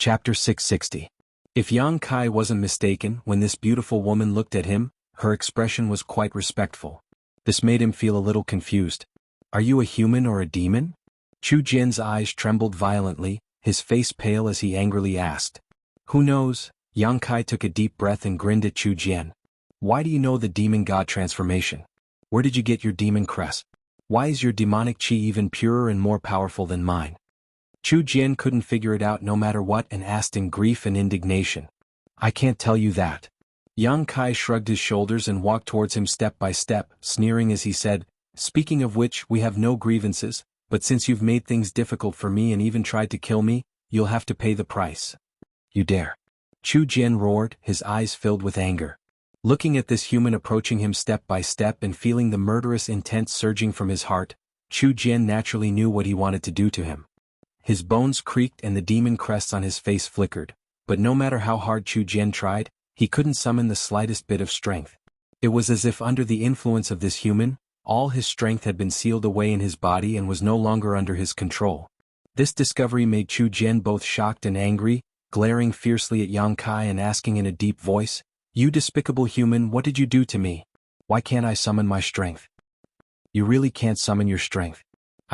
Chapter 660. If Yang Kai wasn't mistaken, when this beautiful woman looked at him, her expression was quite respectful. This made him feel a little confused. Are you a human or a demon? Chu Jian's eyes trembled violently, his face pale as he angrily asked. Who knows? Yang Kai took a deep breath and grinned at Chu Jian. Why do you know the demon god transformation? Where did you get your demon crest? Why is your demonic chi even purer and more powerful than mine? Chu Jian couldn't figure it out no matter what and asked in grief and indignation. I can't tell you that. Yang Kai shrugged his shoulders and walked towards him step by step, sneering as he said, Speaking of which, we have no grievances, but since you've made things difficult for me and even tried to kill me, you'll have to pay the price. You dare. Chu Jian roared, his eyes filled with anger. Looking at this human approaching him step by step and feeling the murderous intent surging from his heart, Chu Jian naturally knew what he wanted to do to him. His bones creaked and the demon crests on his face flickered, but no matter how hard Chu Jian tried, he couldn't summon the slightest bit of strength. It was as if under the influence of this human, all his strength had been sealed away in his body and was no longer under his control. This discovery made Chu Jian both shocked and angry, glaring fiercely at Yang Kai and asking in a deep voice, You despicable human, what did you do to me? Why can't I summon my strength? You really can't summon your strength.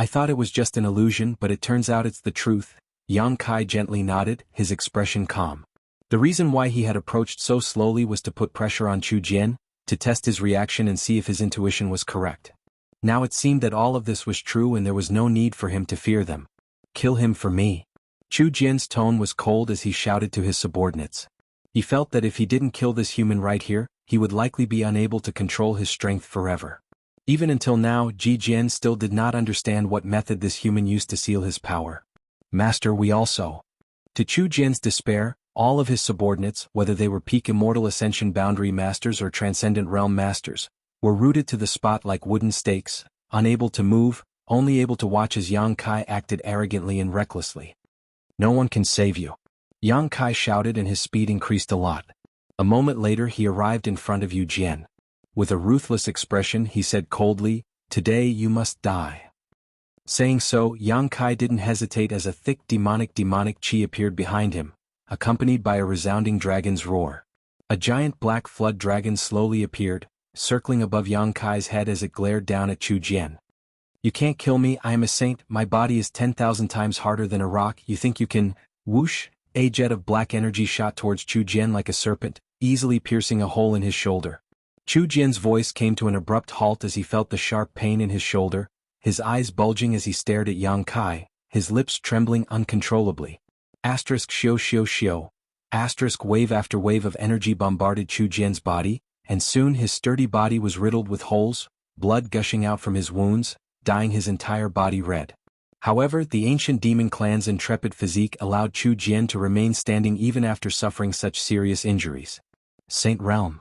I thought it was just an illusion, but it turns out it's the truth. Yang Kai gently nodded, his expression calm. The reason why he had approached so slowly was to put pressure on Chu Jian, to test his reaction and see if his intuition was correct. Now it seemed that all of this was true and there was no need for him to fear them. Kill him for me. Chu Jian's tone was cold as he shouted to his subordinates. He felt that if he didn't kill this human right here, he would likely be unable to control his strength forever. Even until now, Ji Jian still did not understand what method this human used to seal his power. Master, we also. To Chu Jian's despair, all of his subordinates, whether they were peak immortal ascension boundary masters or transcendent realm masters, were rooted to the spot like wooden stakes, unable to move, only able to watch as Yang Kai acted arrogantly and recklessly. No one can save you. Yang Kai shouted and his speed increased a lot. A moment later he arrived in front of Yu Jian. With a ruthless expression he said coldly, Today you must die. Saying so, Yang Kai didn't hesitate as a thick demonic chi appeared behind him, accompanied by a resounding dragon's roar. A giant black flood dragon slowly appeared, circling above Yang Kai's head as it glared down at Chu Jian. You can't kill me, I am a saint, my body is 10,000 times harder than a rock, you think you can? Whoosh! A jet of black energy shot towards Chu Jian like a serpent, easily piercing a hole in his shoulder. Chu Jian's voice came to an abrupt halt as he felt the sharp pain in his shoulder, his eyes bulging as he stared at Yang Kai, his lips trembling uncontrollably. Shio. Wave after wave of energy bombarded Chu Jian's body, and soon his sturdy body was riddled with holes, blood gushing out from his wounds, dyeing his entire body red. However, the ancient demon clan's intrepid physique allowed Chu Jian to remain standing even after suffering such serious injuries. Saint Realm.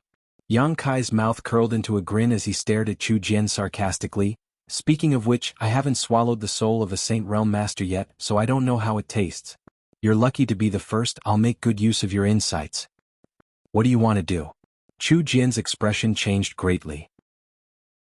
Yang Kai's mouth curled into a grin as he stared at Chu Jian sarcastically, Speaking of which, I haven't swallowed the soul of a Saint Realm master yet, so I don't know how it tastes. You're lucky to be the first, I'll make good use of your insights. What do you want to do? Chu Jian's expression changed greatly.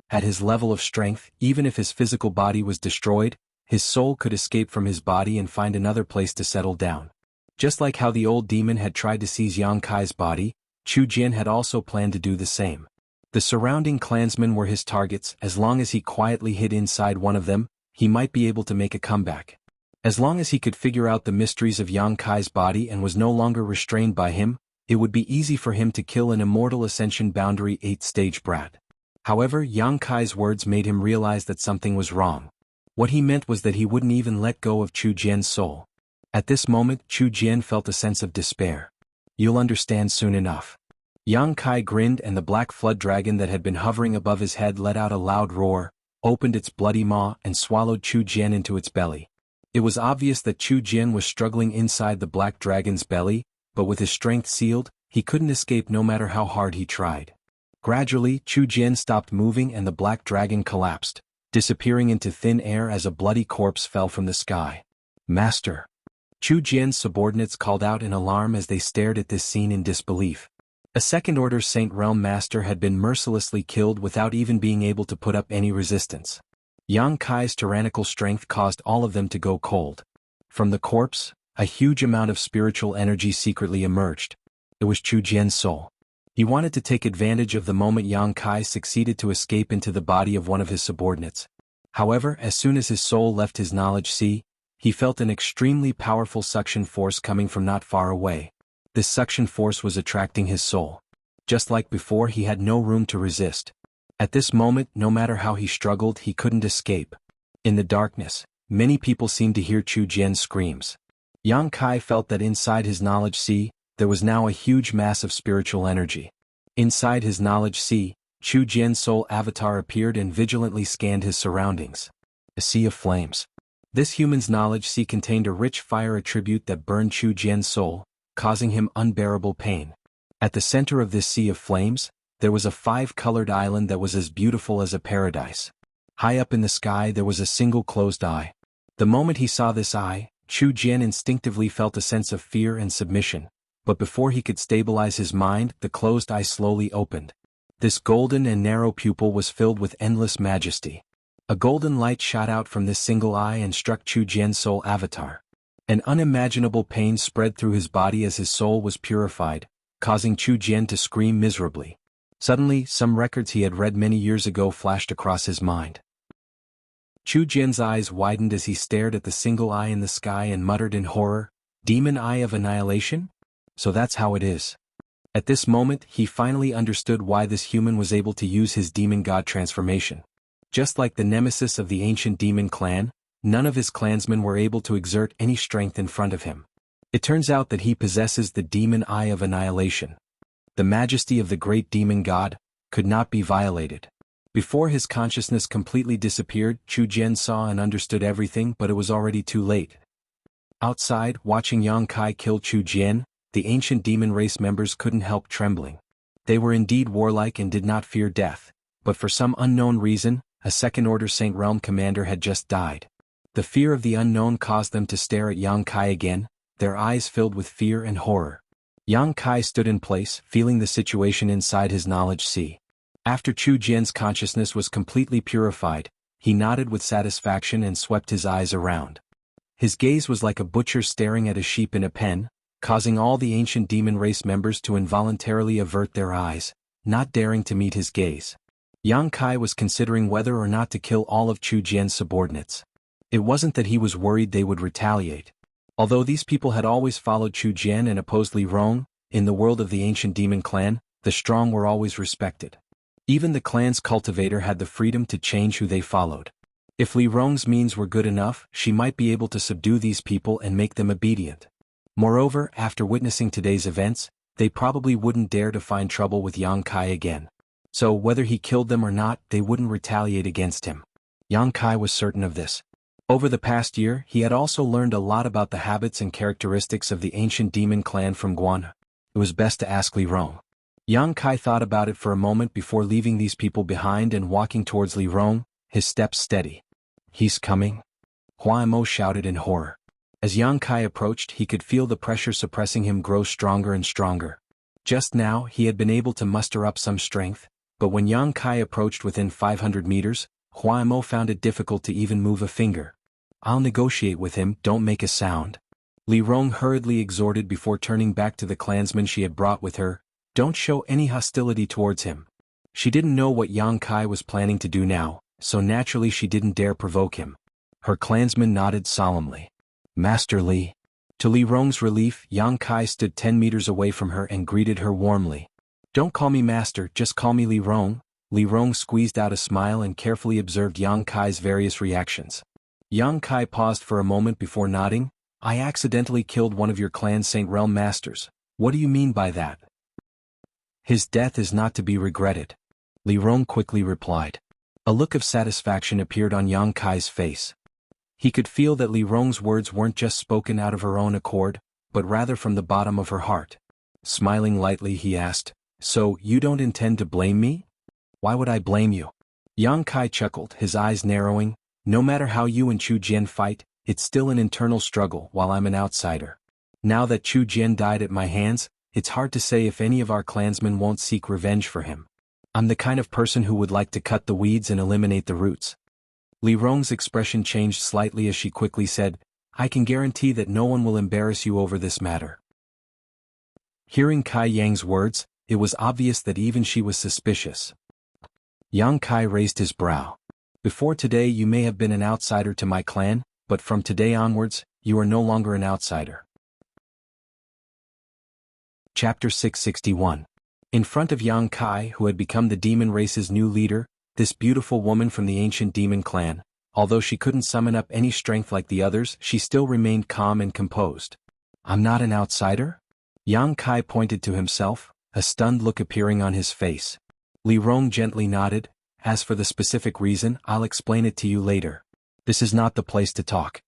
At his level of strength, even if his physical body was destroyed, his soul could escape from his body and find another place to settle down. Just like how the old demon had tried to seize Yang Kai's body, Chu Jian had also planned to do the same. The surrounding clansmen were his targets. As long as he quietly hid inside one of them, he might be able to make a comeback. As long as he could figure out the mysteries of Yang Kai's body and was no longer restrained by him, it would be easy for him to kill an immortal ascension boundary 8th-stage brat. However, Yang Kai's words made him realize that something was wrong. What he meant was that he wouldn't even let go of Chu Jian's soul. At this moment, Chu Jian felt a sense of despair. You'll understand soon enough. Yang Kai grinned and the black flood dragon that had been hovering above his head let out a loud roar, opened its bloody maw and swallowed Chu Jian into its belly. It was obvious that Chu Jian was struggling inside the black dragon's belly, but with his strength sealed, he couldn't escape no matter how hard he tried. Gradually, Chu Jian stopped moving and the black dragon collapsed, disappearing into thin air as a bloody corpse fell from the sky. Master! Chu Jian's subordinates called out in alarm as they stared at this scene in disbelief. A second-order Saint Realm Master had been mercilessly killed without even being able to put up any resistance. Yang Kai's tyrannical strength caused all of them to go cold. From the corpse, a huge amount of spiritual energy secretly emerged. It was Chu Jian's soul. He wanted to take advantage of the moment Yang Kai succeeded to escape into the body of one of his subordinates. However, as soon as his soul left his knowledge sea, he felt an extremely powerful suction force coming from not far away. This suction force was attracting his soul. Just like before, he had no room to resist. At this moment, no matter how he struggled, he couldn't escape. In the darkness, many people seemed to hear Chu Jian's screams. Yang Kai felt that inside his knowledge sea, there was now a huge mass of spiritual energy. Inside his knowledge sea, Chu Jian's soul avatar appeared and vigilantly scanned his surroundings. A sea of flames. This human's knowledge sea contained a rich fire attribute that burned Chu Jian's soul, causing him unbearable pain. At the center of this sea of flames, there was a 5-colored island that was as beautiful as a paradise. High up in the sky there was a single closed eye. The moment he saw this eye, Chu Jian instinctively felt a sense of fear and submission. But before he could stabilize his mind, the closed eye slowly opened. This golden and narrow pupil was filled with endless majesty. A golden light shot out from this single eye and struck Chu Jian's soul avatar. An unimaginable pain spread through his body as his soul was purified, causing Chu Jian to scream miserably. Suddenly, some records he had read many years ago flashed across his mind. Chu Jian's eyes widened as he stared at the single eye in the sky and muttered in horror, "Demon Eye of Annihilation? So that's how it is." At this moment, he finally understood why this human was able to use his demon god transformation. Just like the nemesis of the ancient demon clan, none of his clansmen were able to exert any strength in front of him. It turns out that he possesses the demon eye of annihilation. The majesty of the great demon god could not be violated. Before his consciousness completely disappeared, Chu Jian saw and understood everything, but it was already too late. Outside, watching Yang Kai kill Chu Jian, the ancient demon race members couldn't help trembling. They were indeed warlike and did not fear death, but for some unknown reason, a second-order Saint Realm commander had just died. The fear of the unknown caused them to stare at Yang Kai again, their eyes filled with fear and horror. Yang Kai stood in place, feeling the situation inside his knowledge sea. After Chu Jian's consciousness was completely purified, he nodded with satisfaction and swept his eyes around. His gaze was like a butcher staring at a sheep in a pen, causing all the ancient demon race members to involuntarily avert their eyes, not daring to meet his gaze. Yang Kai was considering whether or not to kill all of Chu Jian's subordinates. It wasn't that he was worried they would retaliate. Although these people had always followed Chu Jian and opposed Li Rong, in the world of the ancient demon clan, the strong were always respected. Even the clan's cultivator had the freedom to change who they followed. If Li Rong's means were good enough, she might be able to subdue these people and make them obedient. Moreover, after witnessing today's events, they probably wouldn't dare to find trouble with Yang Kai again. So whether he killed them or not, they wouldn't retaliate against him. Yang Kai was certain of this. Over the past year, he had also learned a lot about the habits and characteristics of the ancient demon clan from Guan. It was best to ask Li Rong. Yang Kai thought about it for a moment before leaving these people behind and walking towards Li Rong, his steps steady. "He's coming?" Hua Mo shouted in horror. As Yang Kai approached, he could feel the pressure suppressing him grow stronger and stronger. Just now, he had been able to muster up some strength, but when Yang Kai approached within 500 meters, Hua Mo found it difficult to even move a finger. "I'll negotiate with him, don't make a sound." Li Rong hurriedly exhorted before turning back to the clansmen she had brought with her, "Don't show any hostility towards him." She didn't know what Yang Kai was planning to do now, so naturally she didn't dare provoke him. Her clansmen nodded solemnly. "Master Li." To Li Rong's relief, Yang Kai stood 10 meters away from her and greeted her warmly. "Don't call me master, just call me Li Rong." Li Rong squeezed out a smile and carefully observed Yang Kai's various reactions. Yang Kai paused for a moment before nodding. "I accidentally killed one of your clan's Saint Realm masters. What do you mean by that?" "His death is not to be regretted," Li Rong quickly replied. A look of satisfaction appeared on Yang Kai's face. He could feel that Li Rong's words weren't just spoken out of her own accord, but rather from the bottom of her heart. Smiling lightly, he asked, "So, you don't intend to blame me?" "Why would I blame you?" Yang Kai chuckled, his eyes narrowing. "No matter how you and Chu Jian fight, it's still an internal struggle while I'm an outsider. Now that Chu Jian died at my hands, it's hard to say if any of our clansmen won't seek revenge for him. I'm the kind of person who would like to cut the weeds and eliminate the roots." Li Rong's expression changed slightly as she quickly said, I can guarantee that no one will embarrass you over this matter. Hearing Kai Yang's words, it was obvious that even she was suspicious. Yang Kai raised his brow. Before today you may have been an outsider to my clan, but from today onwards, you are no longer an outsider. Chapter 661. In front of Yang Kai, who had become the demon race's new leader, this beautiful woman from the ancient demon clan, although she couldn't summon up any strength like the others, she still remained calm and composed. I'm not an outsider? Yang Kai pointed to himself, a stunned look appearing on his face. Li Rong gently nodded. As for the specific reason, I'll explain it to you later. This is not the place to talk.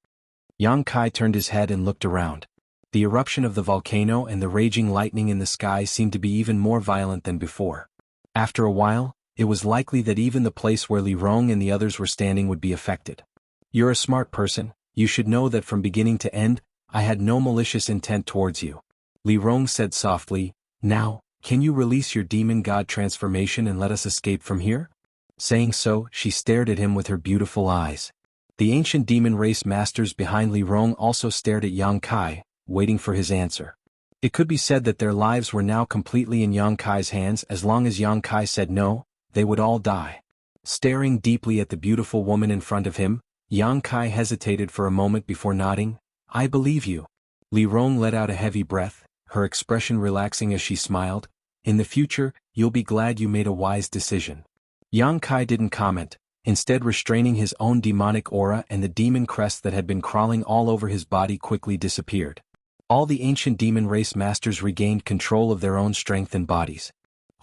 Yang Kai turned his head and looked around. The eruption of the volcano and the raging lightning in the sky seemed to be even more violent than before. After a while, it was likely that even the place where Li Rong and the others were standing would be affected. You're a smart person, you should know that from beginning to end, I had no malicious intent towards you. Li Rong said softly, Now, can you release your demon god transformation and let us escape from here? Saying so, she stared at him with her beautiful eyes. The ancient demon race masters behind Li Rong also stared at Yang Kai, waiting for his answer. It could be said that their lives were now completely in Yang Kai's hands. As long as Yang Kai said no, they would all die. Staring deeply at the beautiful woman in front of him, Yang Kai hesitated for a moment before nodding. I believe you. Li Rong let out a heavy breath, her expression relaxing as she smiled. In the future, you'll be glad you made a wise decision. Yang Kai didn't comment, instead restraining his own demonic aura, and the demon crest that had been crawling all over his body quickly disappeared. All the ancient demon race masters regained control of their own strength and bodies.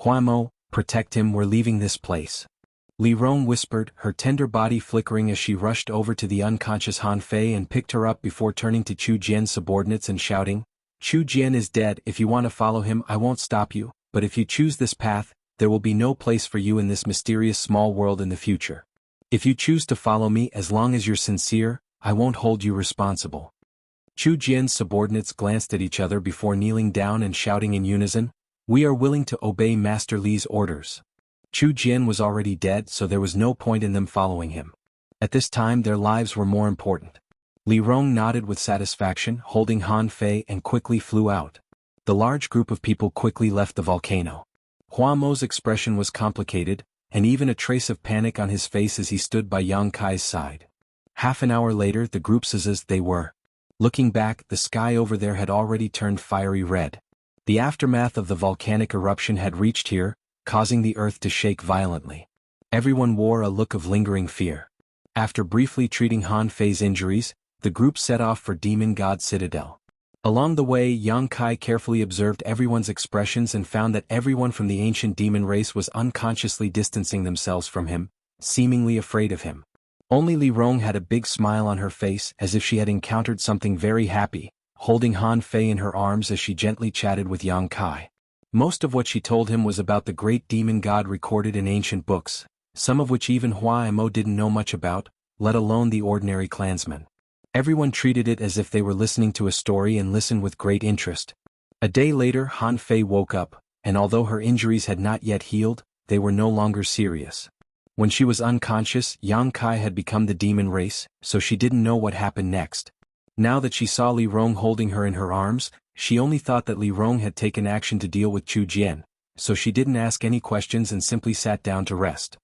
Huamo, protect him, we're leaving this place. Li Rong whispered, her tender body flickering as she rushed over to the unconscious Han Fei and picked her up before turning to Chu Jian's subordinates and shouting, Chu Jian is dead. If you want to follow him, I won't stop you, but if you choose this path, there will be no place for you in this mysterious small world in the future. If you choose to follow me, as long as you're sincere, I won't hold you responsible. Chu Jian's subordinates glanced at each other before kneeling down and shouting in unison, We are willing to obey Master Li's orders. Chu Jian was already dead, so there was no point in them following him. At this time their lives were more important. Li Rong nodded with satisfaction, holding Han Fei, and quickly flew out. The large group of people quickly left the volcano. Hua Mo's expression was complicated, and even a trace of panic on his face as he stood by Yang Kai's side. Half an hour later the group says as they were. Looking back, the sky over there had already turned fiery red. The aftermath of the volcanic eruption had reached here, causing the earth to shake violently. Everyone wore a look of lingering fear. After briefly treating Han Fei's injuries, the group set off for Demon God Citadel. Along the way, Yang Kai carefully observed everyone's expressions and found that everyone from the ancient demon race was unconsciously distancing themselves from him, seemingly afraid of him. Only Li Rong had a big smile on her face, as if she had encountered something very happy, holding Han Fei in her arms as she gently chatted with Yang Kai. Most of what she told him was about the great demon god recorded in ancient books, some of which even Hua Mo didn't know much about, let alone the ordinary clansmen. Everyone treated it as if they were listening to a story and listened with great interest. A day later Han Fei woke up, and although her injuries had not yet healed, they were no longer serious. When she was unconscious, Yang Kai had become the demon race, so she didn't know what happened next. Now that she saw Li Rong holding her in her arms, she only thought that Li Rong had taken action to deal with Chu Jian, so she didn't ask any questions and simply sat down to rest.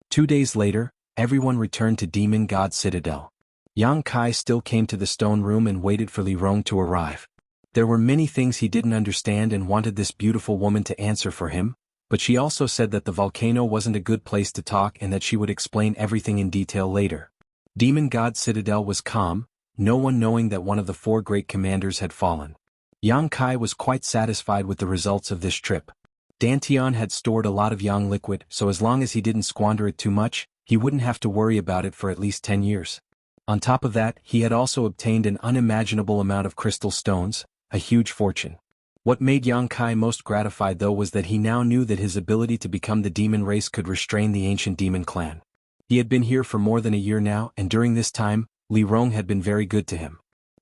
2 days later, everyone returned to Demon God Citadel. Yang Kai still came to the stone room and waited for Li Rong to arrive. There were many things he didn't understand and wanted this beautiful woman to answer for him, but she also said that the volcano wasn't a good place to talk and that she would explain everything in detail later. Demon God Citadel was calm, no one knowing that one of the 4 great commanders had fallen. Yang Kai was quite satisfied with the results of this trip. Dantian had stored a lot of yang liquid, so as long as he didn't squander it too much, he wouldn't have to worry about it for at least 10 years. On top of that, he had also obtained an unimaginable amount of crystal stones, a huge fortune. What made Yang Kai most gratified though was that he now knew that his ability to become the demon race could restrain the ancient demon clan. He had been here for more than a year now, and during this time, Li Rong had been very good to him.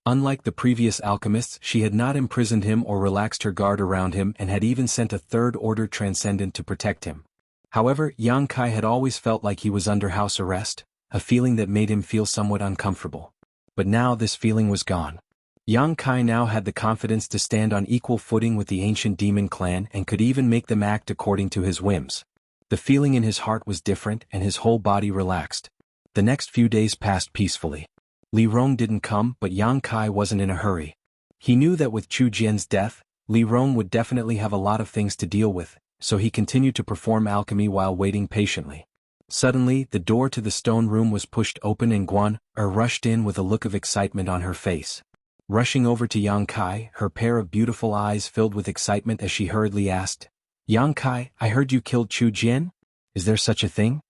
Unlike the previous alchemists, she had not imprisoned him or relaxed her guard around him and had even sent a third-order transcendent to protect him. However, Yang Kai had always felt like he was under house arrest, a feeling that made him feel somewhat uncomfortable. but now this feeling was gone. Yang Kai now had the confidence to stand on equal footing with the ancient demon clan and could even make them act according to his whims. The feeling in his heart was different and his whole body relaxed. The next few days passed peacefully. Li Rong didn't come, but Yang Kai wasn't in a hurry. He knew that with Chu Jian's death, Li Rong would definitely have a lot of things to deal with, so he continued to perform alchemy while waiting patiently. Suddenly, the door to the stone room was pushed open and Guan rushed in with a look of excitement on her face. Rushing over to Yang Kai, her pair of beautiful eyes filled with excitement as she hurriedly asked, "Yang Kai, I heard you killed Chu Jian? Is there such a thing?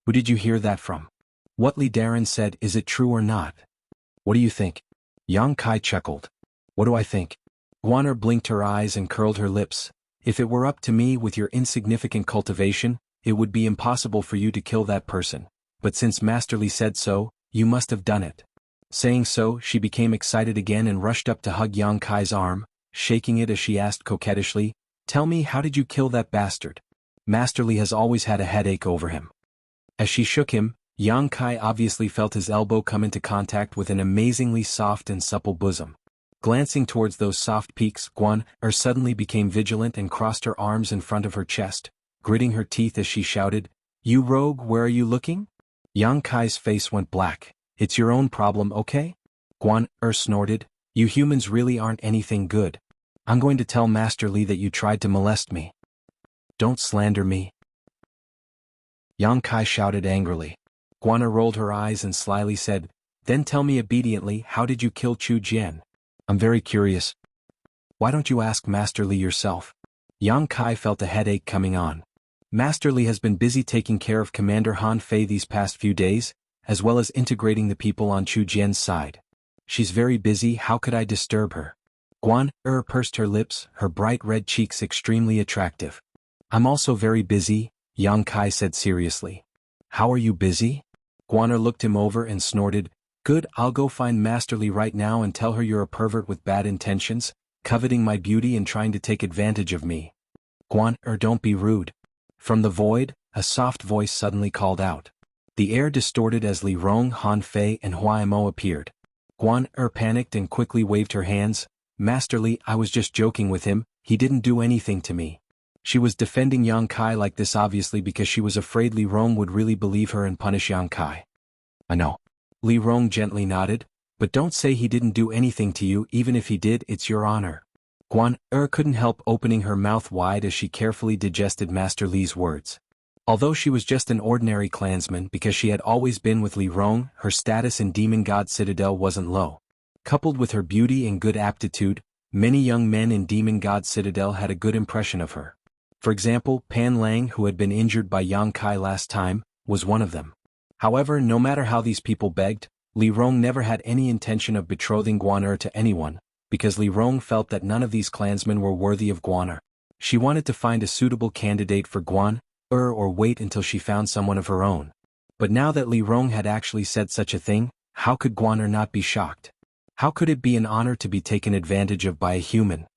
Who did you hear that from? What Li Daren said, is it true or not? What do you think?" Yang Kai chuckled. "What do I think?" Guan blinked her eyes and curled her lips. "If it were up to me with your insignificant cultivation, it would be impossible for you to kill that person. But since Master Li said so, you must have done it." Saying so, she became excited again and rushed up to hug Yang Kai's arm, shaking it as she asked coquettishly, "Tell me, how did you kill that bastard? Master Li has always had a headache over him." As she shook him, Yang Kai obviously felt his elbow come into contact with an amazingly soft and supple bosom. Glancing towards those soft peaks, Guan suddenly became vigilant and crossed her arms in front of her chest, gritting her teeth as she shouted, "You rogue, where are you looking?" Yang Kai's face went black. "It's your own problem, okay?" Guan snorted, "You humans really aren't anything good. I'm going to tell Master Li that you tried to molest me." "Don't slander me," Yang Kai shouted angrily. Guan rolled her eyes and slyly said, "Then tell me obediently, how did you kill Chu Jian? I'm very curious." "Why don't you ask Master Li yourself?" Yang Kai felt a headache coming on. Master Li has been busy taking care of Commander Han Fei these past few days, as well as integrating the people on Chu Jian's side. She's very busy, how could I disturb her? Guan pursed her lips, her bright red cheeks extremely attractive. "I'm also very busy," Yang Kai said seriously. "How are you busy?" Guan looked him over and snorted, "Good, I'll go find Master Li right now and tell her you're a pervert with bad intentions, coveting my beauty and trying to take advantage of me." "Guan, don't be rude." From the void, a soft voice suddenly called out. The air distorted as Li Rong, Han Fei and Hua Mo appeared. Guan panicked and quickly waved her hands. "Master Li, I was just joking with him, he didn't do anything to me." She was defending Yang Kai like this obviously because she was afraid Li Rong would really believe her and punish Yang Kai. "I know." Li Rong gently nodded, "But don't say he didn't do anything to you, even if he did, it's your honor." Guan couldn't help opening her mouth wide as she carefully digested Master Li's words. Although she was just an ordinary clansman because she had always been with Li Rong, her status in Demon God Citadel wasn't low. Coupled with her beauty and good aptitude, many young men in Demon God Citadel had a good impression of her. For example, Pan Lang, who had been injured by Yang Kai last time, was one of them. However, no matter how these people begged, Li Rong never had any intention of betrothing Guan to anyone, because Li Rong felt that none of these clansmen were worthy of Guan. She wanted to find a suitable candidate for Guan or wait until she found someone of her own. But now that Li Rong had actually said such a thing, how could Guan not be shocked? How could it be an honor to be taken advantage of by a human?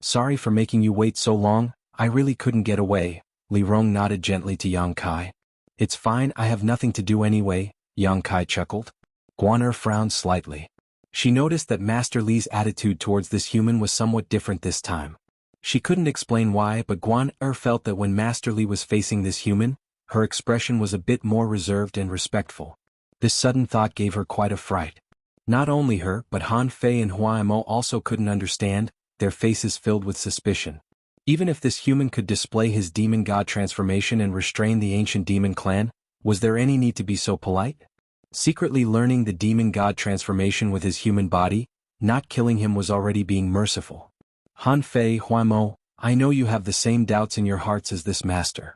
"Sorry for making you wait so long, I really couldn't get away," Li Rong nodded gently to Yang Kai. "It's fine, I have nothing to do anyway," Yang Kai chuckled. Guan frowned slightly. She noticed that Master Li's attitude towards this human was somewhat different this time. She couldn't explain why, but Guan felt that when Master Li was facing this human, her expression was a bit more reserved and respectful. This sudden thought gave her quite a fright. Not only her, but Han Fei and Hua Mo also couldn't understand, their faces filled with suspicion. Even if this human could display his demon god transformation and restrain the ancient demon clan, was there any need to be so polite? Secretly learning the demon god transformation with his human body, not killing him was already being merciful. Han Fei, Hua Mo, I know you have the same doubts in your hearts as this master.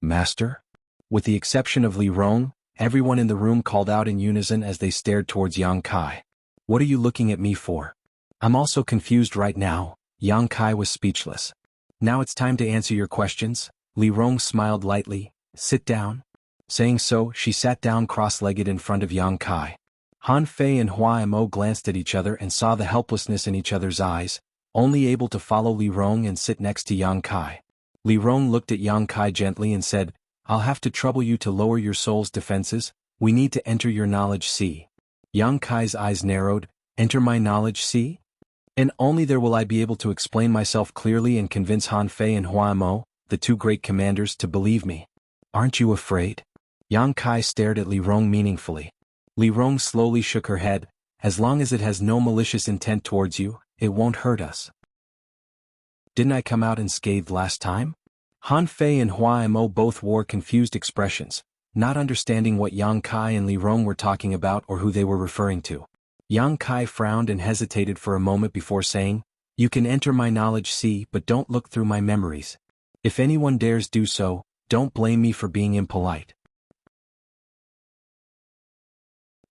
Master? With the exception of Li Rong, everyone in the room called out in unison as they stared towards Yang Kai. "What are you looking at me for? I'm also confused right now." Yang Kai was speechless. "Now it's time to answer your questions." Li Rong smiled lightly. "Sit down." Saying so, she sat down cross-legged in front of Yang Kai. Han Fei and Hua Mo glanced at each other and saw the helplessness in each other's eyes, only able to follow Li Rong and sit next to Yang Kai. Li Rong looked at Yang Kai gently and said, "I'll have to trouble you to lower your soul's defenses, we need to enter your knowledge sea." Yang Kai's eyes narrowed. Enter my knowledge sea? And only there will I be able to explain myself clearly and convince Han Fei and Hua Mo, the two great commanders, to believe me. Aren't you afraid? Yang Kai stared at Li Rong meaningfully. Li Rong slowly shook her head. As long as it has no malicious intent towards you, it won't hurt us. Didn't I come out unscathed last time? Han Fei and Hua Mo both wore confused expressions, not understanding what Yang Kai and Li Rong were talking about or who they were referring to. Yang Kai frowned and hesitated for a moment before saying, "You can enter my knowledge sea, but don't look through my memories. If anyone dares do so, don't blame me for being impolite."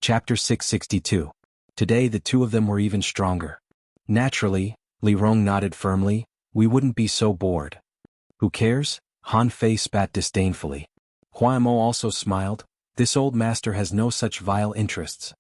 Chapter 662. Today the two of them were even stronger. Naturally, Li Rong nodded firmly, we wouldn't be so bored. Who cares? Han Fei spat disdainfully. Hua Mo also smiled, this old master has no such vile interests.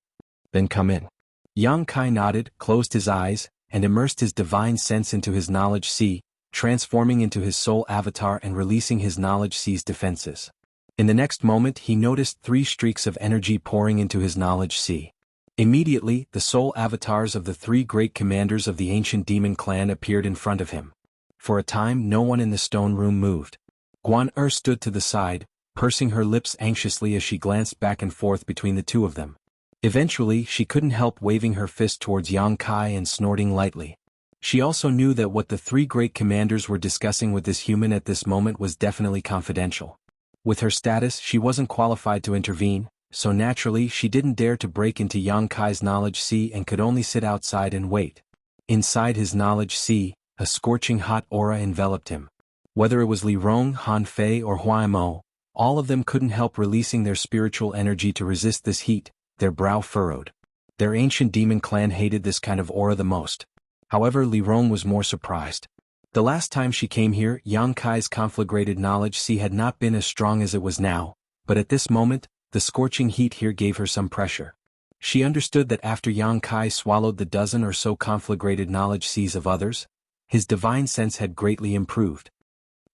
Then come in. Yang Kai nodded, closed his eyes, and immersed his divine sense into his knowledge sea, transforming into his soul avatar and releasing his knowledge sea's defenses. In the next moment he noticed 3 streaks of energy pouring into his knowledge sea. Immediately, the soul avatars of the 3 great commanders of the ancient demon clan appeared in front of him. For a time no one in the stone room moved. Guan stood to the side, pursing her lips anxiously as she glanced back and forth between the two of them. Eventually she couldn't help waving her fist towards Yang Kai and snorting lightly. She also knew that what the 3 great commanders were discussing with this human at this moment was definitely confidential. With her status she wasn't qualified to intervene, so naturally she didn't dare to break into Yang Kai's knowledge sea and could only sit outside and wait. Inside his knowledge sea, a scorching hot aura enveloped him. Whether it was Li Rong, Han Fei or Hua Mo, all of them couldn't help releasing their spiritual energy to resist this heat, their brow furrowed. Their ancient demon clan hated this kind of aura the most. However, Li Rong was more surprised. The last time she came here, Yang Kai's conflagrated knowledge sea had not been as strong as it was now, but at this moment, the scorching heat here gave her some pressure. She understood that after Yang Kai swallowed the dozen or so conflagrated knowledge seas of others, his divine sense had greatly improved.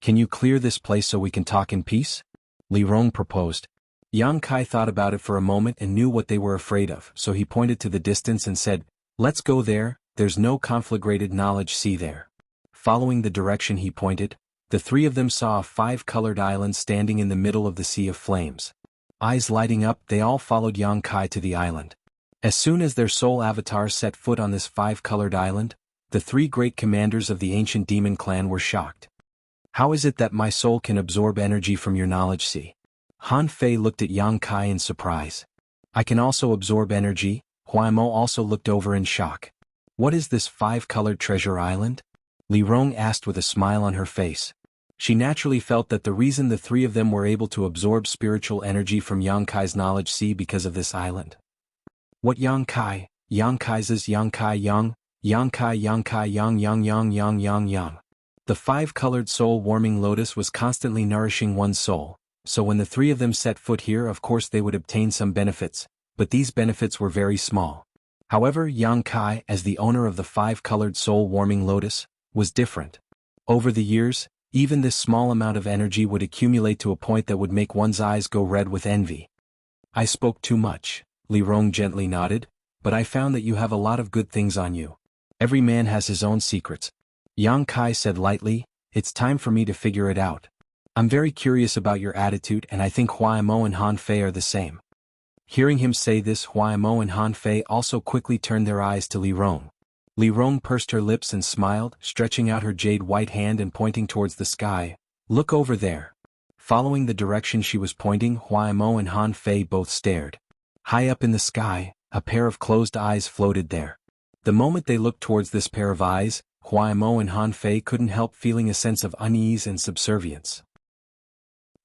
Can you clear this place so we can talk in peace? Li Rong proposed. Yang Kai thought about it for a moment and knew what they were afraid of, so he pointed to the distance and said, let's go there, there's no conflagrated knowledge sea there. Following the direction he pointed, the 3 of them saw a 5-colored island standing in the middle of the sea of flames. Eyes lighting up, they all followed Yang Kai to the island. As soon as their soul avatars set foot on this 5-colored island, the 3 great commanders of the ancient demon clan were shocked. How is it that my soul can absorb energy from your knowledge sea? Han Fei looked at Yang Kai in surprise. I can also absorb energy. Hua Mo also looked over in shock. What is this 5-colored treasure island? Li Rong asked with a smile on her face. She naturally felt that the reason the 3 of them were able to absorb spiritual energy from Yang Kai's knowledge sea because of this island. What Yang Kai? Yang Kai's Yang Kai Yang? Yang Kai Yang Kai Yang Yang Yang Yang Yang Yang. The 5-colored soul-warming lotus was constantly nourishing one's soul, so when the 3 of them set foot here of course they would obtain some benefits, but these benefits were very small. However, Yang Kai, as the owner of the 5-colored soul-warming lotus, was different. Over the years, even this small amount of energy would accumulate to a point that would make one's eyes go red with envy. I spoke too much, Li Rong gently nodded, but I found that you have a lot of good things on you. Every man has his own secrets. Yang Kai said lightly, it's time for me to figure it out. I'm very curious about your attitude and I think Hua Mo and Han Fei are the same. Hearing him say this, Hua Mo and Han Fei also quickly turned their eyes to Li Rong. Li Rong pursed her lips and smiled, stretching out her jade-white hand and pointing towards the sky. Look over there. Following the direction she was pointing, Hua Mo and Han Fei both stared. High up in the sky, a pair of closed eyes floated there. The moment they looked towards this pair of eyes, Hua Mo and Han Fei couldn't help feeling a sense of unease and subservience.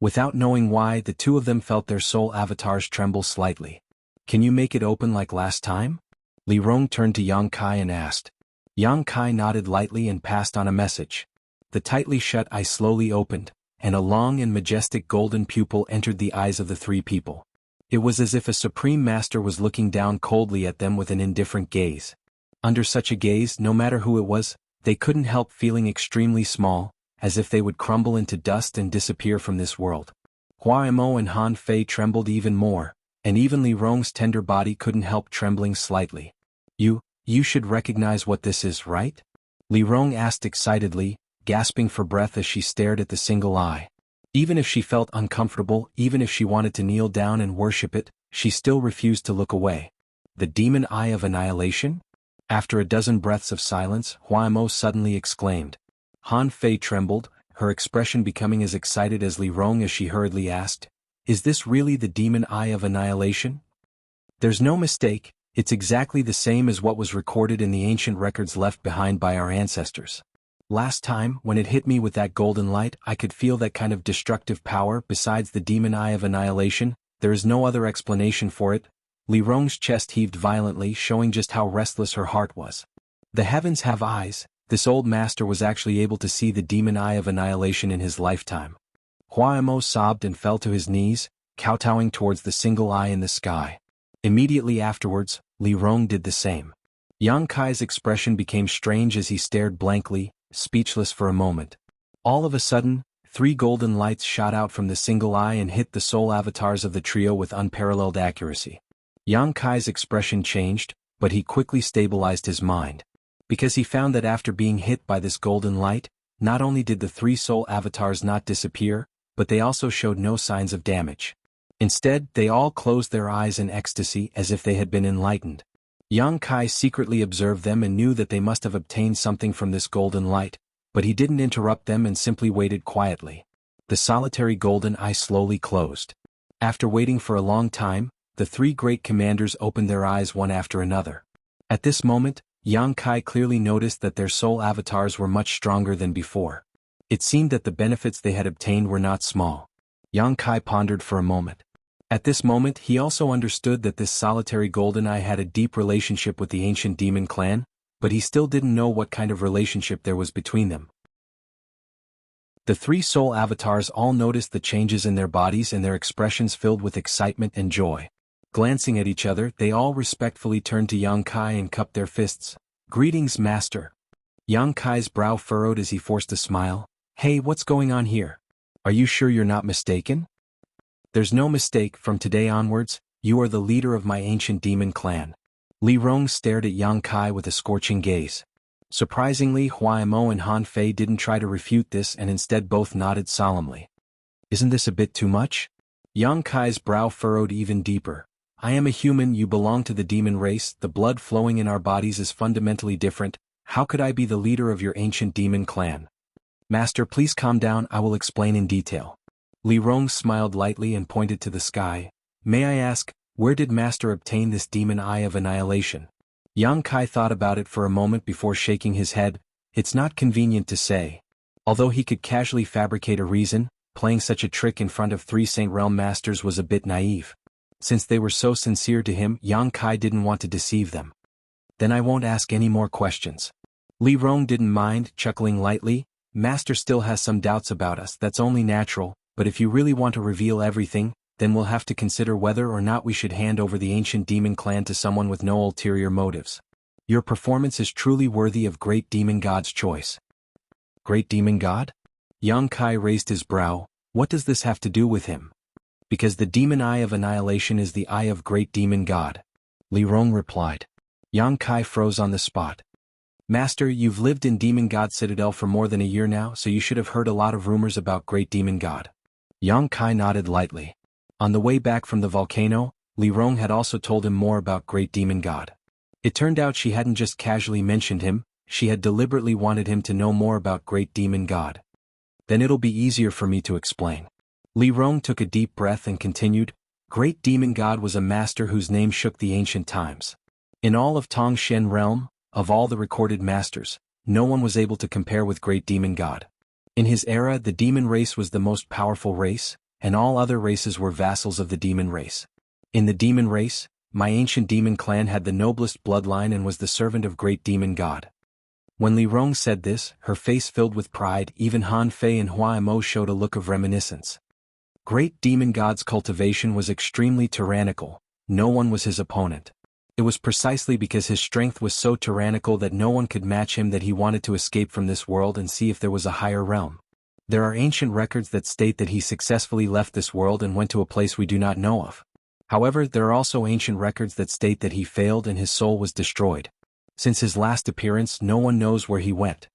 Without knowing why, the 2 of them felt their soul avatars tremble slightly. Can you make it open like last time? Li Rong turned to Yang Kai and asked. Yang Kai nodded lightly and passed on a message. The tightly shut eye slowly opened, and a long and majestic golden pupil entered the eyes of the 3 people. It was as if a supreme master was looking down coldly at them with an indifferent gaze. Under such a gaze, no matter who it was, they couldn't help feeling extremely small, as if they would crumble into dust and disappear from this world. Hua Mo and Han Fei trembled even more, and even Li Rong's tender body couldn't help trembling slightly. You should recognize what this is, right? Li Rong asked excitedly, gasping for breath as she stared at the single eye. Even if she felt uncomfortable, even if she wanted to kneel down and worship it, she still refused to look away. The demon eye of annihilation? After a dozen breaths of silence, Hua Mo suddenly exclaimed. Han Fei trembled, her expression becoming as excited as Li Rong as she hurriedly asked, "Is this really the demon eye of annihilation?" "There's no mistake, it's exactly the same as what was recorded in the ancient records left behind by our ancestors. Last time, when it hit me with that golden light, I could feel that kind of destructive power. Besides the demon eye of annihilation, there is no other explanation for it." Li Rong's chest heaved violently, showing just how restless her heart was. The heavens have eyes. This old master was actually able to see the demon eye of annihilation in his lifetime. Hua Mo sobbed and fell to his knees, kowtowing towards the single eye in the sky. Immediately afterwards, Li Rong did the same. Yang Kai's expression became strange as he stared blankly, speechless for a moment. All of a sudden, 3 golden lights shot out from the single eye and hit the soul avatars of the trio with unparalleled accuracy. Yang Kai's expression changed, but he quickly stabilized his mind. Because he found that after being hit by this golden light, not only did the 3 soul avatars not disappear, but they also showed no signs of damage. Instead, they all closed their eyes in ecstasy as if they had been enlightened. Yang Kai secretly observed them and knew that they must have obtained something from this golden light, but he didn't interrupt them and simply waited quietly. The solitary golden eye slowly closed. After waiting for a long time, the 3 great commanders opened their eyes one after another. At this moment, Yang Kai clearly noticed that their soul avatars were much stronger than before. It seemed that the benefits they had obtained were not small. Yang Kai pondered for a moment. At this moment he also understood that this solitary golden eye had a deep relationship with the ancient demon clan, but he still didn't know what kind of relationship there was between them. The 3 soul avatars all noticed the changes in their bodies and their expressions filled with excitement and joy. Glancing at each other, they all respectfully turned to Yang Kai and cupped their fists. "Greetings, master." Yang Kai's brow furrowed as he forced a smile. "Hey, what's going on here? Are you sure you're not mistaken?" "There's no mistake. From today onwards, you are the leader of my ancient demon clan." Li Rong stared at Yang Kai with a scorching gaze. Surprisingly, Hua Mo and Han Fei didn't try to refute this and instead both nodded solemnly. "Isn't this a bit too much?" Yang Kai's brow furrowed even deeper. "I am a human, you belong to the demon race, the blood flowing in our bodies is fundamentally different. How could I be the leader of your ancient demon clan?" "Master, please calm down, I will explain in detail." Li Rong smiled lightly and pointed to the sky. "May I ask, where did Master obtain this demon eye of annihilation?" Yang Kai thought about it for a moment before shaking his head. It's not convenient to say. Although he could casually fabricate a reason, playing such a trick in front of 3 Saint Realm masters was a bit naive. Since they were so sincere to him, Yang Kai didn't want to deceive them. "Then I won't ask any more questions." Li Rong didn't mind, chuckling lightly. "Master still has some doubts about us, that's only natural, but if you really want to reveal everything, then we'll have to consider whether or not we should hand over the ancient demon clan to someone with no ulterior motives. Your performance is truly worthy of Great Demon God's choice." "Great Demon God?" Yang Kai raised his brow. "What does this have to do with him?" "Because the demon eye of annihilation is the eye of Great Demon God," Li Rong replied. Yang Kai froze on the spot. "Master, you've lived in Demon God Citadel for more than a year now, so you should have heard a lot of rumors about Great Demon God." Yang Kai nodded lightly. On the way back from the volcano, Li Rong had also told him more about Great Demon God. It turned out she hadn't just casually mentioned him, she had deliberately wanted him to know more about Great Demon God. "Then it'll be easier for me to explain." Li Rong took a deep breath and continued, "Great Demon God was a master whose name shook the ancient times. In all of Tongshen realm, of all the recorded masters, no one was able to compare with Great Demon God. In his era, the demon race was the most powerful race, and all other races were vassals of the demon race. In the demon race, my ancient demon clan had the noblest bloodline and was the servant of Great Demon God." When Li Rong said this, her face filled with pride. Even Han Fei and Hua Mo showed a look of reminiscence. Great Demon God's cultivation was extremely tyrannical, no one was his opponent. It was precisely because his strength was so tyrannical that no one could match him that he wanted to escape from this world and see if there was a higher realm. There are ancient records that state that he successfully left this world and went to a place we do not know of. However, there are also ancient records that state that he failed and his soul was destroyed. Since his last appearance, no one knows where he went.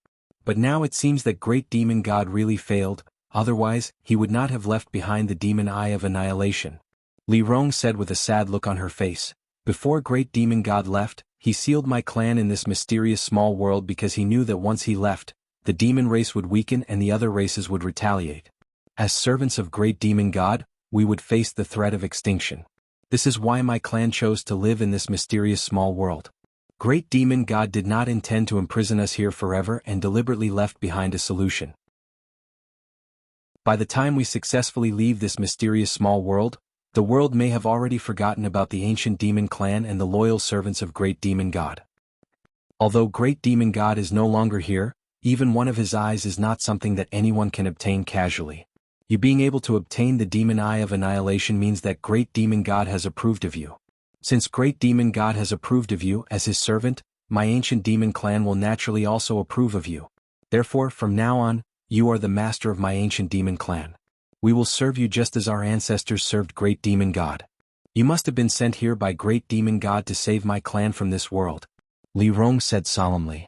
But now it seems that Great Demon God really failed, otherwise, he would not have left behind the demon eye of annihilation. Li Rong said with a sad look on her face. Before Great Demon God left, he sealed my clan in this mysterious small world because he knew that once he left, the demon race would weaken and the other races would retaliate. As servants of Great Demon God, we would face the threat of extinction. This is why my clan chose to live in this mysterious small world. Great Demon God did not intend to imprison us here forever and deliberately left behind a solution. By the time we successfully leave this mysterious small world, the world may have already forgotten about the ancient demon clan and the loyal servants of Great Demon God. Although Great Demon God is no longer here, even one of his eyes is not something that anyone can obtain casually. You being able to obtain the demon eye of annihilation means that Great Demon God has approved of you. Since Great Demon God has approved of you as his servant, my ancient demon clan will naturally also approve of you. Therefore, from now on, you are the master of my ancient demon clan. We will serve you just as our ancestors served Great Demon God. You must have been sent here by Great Demon God to save my clan from this world, Li Rong said solemnly.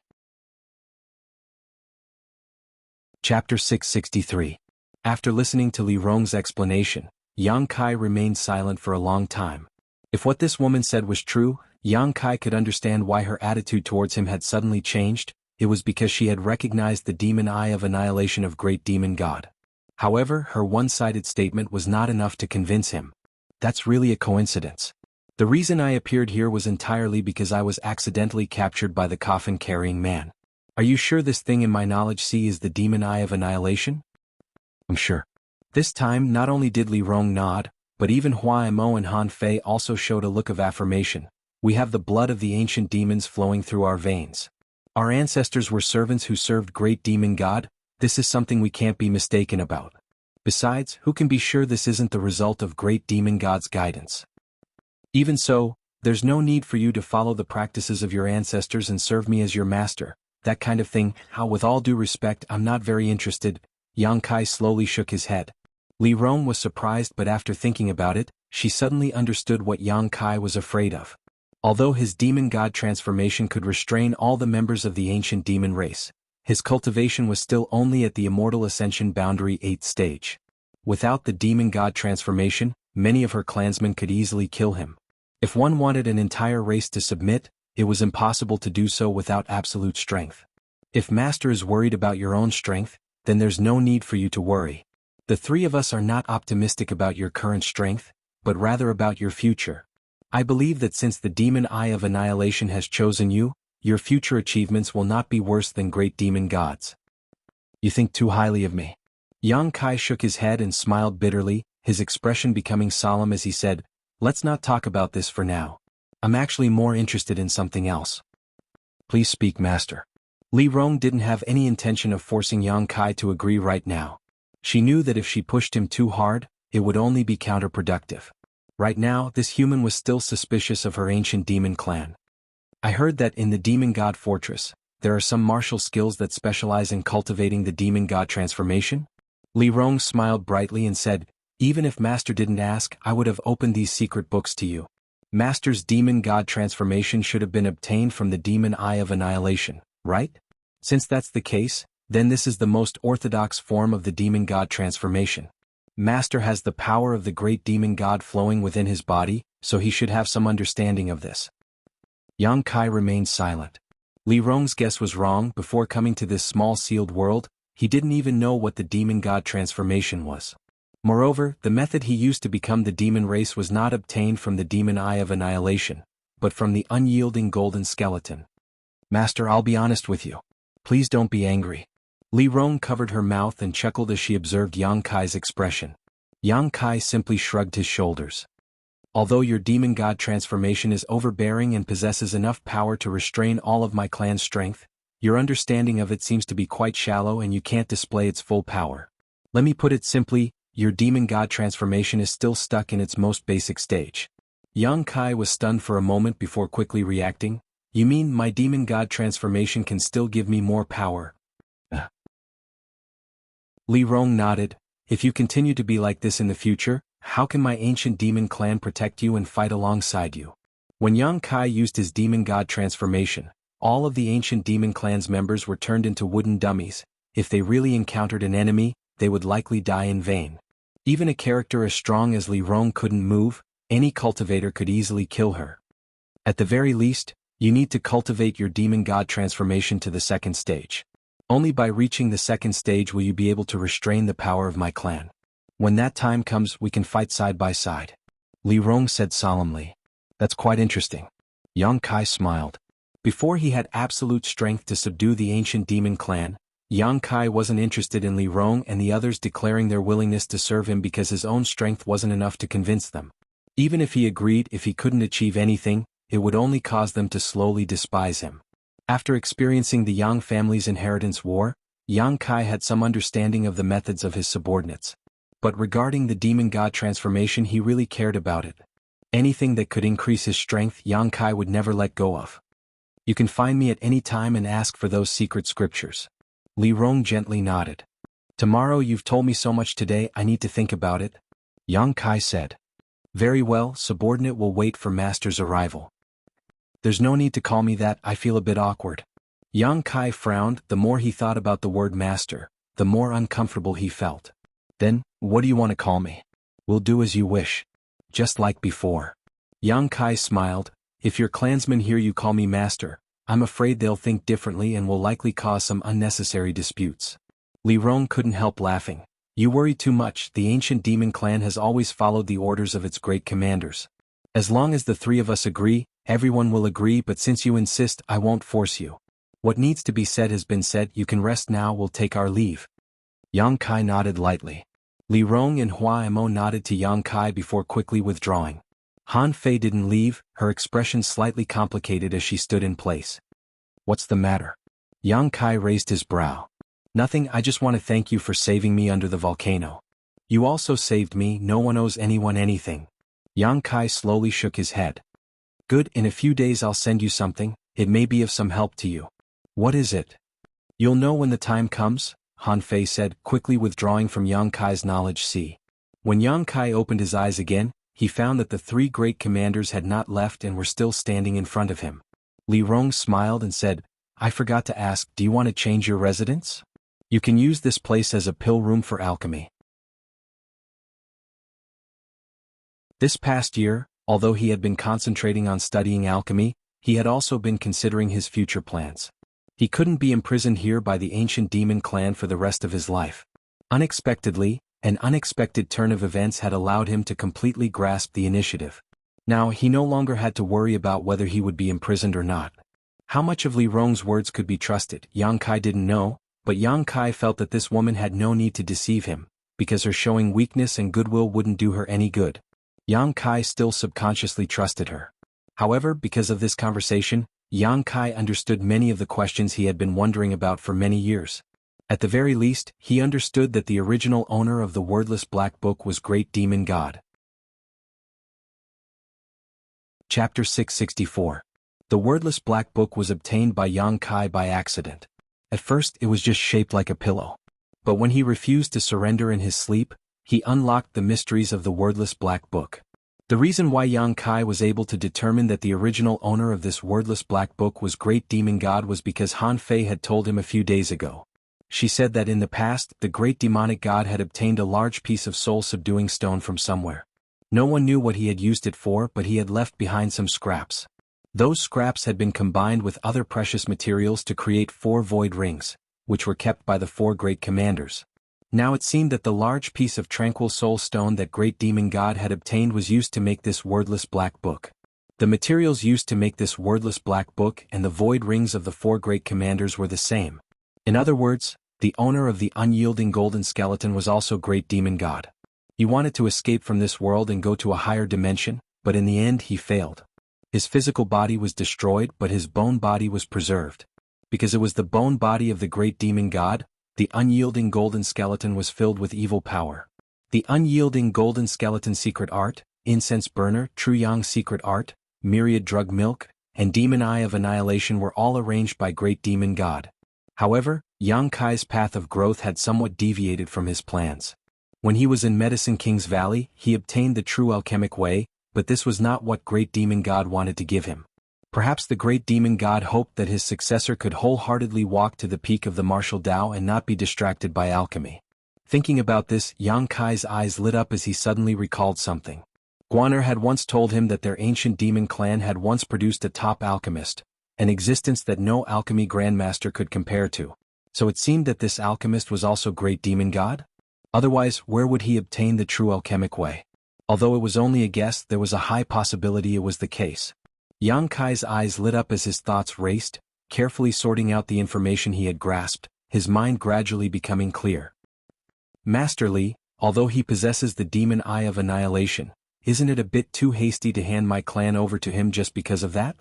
Chapter 663. After listening to Li Rong's explanation, Yang Kai remained silent for a long time. If what this woman said was true, Yang Kai could understand why her attitude towards him had suddenly changed. It was because she had recognized the demon eye of annihilation of Great Demon God. However, her one-sided statement was not enough to convince him. That's really a coincidence. The reason I appeared here was entirely because I was accidentally captured by the coffin-carrying man. Are you sure this thing in my knowledge sea is the demon eye of annihilation? I'm sure. This time not only did Li Rong nod, but even Hua Mo and Han Fei also showed a look of affirmation. We have the blood of the ancient demons flowing through our veins. Our ancestors were servants who served Great Demon God. This is something we can't be mistaken about. Besides, who can be sure this isn't the result of Great Demon God's guidance? Even so, there's no need for you to follow the practices of your ancestors and serve me as your master. That kind of thing, how with all due respect, I'm not very interested. Yang Kai slowly shook his head. Li Rong was surprised, but after thinking about it, she suddenly understood what Yang Kai was afraid of. Although his demon god transformation could restrain all the members of the ancient demon race, his cultivation was still only at the immortal ascension boundary 8th stage. Without the demon god transformation, many of her clansmen could easily kill him. If one wanted an entire race to submit, it was impossible to do so without absolute strength. If Master is worried about your own strength, then there's no need for you to worry. The three of us are not optimistic about your current strength, but rather about your future. I believe that since the demon eye of annihilation has chosen you, your future achievements will not be worse than Great Demon God's. You think too highly of me. Yang Kai shook his head and smiled bitterly, his expression becoming solemn as he said, let's not talk about this for now. I'm actually more interested in something else. Please speak, Master. Li Rong didn't have any intention of forcing Yang Kai to agree right now. She knew that if she pushed him too hard, it would only be counterproductive. Right now, this human was still suspicious of her ancient demon clan. I heard that in the Demon God Fortress, there are some martial skills that specialize in cultivating the demon god transformation? Li Rong smiled brightly and said, even if Master didn't ask, I would have opened these secret books to you. Master's demon god transformation should have been obtained from the demon eye of annihilation, right? Since that's the case, then this is the most orthodox form of the demon god transformation. Master has the power of the great demon god flowing within his body, so he should have some understanding of this. Yang Kai remained silent. Li Rong's guess was wrong. Before coming to this small sealed world, he didn't even know what the demon god transformation was. Moreover, the method he used to become the demon race was not obtained from the demon eye of annihilation, but from the unyielding golden skeleton. Master, I'll be honest with you. Please don't be angry. Li Rong covered her mouth and chuckled as she observed Yang Kai's expression. Yang Kai simply shrugged his shoulders. Although your demon god transformation is overbearing and possesses enough power to restrain all of my clan's strength, your understanding of it seems to be quite shallow and you can't display its full power. Let me put it simply, your demon god transformation is still stuck in its most basic stage. Yang Kai was stunned for a moment before quickly reacting. You mean my demon god transformation can still give me more power? Li Rong nodded. If you continue to be like this in the future, how can my ancient demon clan protect you and fight alongside you? When Yang Kai used his demon god transformation, all of the ancient demon clan's members were turned into wooden dummies. If they really encountered an enemy, they would likely die in vain. Even a character as strong as Li Rong couldn't move, any cultivator could easily kill her. At the very least, you need to cultivate your demon god transformation to the second stage. Only by reaching the second stage will you be able to restrain the power of my clan. When that time comes, we can fight side by side. Li Rong said solemnly. That's quite interesting. Yang Kai smiled. Before he had absolute strength to subdue the ancient demon clan, Yang Kai wasn't interested in Li Rong and the others declaring their willingness to serve him because his own strength wasn't enough to convince them. Even if he agreed, if he couldn't achieve anything, it would only cause them to slowly despise him. After experiencing the Yang family's inheritance war, Yang Kai had some understanding of the methods of his subordinates. But regarding the demon god transformation, he really cared about it. Anything that could increase his strength, Yang Kai would never let go of. You can find me at any time and ask for those secret scriptures. Li Rong gently nodded. Tomorrow, you've told me so much today, I need to think about it. Yang Kai said. Very well, subordinate will wait for master's arrival. There's no need to call me that, I feel a bit awkward. Yang Kai frowned. The more he thought about the word master, the more uncomfortable he felt. Then, what do you want to call me? We'll do as you wish. Just like before. Yang Kai smiled. If your clansmen hear you call me master, I'm afraid they'll think differently and will likely cause some unnecessary disputes. Li Rong couldn't help laughing. You worry too much, the ancient demon clan has always followed the orders of its great commanders. As long as the three of us agree, everyone will agree, but since you insist, I won't force you. What needs to be said has been said, you can rest now, we'll take our leave. Yang Kai nodded lightly. Li Rong and Hua Mo nodded to Yang Kai before quickly withdrawing. Han Fei didn't leave, her expression slightly complicated as she stood in place. What's the matter? Yang Kai raised his brow. Nothing, I just want to thank you for saving me under the volcano. You also saved me, no one owes anyone anything. Yang Kai slowly shook his head. Good, in a few days I'll send you something, it may be of some help to you. What is it? You'll know when the time comes, Han Fei said, quickly withdrawing from Yang Kai's knowledge sea. When Yang Kai opened his eyes again, he found that the three great commanders had not left and were still standing in front of him. Li Rong smiled and said, I forgot to ask, do you want to change your residence? You can use this place as a pill room for alchemy. This past year, although he had been concentrating on studying alchemy, he had also been considering his future plans. He couldn't be imprisoned here by the ancient demon clan for the rest of his life. Unexpectedly, an unexpected turn of events had allowed him to completely grasp the initiative. Now he no longer had to worry about whether he would be imprisoned or not. How much of Li Rong's words could be trusted, Yang Kai didn't know, but Yang Kai felt that this woman had no need to deceive him, because her showing weakness and goodwill wouldn't do her any good. Yang Kai still subconsciously trusted her. However, because of this conversation, Yang Kai understood many of the questions he had been wondering about for many years. At the very least, he understood that the original owner of the wordless black book was Great Demon God. Chapter 664. The wordless black book was obtained by Yang Kai by accident. At first it was just shaped like a pillow. But when he refused to surrender in his sleep, he unlocked the mysteries of the wordless black book. The reason why Yang Kai was able to determine that the original owner of this wordless black book was Great Demon God was because Han Fei had told him a few days ago. She said that in the past, the great demonic god had obtained a large piece of soul-subduing stone from somewhere. No one knew what he had used it for, but he had left behind some scraps. Those scraps had been combined with other precious materials to create 4 void rings, which were kept by the 4 great commanders. Now it seemed that the large piece of tranquil soul stone that Great Demon God had obtained was used to make this wordless black book. The materials used to make this wordless black book and the void rings of the 4 great commanders were the same. In other words, the owner of the unyielding golden skeleton was also Great Demon God. He wanted to escape from this world and go to a higher dimension, but in the end he failed. His physical body was destroyed, but his bone body was preserved. Because it was the bone body of the Great Demon God, the unyielding golden skeleton was filled with evil power. The unyielding golden skeleton secret art, incense burner, true yang secret art, myriad drug milk, and demon eye of annihilation were all arranged by Great Demon God. However, Yang Kai's path of growth had somewhat deviated from his plans. When he was in Medicine King's Valley, he obtained the true alchemic way, but this was not what Great Demon God wanted to give him. Perhaps the Great Demon God hoped that his successor could wholeheartedly walk to the peak of the martial Tao and not be distracted by alchemy. Thinking about this, Yang Kai's eyes lit up as he suddenly recalled something. Guaner had once told him that their ancient demon clan had once produced a top alchemist, an existence that no alchemy grandmaster could compare to. So it seemed that this alchemist was also Great Demon God? Otherwise, where would he obtain the true alchemic way? Although it was only a guess, there was a high possibility it was the case. Yang Kai's eyes lit up as his thoughts raced, carefully sorting out the information he had grasped, his mind gradually becoming clear. Master Li, although he possesses the demon eye of annihilation, isn't it a bit too hasty to hand my clan over to him just because of that?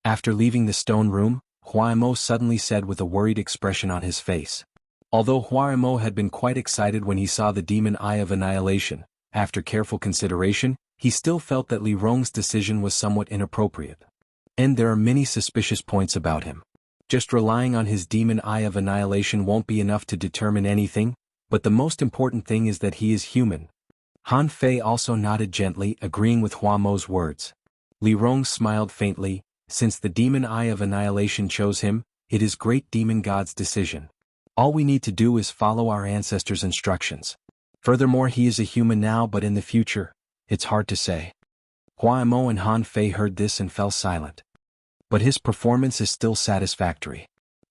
After leaving the stone room, Huaimo suddenly said with a worried expression on his face. Although Huaimo had been quite excited when he saw the demon eye of annihilation, after careful consideration, he still felt that Li Rong's decision was somewhat inappropriate. And there are many suspicious points about him. Just relying on his demon eye of annihilation won't be enough to determine anything, but the most important thing is that he is human. Han Fei also nodded gently, agreeing with Huamo's words. Li Rong smiled faintly. Since the demon eye of annihilation chose him, it is Great Demon God's decision. All we need to do is follow our ancestors' instructions. Furthermore, he is a human now, but in the future, it's hard to say. Huaimo and Han Fei heard this and fell silent. But his performance is still satisfactory.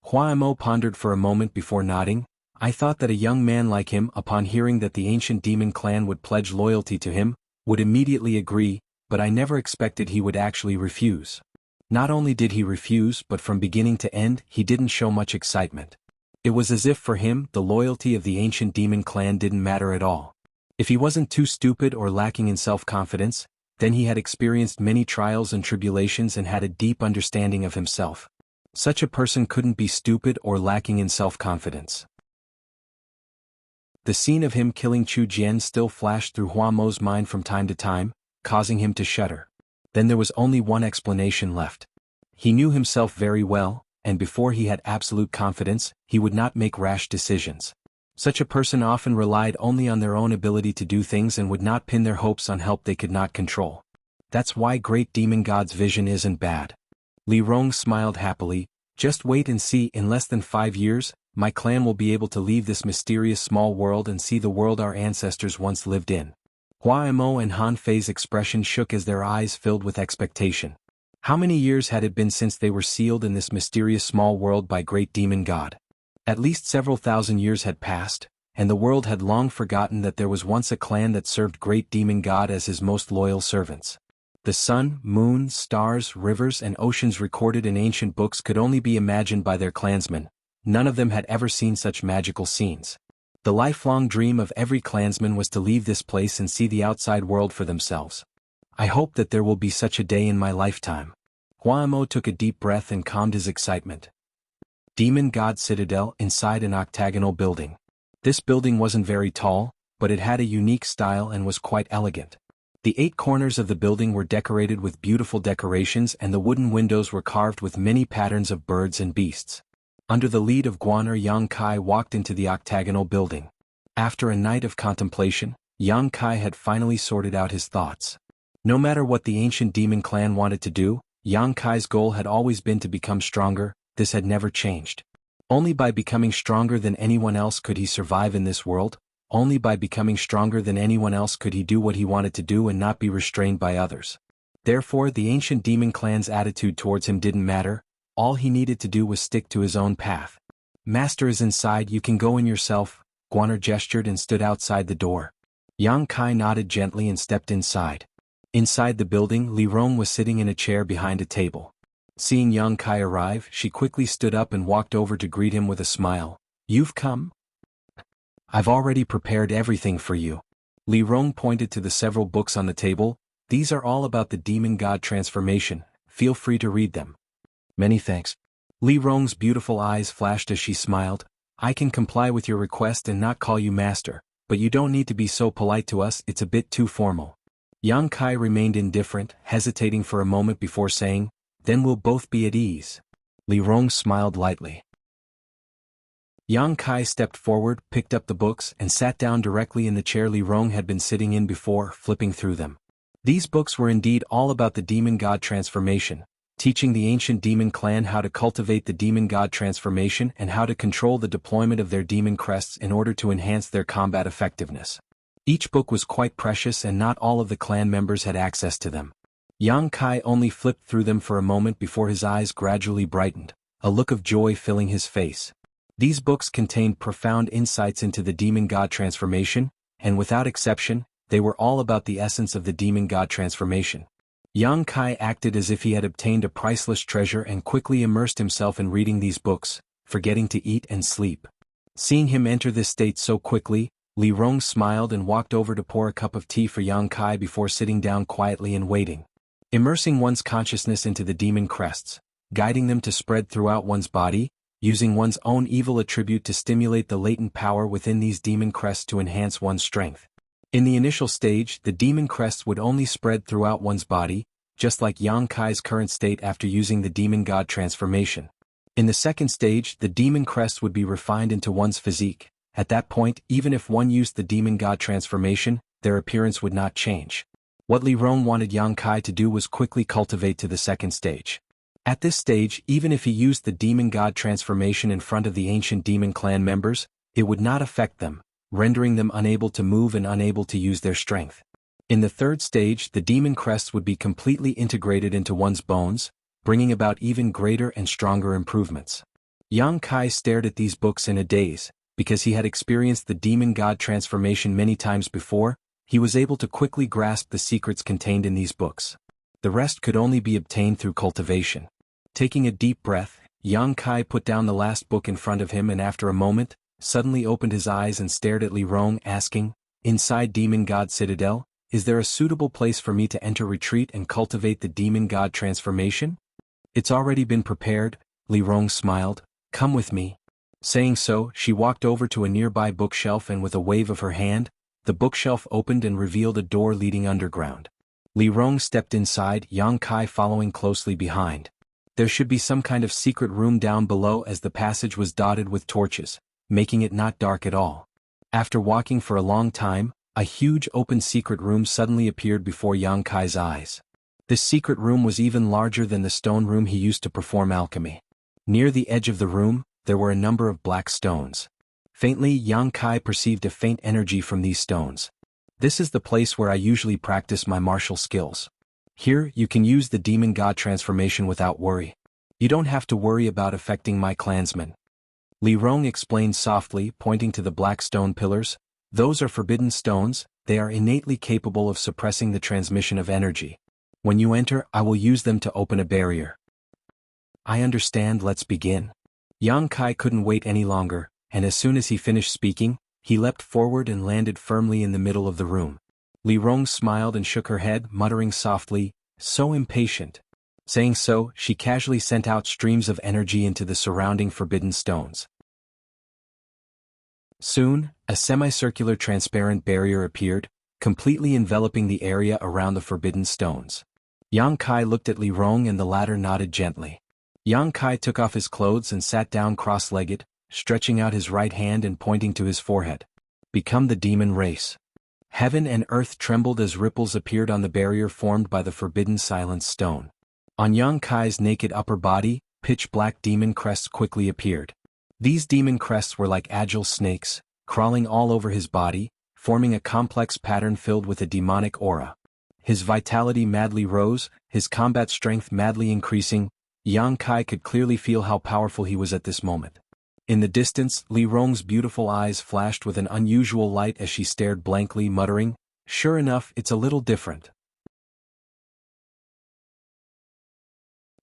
Huaimo pondered for a moment before nodding. I thought that a young man like him, upon hearing that the ancient demon clan would pledge loyalty to him, would immediately agree, but I never expected he would actually refuse. Not only did he refuse, but from beginning to end, he didn't show much excitement. It was as if for him, the loyalty of the ancient demon clan didn't matter at all. If he wasn't too stupid or lacking in self-confidence, then he had experienced many trials and tribulations and had a deep understanding of himself. Such a person couldn't be stupid or lacking in self-confidence. The scene of him killing Chu Jian still flashed through Huamo's mind from time to time, causing him to shudder. Then there was only one explanation left. He knew himself very well, and before he had absolute confidence, he would not make rash decisions. Such a person often relied only on their own ability to do things and would not pin their hopes on help they could not control. That's why Great Demon God's vision isn't bad. Li Rong smiled happily. Just wait and see, in less than 5 years, my clan will be able to leave this mysterious small world and see the world our ancestors once lived in. Huaimo and Han Fei's expression shook as their eyes filled with expectation. How many years had it been since they were sealed in this mysterious small world by Great Demon God? At least several thousand years had passed, and the world had long forgotten that there was once a clan that served Great Demon God as his most loyal servants. The sun, moon, stars, rivers, and oceans recorded in ancient books could only be imagined by their clansmen. None of them had ever seen such magical scenes. The lifelong dream of every clansman was to leave this place and see the outside world for themselves. I hope that there will be such a day in my lifetime. Huaimo took a deep breath and calmed his excitement. Demon God Citadel inside an octagonal building. This building wasn't very tall, but it had a unique style and was quite elegant. The 8 corners of the building were decorated with beautiful decorations, and the wooden windows were carved with many patterns of birds and beasts. Under the lead of Guaner, Yang Kai walked into the octagonal building. After a night of contemplation, Yang Kai had finally sorted out his thoughts. No matter what the ancient demon clan wanted to do, Yang Kai's goal had always been to become stronger. This had never changed. Only by becoming stronger than anyone else could he survive in this world. Only by becoming stronger than anyone else could he do what he wanted to do and not be restrained by others. Therefore, the ancient demon clan's attitude towards him didn't matter. All he needed to do was stick to his own path. Master is inside, you can go in yourself. Guaner gestured and stood outside the door. Yang Kai nodded gently and stepped inside. Inside the building, Li Rong was sitting in a chair behind a table. Seeing Yang Kai arrive, she quickly stood up and walked over to greet him with a smile. You've come? I've already prepared everything for you. Li Rong pointed to the several books on the table. These are all about the demon god transformation. Feel free to read them. Many thanks. Li Rong's beautiful eyes flashed as she smiled. I can comply with your request and not call you master, but you don't need to be so polite to us, it's a bit too formal. Yang Kai remained indifferent, hesitating for a moment before saying, then we'll both be at ease. Li Rong smiled lightly. Yang Kai stepped forward, picked up the books, and sat down directly in the chair Li Rong had been sitting in before, flipping through them. These books were indeed all about the demon god transformation, teaching the ancient demon clan how to cultivate the demon god transformation and how to control the deployment of their demon crests in order to enhance their combat effectiveness. Each book was quite precious and not all of the clan members had access to them. Yang Kai only flipped through them for a moment before his eyes gradually brightened, a look of joy filling his face. These books contained profound insights into the demon god transformation, and without exception, they were all about the essence of the demon god transformation. Yang Kai acted as if he had obtained a priceless treasure and quickly immersed himself in reading these books, forgetting to eat and sleep. Seeing him enter this state so quickly, Li Rong smiled and walked over to pour a cup of tea for Yang Kai before sitting down quietly and waiting. Immersing one's consciousness into the demon crests, guiding them to spread throughout one's body, using one's own evil attribute to stimulate the latent power within these demon crests to enhance one's strength. In the initial stage, the demon crests would only spread throughout one's body, just like Yang Kai's current state after using the demon god transformation. In the second stage, the demon crests would be refined into one's physique. At that point, even if one used the demon god transformation, their appearance would not change. What Li Rong wanted Yang Kai to do was quickly cultivate to the second stage. At this stage, even if he used the demon god transformation in front of the ancient demon clan members, it would not affect them, rendering them unable to move and unable to use their strength. In the third stage, the demon crests would be completely integrated into one's bones, bringing about even greater and stronger improvements. Yang Kai stared at these books in a daze. Because he had experienced the demon god transformation many times before, he was able to quickly grasp the secrets contained in these books. The rest could only be obtained through cultivation. Taking a deep breath, Yang Kai put down the last book in front of him and after a moment, suddenly opened his eyes and stared at Li Rong, asking, "Inside Demon God Citadel, is there a suitable place for me to enter retreat and cultivate the demon god transformation?" "It's already been prepared," Li Rong smiled. "Come with me." Saying so, she walked over to a nearby bookshelf and with a wave of her hand, the bookshelf opened and revealed a door leading underground. Li Rong stepped inside, Yang Kai following closely behind. There should be some kind of secret room down below as the passage was dotted with torches, making it not dark at all. After walking for a long time, a huge open secret room suddenly appeared before Yang Kai's eyes. This secret room was even larger than the stone room he used to perform alchemy. Near the edge of the room, there were a number of black stones. Faintly, Yang Kai perceived a faint energy from these stones. "This is the place where I usually practice my martial skills. Here, you can use the demon god transformation without worry. You don't have to worry about affecting my clansmen." Li Rong explained softly, pointing to the black stone pillars. "Those are forbidden stones, they are innately capable of suppressing the transmission of energy. When you enter, I will use them to open a barrier." "I understand, let's begin." Yang Kai couldn't wait any longer, and as soon as he finished speaking, he leapt forward and landed firmly in the middle of the room. Li Rong smiled and shook her head, muttering softly, "So impatient." Saying so, she casually sent out streams of energy into the surrounding forbidden stones. Soon, a semicircular transparent barrier appeared, completely enveloping the area around the forbidden stones. Yang Kai looked at Li Rong and the latter nodded gently. Yang Kai took off his clothes and sat down cross-legged, stretching out his right hand and pointing to his forehead. "Become the demon race." Heaven and earth trembled as ripples appeared on the barrier formed by the forbidden silence stone. On Yang Kai's naked upper body, pitch-black demon crests quickly appeared. These demon crests were like agile snakes, crawling all over his body, forming a complex pattern filled with a demonic aura. His vitality madly rose, his combat strength madly increasing. Yang Kai could clearly feel how powerful he was at this moment. In the distance, Li Rong's beautiful eyes flashed with an unusual light as she stared blankly, muttering, "Sure enough, it's a little different."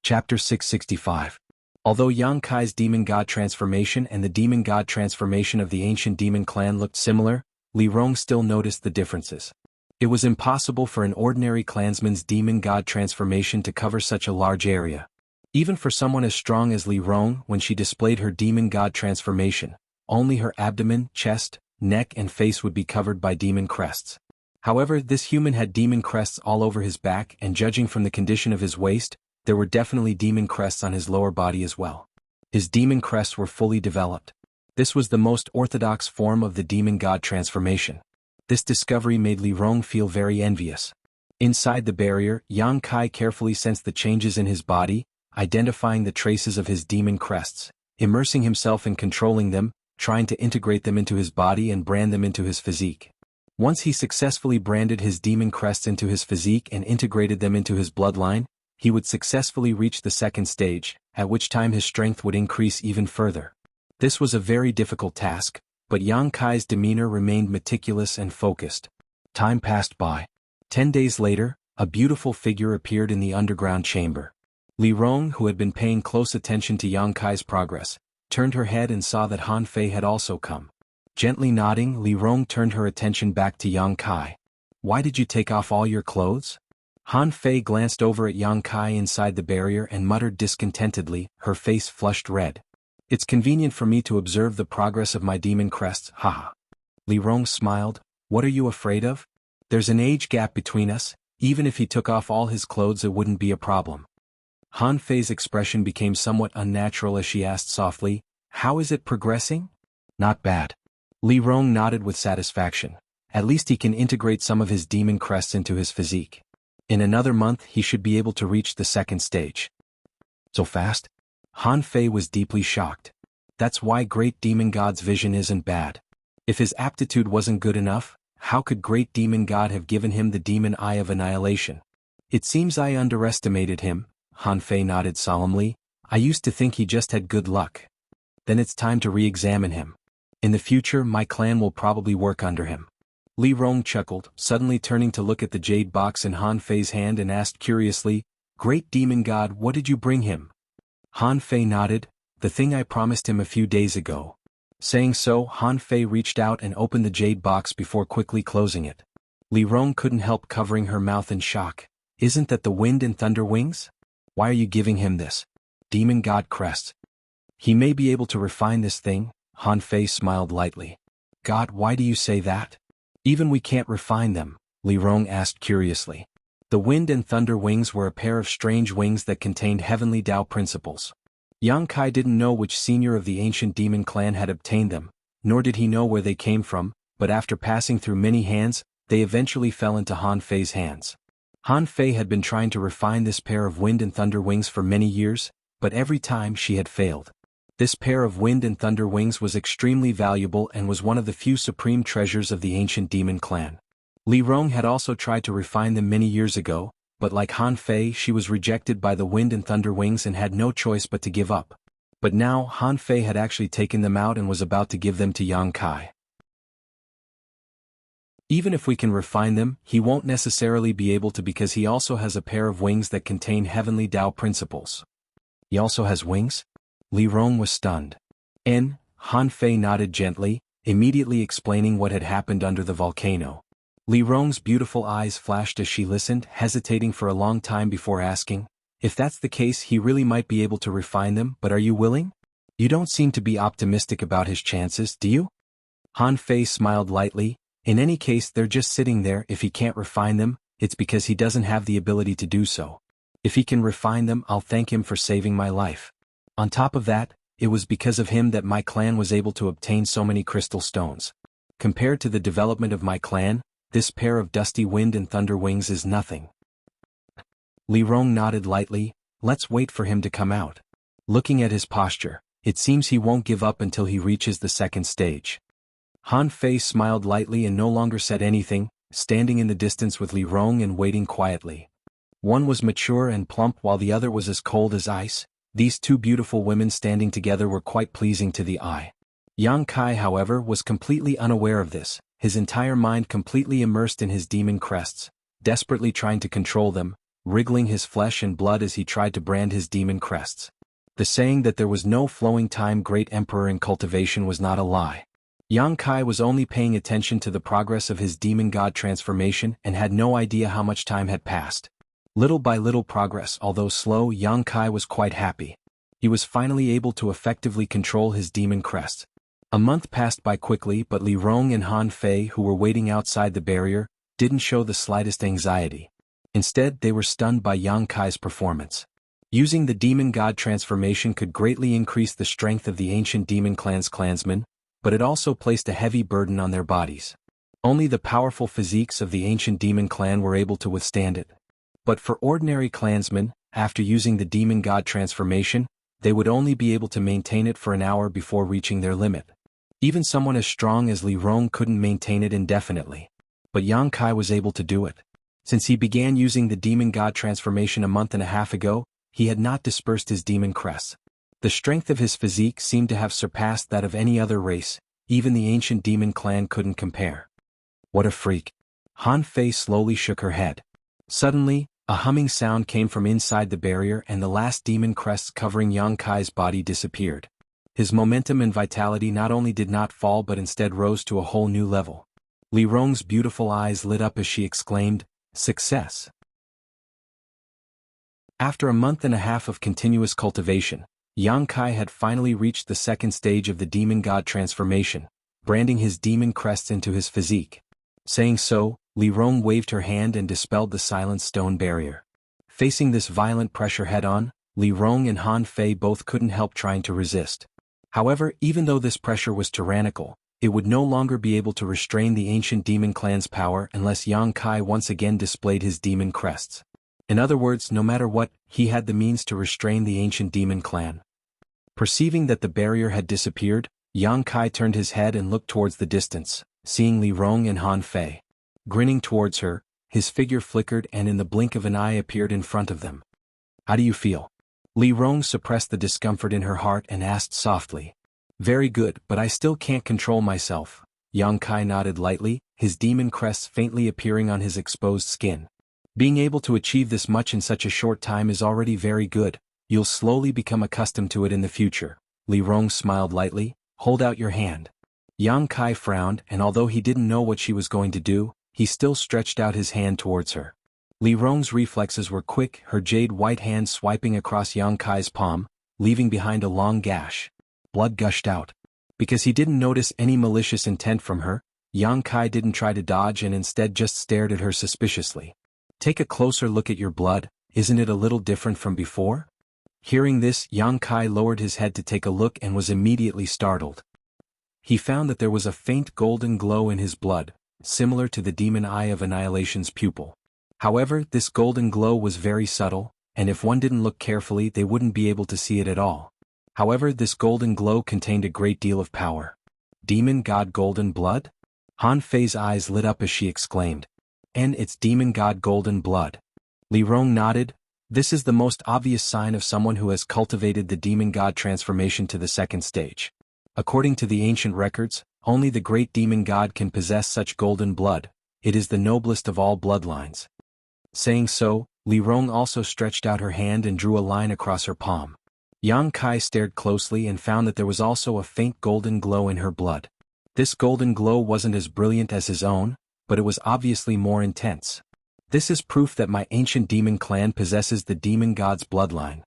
Chapter 665. Although Yang Kai's demon god transformation and the demon god transformation of the ancient demon clan looked similar, Li Rong still noticed the differences. It was impossible for an ordinary clansman's demon god transformation to cover such a large area. Even for someone as strong as Li Rong, when she displayed her demon god transformation, only her abdomen, chest, neck and face would be covered by demon crests. However, this human had demon crests all over his back and judging from the condition of his waist, there were definitely demon crests on his lower body as well. His demon crests were fully developed. This was the most orthodox form of the demon god transformation. This discovery made Li Rong feel very envious. Inside the barrier, Yang Kai carefully sensed the changes in his body, identifying the traces of his demon crests, immersing himself in controlling them, trying to integrate them into his body and brand them into his physique. Once he successfully branded his demon crests into his physique and integrated them into his bloodline, he would successfully reach the second stage, at which time his strength would increase even further. This was a very difficult task, but Yang Kai's demeanor remained meticulous and focused. Time passed by. 10 days later, a beautiful figure appeared in the underground chamber. Li Rong, who had been paying close attention to Yang Kai's progress, turned her head and saw that Han Fei had also come. Gently nodding, Li Rong turned her attention back to Yang Kai. "Why did you take off all your clothes?" Han Fei glanced over at Yang Kai inside the barrier and muttered discontentedly, her face flushed red. "It's convenient for me to observe the progress of my demon crests, haha." Li Rong smiled. "What are you afraid of? There's an age gap between us, even if he took off all his clothes it wouldn't be a problem." Han Fei's expression became somewhat unnatural as she asked softly, "How is it progressing?" "Not bad." Li Rong nodded with satisfaction. At least he can integrate some of his demon crests into his physique. In another month he should be able to reach the second stage. So fast? Han Fei was deeply shocked. That's why Great Demon God's vision isn't bad. If his aptitude wasn't good enough, how could Great Demon God have given him the demon eye of annihilation? "It seems I underestimated him," Han Fei nodded solemnly. "I used to think he just had good luck. Then it's time to re-examine him. In the future my clan will probably work under him." Li Rong chuckled, suddenly turning to look at the jade box in Han Fei's hand and asked curiously, "Great Demon God, what did you bring him?" Han Fei nodded, "The thing I promised him a few days ago." Saying so, Han Fei reached out and opened the jade box before quickly closing it. Li Rong couldn't help covering her mouth in shock. "Isn't that the wind and thunder wings? Why are you giving him this? Demon God crest. He may be able to refine this thing." Han Fei smiled lightly. "God, why do you say that? Even we can't refine them," Li Rong asked curiously. The wind and thunder wings were a pair of strange wings that contained heavenly Tao principles. Yang Kai didn't know which senior of the ancient demon clan had obtained them, nor did he know where they came from, but after passing through many hands, they eventually fell into Han Fei's hands. Han Fei had been trying to refine this pair of wind and thunder wings for many years, but every time she had failed. This pair of wind and thunder wings was extremely valuable and was one of the few supreme treasures of the ancient demon clan. Li Rong had also tried to refine them many years ago, but like Han Fei she was rejected by the wind and thunder wings and had no choice but to give up. But now Han Fei had actually taken them out and was about to give them to Yang Kai. "Even if we can refine them, he won't necessarily be able to because he also has a pair of wings that contain heavenly Tao principles." "He also has wings?" Li Rong was stunned. Han Fei nodded gently, immediately explaining what had happened under the volcano. Li Rong's beautiful eyes flashed as she listened, hesitating for a long time before asking, "If that's the case he really might be able to refine them, but are you willing? You don't seem to be optimistic about his chances, do you?" Han Fei smiled lightly. "In any case they're just sitting there. If he can't refine them, it's because he doesn't have the ability to do so. If he can refine them I'll thank him for saving my life. On top of that, it was because of him that my clan was able to obtain so many crystal stones. Compared to the development of my clan, this pair of dusty wind and thunder wings is nothing." Li Rong nodded lightly. "Let's wait for him to come out. Looking at his posture, it seems he won't give up until he reaches the second stage." Han Fei smiled lightly and no longer said anything, standing in the distance with Li Rong and waiting quietly. One was mature and plump while the other was as cold as ice. These two beautiful women standing together were quite pleasing to the eye. Yang Kai, however, was completely unaware of this, his entire mind completely immersed in his demon crests, desperately trying to control them, wriggling his flesh and blood as he tried to brand his demon crests. The saying that there was no flowing time great emperor in cultivation was not a lie. Yang Kai was only paying attention to the progress of his demon god transformation and had no idea how much time had passed. Little by little progress, although slow, Yang Kai was quite happy. He was finally able to effectively control his demon crest. A month passed by quickly, but Li Rong and Han Fei, who were waiting outside the barrier, didn't show the slightest anxiety. Instead, they were stunned by Yang Kai's performance. Using the demon god transformation could greatly increase the strength of the ancient demon clan's clansmen, but it also placed a heavy burden on their bodies. Only the powerful physiques of the ancient demon clan were able to withstand it. But for ordinary clansmen, after using the demon god transformation, they would only be able to maintain it for an hour before reaching their limit. Even someone as strong as Li Rong couldn't maintain it indefinitely. But Yang Kai was able to do it. Since he began using the demon god transformation a month and a half ago, he had not dispersed his demon crest. The strength of his physique seemed to have surpassed that of any other race, even the ancient demon clan couldn't compare. What a freak. Han Fei slowly shook her head. Suddenly, a humming sound came from inside the barrier and the last demon crests covering Yang Kai's body disappeared. His momentum and vitality not only did not fall but instead rose to a whole new level. Li Rong's beautiful eyes lit up as she exclaimed, "Success!" After a month and a half of continuous cultivation, Yang Kai had finally reached the second stage of the demon god transformation, branding his demon crests into his physique. Saying so, Li Rong waved her hand and dispelled the silent stone barrier. Facing this violent pressure head-on, Li Rong and Han Fei both couldn't help trying to resist. However, even though this pressure was tyrannical, it would no longer be able to restrain the ancient demon clan's power unless Yang Kai once again displayed his demon crests. In other words, no matter what, he had the means to restrain the ancient demon clan. Perceiving that the barrier had disappeared, Yang Kai turned his head and looked towards the distance, seeing Li Rong and Han Fei. Grinning towards her, his figure flickered and in the blink of an eye appeared in front of them. "How do you feel?" Li Rong suppressed the discomfort in her heart and asked softly. "Very good, but I still can't control myself." Yang Kai nodded lightly, his demon crests faintly appearing on his exposed skin. "Being able to achieve this much in such a short time is already very good. You'll slowly become accustomed to it in the future." Li Rong smiled lightly. "Hold out your hand." Yang Kai frowned, and although he didn't know what she was going to do, he still stretched out his hand towards her. Li Rong's reflexes were quick, her jade-white hand swiping across Yang Kai's palm, leaving behind a long gash. Blood gushed out. Because he didn't notice any malicious intent from her, Yang Kai didn't try to dodge and instead just stared at her suspiciously. "Take a closer look at your blood, isn't it a little different from before?" Hearing this, Yang Kai lowered his head to take a look and was immediately startled. He found that there was a faint golden glow in his blood, similar to the demon eye of Annihilation's pupil. However, this golden glow was very subtle, and if one didn't look carefully they wouldn't be able to see it at all. However, this golden glow contained a great deal of power. Demon god golden blood? Han Fei's eyes lit up as she exclaimed. "And it's demon god golden blood." Li Rong nodded. "This is the most obvious sign of someone who has cultivated the demon god transformation to the second stage. According to the ancient records, only the great demon god can possess such golden blood. It is the noblest of all bloodlines." Saying so, Li Rong also stretched out her hand and drew a line across her palm. Yang Kai stared closely and found that there was also a faint golden glow in her blood. This golden glow wasn't as brilliant as his own, but it was obviously more intense. "This is proof that my ancient demon clan possesses the demon god's bloodline,"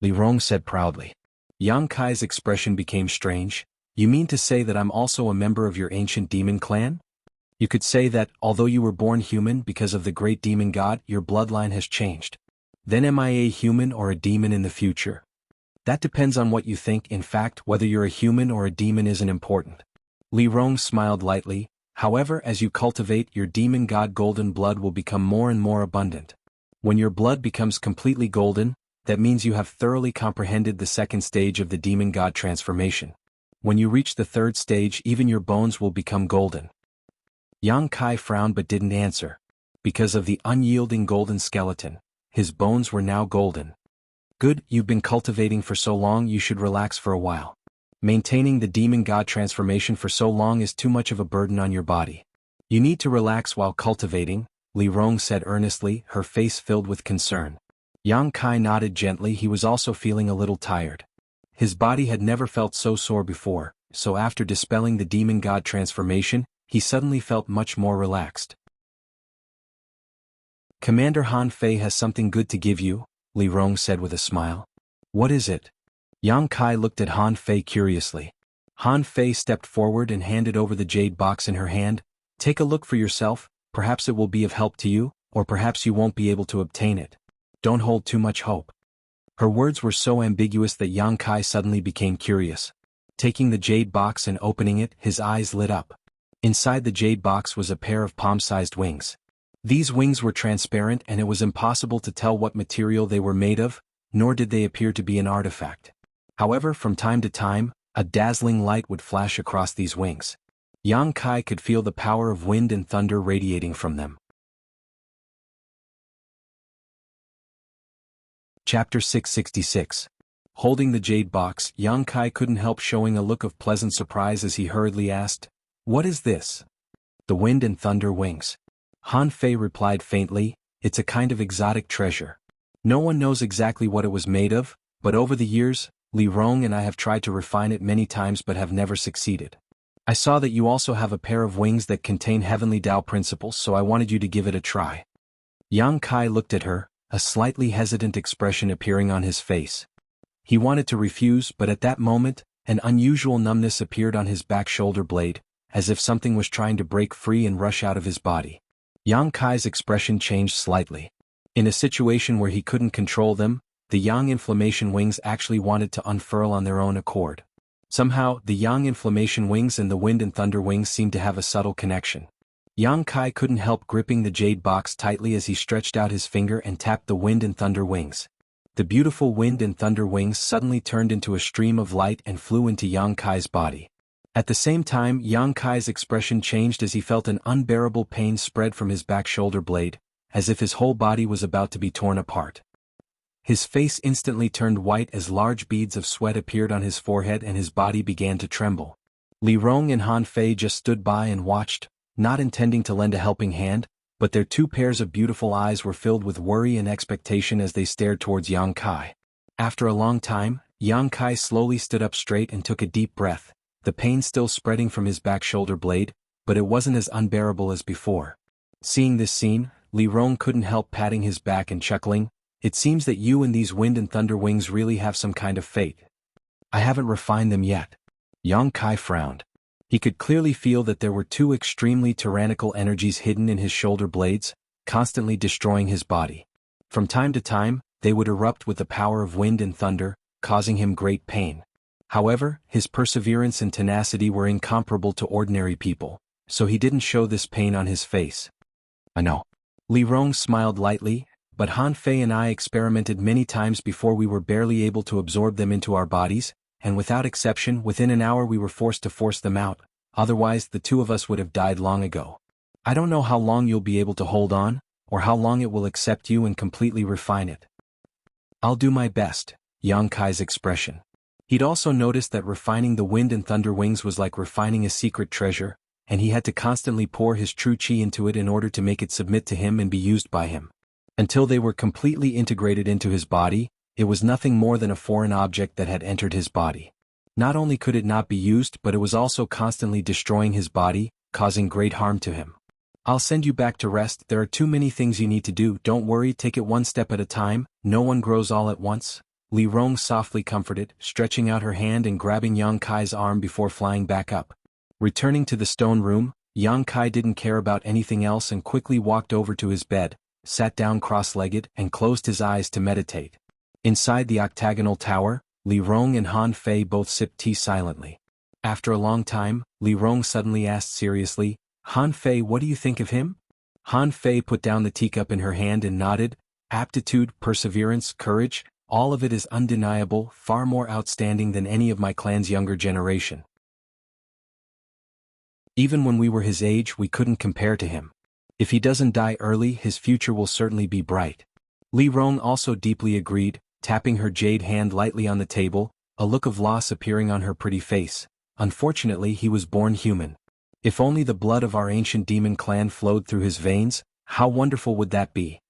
Li Rong said proudly. Yang Kai's expression became strange. "You mean to say that I'm also a member of your ancient demon clan? You could say that, although you were born human because of the great demon god, your bloodline has changed. Then am I a human or a demon in the future?" "That depends on what you think. In fact, whether you're a human or a demon isn't important." Li Rong smiled lightly. "However, as you cultivate, your demon god golden blood will become more and more abundant. When your blood becomes completely golden, that means you have thoroughly comprehended the second stage of the demon god transformation. When you reach the third stage, even your bones will become golden." Yang Kai frowned but didn't answer. Because of the unyielding golden skeleton, his bones were now golden. "Good, you've been cultivating for so long, you should relax for a while. Maintaining the demon god transformation for so long is too much of a burden on your body. You need to relax while cultivating," Li Rong said earnestly, her face filled with concern. Yang Kai nodded gently. He was also feeling a little tired. His body had never felt so sore before, so after dispelling the demon god transformation, he suddenly felt much more relaxed. "Commander Han Fei has something good to give you," Li Rong said with a smile. "What is it?" Yang Kai looked at Han Fei curiously. Han Fei stepped forward and handed over the jade box in her hand. "Take a look for yourself, perhaps it will be of help to you, or perhaps you won't be able to obtain it. Don't hold too much hope." Her words were so ambiguous that Yang Kai suddenly became curious. Taking the jade box and opening it, his eyes lit up. Inside the jade box was a pair of palm-sized wings. These wings were transparent and it was impossible to tell what material they were made of, nor did they appear to be an artifact. However, from time to time, a dazzling light would flash across these wings. Yang Kai could feel the power of wind and thunder radiating from them. Chapter 666. Holding the jade box, Yang Kai couldn't help showing a look of pleasant surprise as he hurriedly asked, "What is this?" "The wind and thunder wings." Han Fei replied faintly, "It's a kind of exotic treasure. No one knows exactly what it was made of, but over the years, Li Rong and I have tried to refine it many times but have never succeeded. I saw that you also have a pair of wings that contain heavenly Tao principles, so I wanted you to give it a try." Yang Kai looked at her, a slightly hesitant expression appearing on his face. He wanted to refuse, but at that moment, an unusual numbness appeared on his back shoulder blade, as if something was trying to break free and rush out of his body. Yang Kai's expression changed slightly. In a situation where he couldn't control them, the yang inflammation wings actually wanted to unfurl on their own accord. Somehow, the yang inflammation wings and the wind and thunder wings seemed to have a subtle connection. Yang Kai couldn't help gripping the jade box tightly as he stretched out his finger and tapped the wind and thunder wings. The beautiful wind and thunder wings suddenly turned into a stream of light and flew into Yang Kai's body. At the same time, Yang Kai's expression changed as he felt an unbearable pain spread from his back shoulder blade, as if his whole body was about to be torn apart. His face instantly turned white as large beads of sweat appeared on his forehead and his body began to tremble. Li Rong and Han Fei just stood by and watched, not intending to lend a helping hand, but their two pairs of beautiful eyes were filled with worry and expectation as they stared towards Yang Kai. After a long time, Yang Kai slowly stood up straight and took a deep breath, the pain still spreading from his back shoulder blade, but it wasn't as unbearable as before. Seeing this scene, Li Rong couldn't help patting his back and chuckling, "It seems that you and these wind and thunder wings really have some kind of fate. I haven't refined them yet." Yang Kai frowned. He could clearly feel that there were two extremely tyrannical energies hidden in his shoulder blades, constantly destroying his body. From time to time, they would erupt with the power of wind and thunder, causing him great pain. However, his perseverance and tenacity were incomparable to ordinary people, so he didn't show this pain on his face. "I know." Li Rong smiled lightly, "But Han Fei and I experimented many times before we were barely able to absorb them into our bodies, and without exception within an hour we were forced to force them out, otherwise the two of us would have died long ago. I don't know how long you'll be able to hold on, or how long it will accept you and completely refine it." "I'll do my best," Yang Kai's expression. He'd also noticed that refining the wind and thunder wings was like refining a secret treasure, and he had to constantly pour his true chi into it in order to make it submit to him and be used by him. Until they were completely integrated into his body, it was nothing more than a foreign object that had entered his body. Not only could it not be used, but it was also constantly destroying his body, causing great harm to him. "I'll send you back to rest. There are too many things you need to do. Don't worry, take it one step at a time. No one grows all at once," Li Rong softly comforted, stretching out her hand and grabbing Yang Kai's arm before flying back up. Returning to the stone room, Yang Kai didn't care about anything else and quickly walked over to his bed, sat down cross-legged and closed his eyes to meditate. Inside the octagonal tower, Li Rong and Han Fei both sipped tea silently. After a long time, Li Rong suddenly asked seriously, "Han Fei, what do you think of him?" Han Fei put down the teacup in her hand and nodded. "Aptitude, perseverance, courage, all of it is undeniable, far more outstanding than any of my clan's younger generation. Even when we were his age, we couldn't compare to him. If he doesn't die early, his future will certainly be bright." Li Rong also deeply agreed, tapping her jade hand lightly on the table, a look of loss appearing on her pretty face. "Unfortunately, he was born human. If only the blood of our ancient demon clan flowed through his veins, how wonderful would that be?"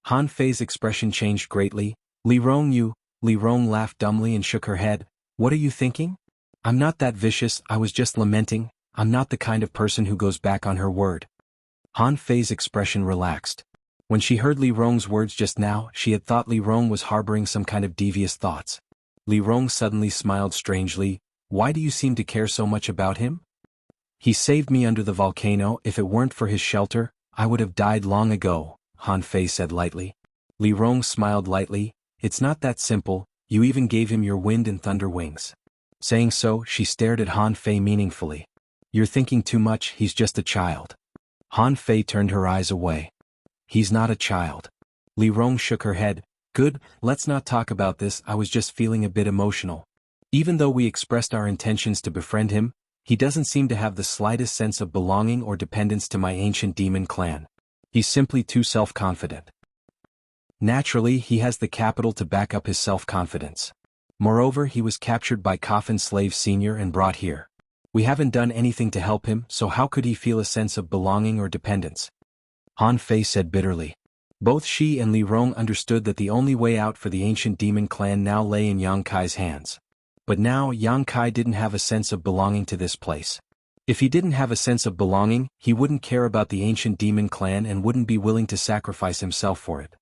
Han Fei's expression changed greatly. Li Rong, Li Rong laughed dumbly and shook her head. "What are you thinking? I'm not that vicious, I was just lamenting. I'm not the kind of person who goes back on her word." Han Fei's expression relaxed. When she heard Li Rong's words just now, she had thought Li Rong was harboring some kind of devious thoughts. Li Rong suddenly smiled strangely. "Why do you seem to care so much about him?" "He saved me under the volcano. If it weren't for his shelter, I would have died long ago," Han Fei said lightly. Li Rong smiled lightly. it's not that simple, you even gave him your wind and thunder wings. Saying so, she stared at Han Fei meaningfully. You're thinking too much, he's just a child. Han Fei turned her eyes away. He's not a child. Li Rong shook her head. Good, let's not talk about this, I was just feeling a bit emotional. Even though we expressed our intentions to befriend him, he doesn't seem to have the slightest sense of belonging or dependence to my ancient demon clan. He's simply too self-confident. Naturally, he has the capital to back up his self-confidence. Moreover, he was captured by Coffin Slave Senior and brought here. We haven't done anything to help him, so how could he feel a sense of belonging or dependence? Han Fei said bitterly. Both she and Li Rong understood that the only way out for the ancient demon clan now lay in Yang Kai's hands. But now Yang Kai didn't have a sense of belonging to this place. If he didn't have a sense of belonging, he wouldn't care about the ancient demon clan and wouldn't be willing to sacrifice himself for it.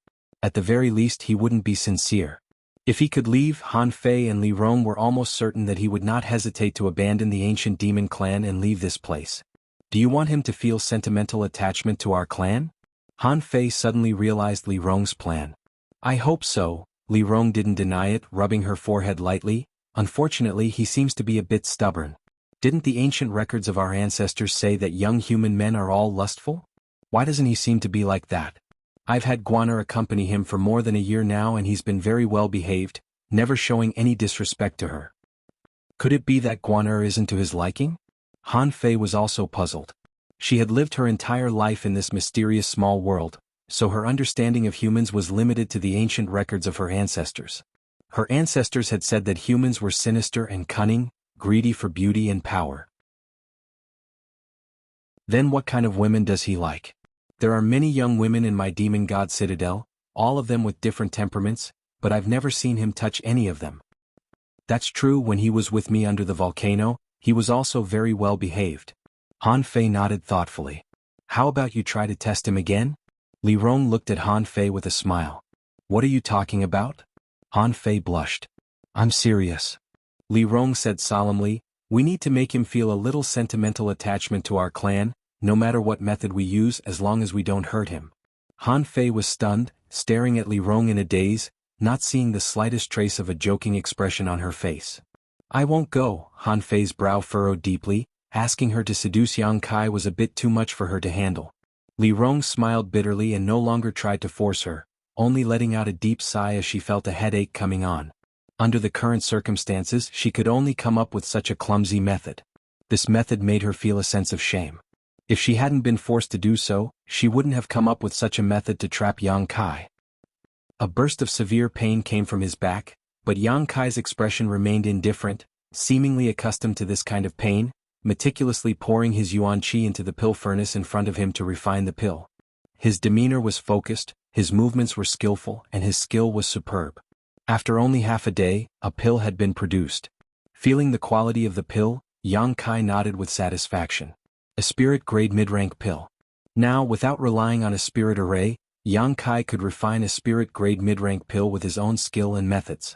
At the very least, he wouldn't be sincere. If he could leave, Han Fei and Li Rong were almost certain that he would not hesitate to abandon the ancient demon clan and leave this place. Do you want him to feel sentimental attachment to our clan? Han Fei suddenly realized Li Rong's plan. I hope so, Li Rong didn't deny it, rubbing her forehead lightly. Unfortunately, he seems to be a bit stubborn. Didn't the ancient records of our ancestors say that young human men are all lustful? Why doesn't he seem to be like that? I've had Guaner accompany him for more than a year now and he's been very well behaved, never showing any disrespect to her. Could it be that Guaner isn't to his liking? Han Fei was also puzzled. She had lived her entire life in this mysterious small world, so her understanding of humans was limited to the ancient records of her ancestors. Her ancestors had said that humans were sinister and cunning, greedy for beauty and power. Then what kind of women does he like? There are many young women in my demon god citadel, all of them with different temperaments, but I've never seen him touch any of them. That's true, when he was with me under the volcano, he was also very well behaved. Han Fei nodded thoughtfully. How about you try to test him again? Li Rong looked at Han Fei with a smile. What are you talking about? Han Fei blushed. I'm serious. Li Rong said solemnly, we need to make him feel a little sentimental attachment to our clan, no matter what method we use as long as we don't hurt him. Han Fei was stunned, staring at Li Rong in a daze, not seeing the slightest trace of a joking expression on her face. I won't go, Han Fei's brow furrowed deeply, asking her to seduce Yang Kai was a bit too much for her to handle. Li Rong smiled bitterly and no longer tried to force her, only letting out a deep sigh as she felt a headache coming on. Under the current circumstances, she could only come up with such a clumsy method. This method made her feel a sense of shame. If she hadn't been forced to do so, she wouldn't have come up with such a method to trap Yang Kai. A burst of severe pain came from his back, but Yang Kai's expression remained indifferent, seemingly accustomed to this kind of pain, meticulously pouring his yuan qi into the pill furnace in front of him to refine the pill. His demeanor was focused, his movements were skillful, and his skill was superb. After only half a day, a pill had been produced. Feeling the quality of the pill, Yang Kai nodded with satisfaction. A spirit-grade mid-rank pill. Now, without relying on a spirit array, Yang Kai could refine a spirit-grade mid-rank pill with his own skill and methods.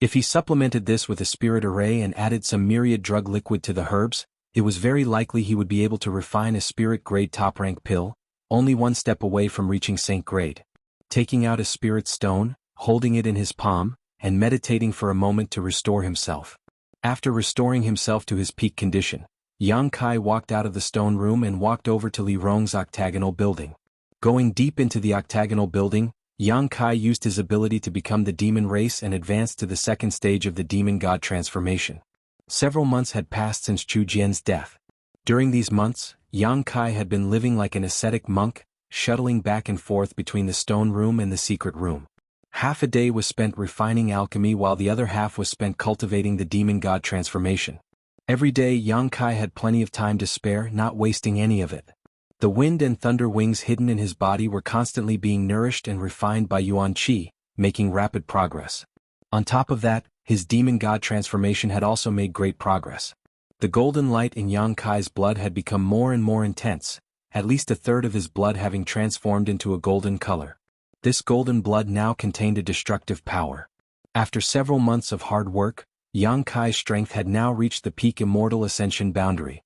If he supplemented this with a spirit array and added some myriad drug liquid to the herbs, it was very likely he would be able to refine a spirit-grade top-rank pill, only one step away from reaching Saint grade. Taking out a spirit stone, holding it in his palm, and meditating for a moment to restore himself. After restoring himself to his peak condition, Yang Kai walked out of the stone room and walked over to Li Rong's octagonal building. Going deep into the octagonal building, Yang Kai used his ability to become the demon race and advanced to the second stage of the demon god transformation. Several months had passed since Chu Jian's death. During these months, Yang Kai had been living like an ascetic monk, shuttling back and forth between the stone room and the secret room. Half a day was spent refining alchemy while the other half was spent cultivating the demon god transformation. Every day Yang Kai had plenty of time to spare, not wasting any of it. The wind and thunder wings hidden in his body were constantly being nourished and refined by yuan qi, making rapid progress. On top of that, his demon god transformation had also made great progress. The golden light in Yang Kai's blood had become more and more intense, at least a third of his blood having transformed into a golden color. This golden blood now contained a destructive power. After several months of hard work, Yang Kai's strength had now reached the peak immortal ascension boundary.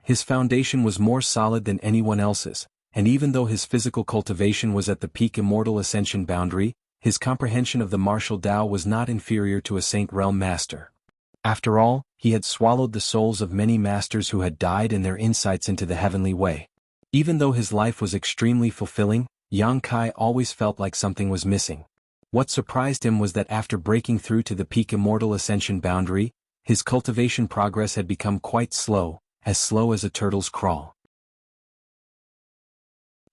His foundation was more solid than anyone else's, and even though his physical cultivation was at the peak immortal ascension boundary, his comprehension of the martial Tao was not inferior to a Saint Realm master. After all, he had swallowed the souls of many masters who had died and their insights into the heavenly way. Even though his life was extremely fulfilling, Yang Kai always felt like something was missing. What surprised him was that after breaking through to the peak immortal ascension boundary, his cultivation progress had become quite slow as a turtle's crawl.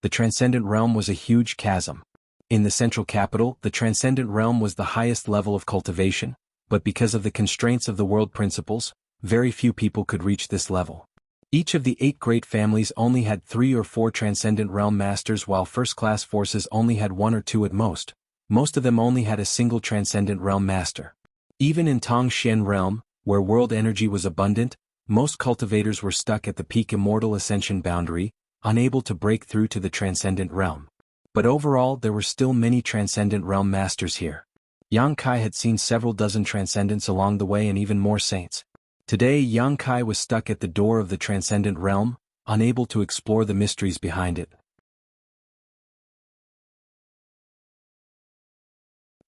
The Transcendent Realm was a huge chasm. In the central capital, the Transcendent Realm was the highest level of cultivation, but because of the constraints of the world principles, very few people could reach this level. Each of the 8 great families only had 3 or 4 Transcendent Realm masters, while first-class forces only had 1 or 2 at most. Most of them only had a single Transcendent Realm master. Even in Tongxian Realm, where world energy was abundant, most cultivators were stuck at the peak immortal ascension boundary, unable to break through to the Transcendent Realm. But overall there were still many Transcendent Realm masters here. Yang Kai had seen several dozen Transcendents along the way and even more saints. Today Yang Kai was stuck at the door of the Transcendent Realm, unable to explore the mysteries behind it.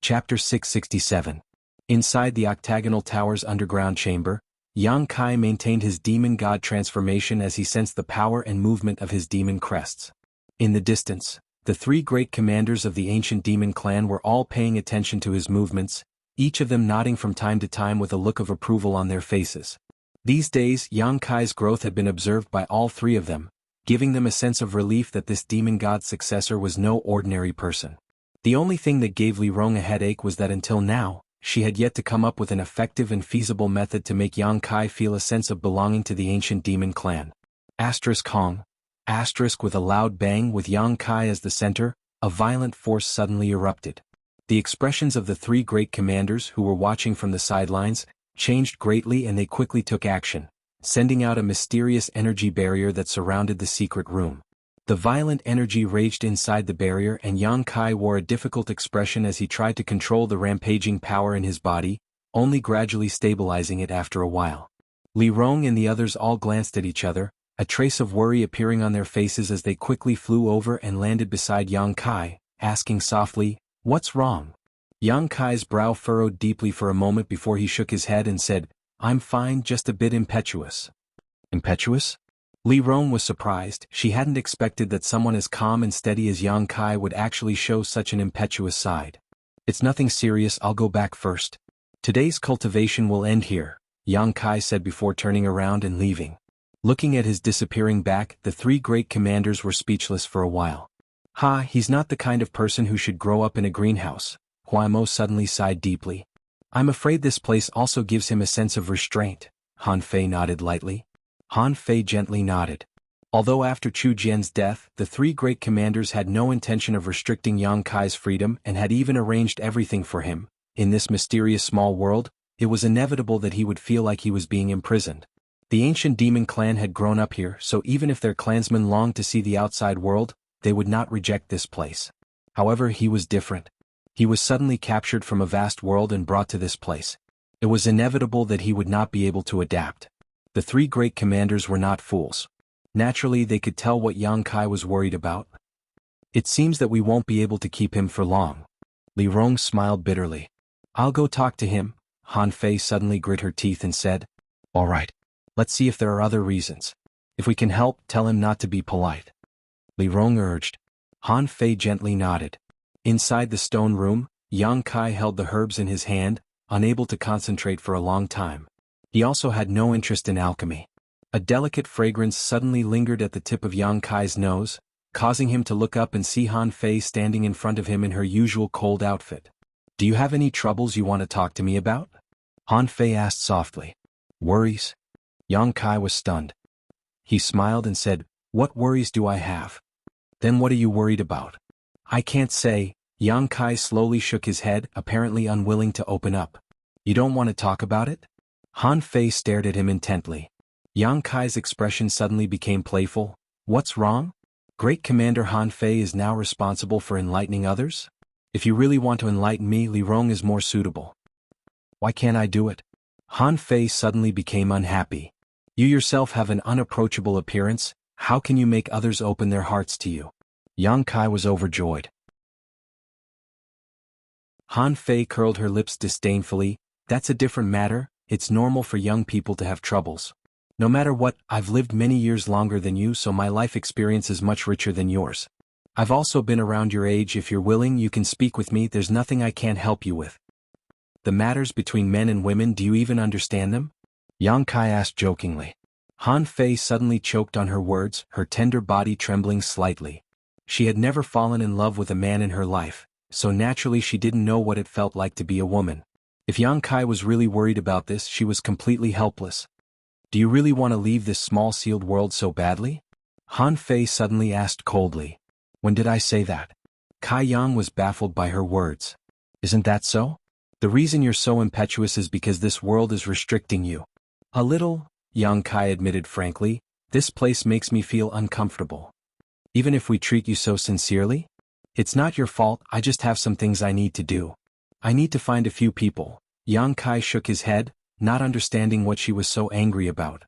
Chapter 667. Inside the octagonal tower's underground chamber, Yang Kai maintained his demon god transformation as he sensed the power and movement of his demon crests. In the distance, the 3 great commanders of the ancient demon clan were all paying attention to his movements, each of them nodding from time to time with a look of approval on their faces. These days Yang Kai's growth had been observed by all 3 of them, giving them a sense of relief that this demon god's successor was no ordinary person. The only thing that gave Li Rong a headache was that until now, she had yet to come up with an effective and feasible method to make Yang Kai feel a sense of belonging to the ancient demon clan. Hong. With a loud bang with Yang Kai as the center, a violent force suddenly erupted. The expressions of the 3 great commanders who were watching from the sidelines changed greatly, and they quickly took action, sending out a mysterious energy barrier that surrounded the secret room. The violent energy raged inside the barrier, and Yang Kai wore a difficult expression as he tried to control the rampaging power in his body, only gradually stabilizing it after a while. Li Rong and the others all glanced at each other, a trace of worry appearing on their faces as they quickly flew over and landed beside Yang Kai, asking softly, "What's wrong?" Yang Kai's brow furrowed deeply for a moment before he shook his head and said, "I'm fine, just a bit impetuous." Impetuous? Li Rong was surprised. She hadn't expected that someone as calm and steady as Yang Kai would actually show such an impetuous side. "It's nothing serious, I'll go back first. Today's cultivation will end here," Yang Kai said before turning around and leaving. Looking at his disappearing back, the 3 great commanders were speechless for a while. He's not the kind of person who should grow up in a greenhouse," Huaimo suddenly sighed deeply. "I'm afraid this place also gives him a sense of restraint." Han Fei nodded lightly. Han Fei gently nodded. Although after Chu Jian's death, the 3 great commanders had no intention of restricting Yang Kai's freedom and had even arranged everything for him, in this mysterious small world, it was inevitable that he would feel like he was being imprisoned. The ancient demon clan had grown up here, so even if their clansmen longed to see the outside world, they would not reject this place. However, he was different. He was suddenly captured from a vast world and brought to this place. It was inevitable that he would not be able to adapt. The 3 great commanders were not fools. Naturally, they could tell what Yang Kai was worried about. "It seems that we won't be able to keep him for long." Li Rong smiled bitterly. "I'll go talk to him." Han Fei suddenly grit her teeth and said, "All right. Let's see if there are other reasons. If we can help, tell him not to be polite." Li Rong urged. Han Fei gently nodded. Inside the stone room, Yang Kai held the herbs in his hand, unable to concentrate for a long time. He also had no interest in alchemy. A delicate fragrance suddenly lingered at the tip of Yang Kai's nose, causing him to look up and see Han Fei standing in front of him in her usual cold outfit. "Do you have any troubles you want to talk to me about?" Han Fei asked softly. "Worries?" Yang Kai was stunned. He smiled and said, "What worries do I have?" "Then what are you worried about?" "I can't say." Yang Kai slowly shook his head, apparently unwilling to open up. "You don't want to talk about it?" Han Fei stared at him intently. Yang Kai's expression suddenly became playful. "What's wrong? Great Commander Han Fei is now responsible for enlightening others? If you really want to enlighten me, Li Rong is more suitable." "Why can't I do it?" Han Fei suddenly became unhappy. "You yourself have an unapproachable appearance, how can you make others open their hearts to you?" Yang Kai was overjoyed. Han Fei curled her lips disdainfully. That's a different matter. It's normal for young people to have troubles. No matter what, I've lived many years longer than you, so my life experience is much richer than yours. I've also been around your age. If you're willing, you can speak with me. There's nothing I can't help you with. The matters between men and women, do you even understand them? Yang Kai asked jokingly. Han Fei suddenly choked on her words, her tender body trembling slightly. She had never fallen in love with a man in her life, so naturally she didn't know what it felt like to be a woman. If Yang Kai was really worried about this, she was completely helpless. Do you really want to leave this small sealed world so badly? Han Fei suddenly asked coldly. When did I say that? Kai Yang was baffled by her words. Isn't that so? The reason you're so impetuous is because this world is restricting you. A little, Yang Kai admitted frankly. This place makes me feel uncomfortable. Even if we treat you so sincerely? It's not your fault, I just have some things I need to do. I need to find a few people. Yang Kai shook his head, not understanding what she was so angry about.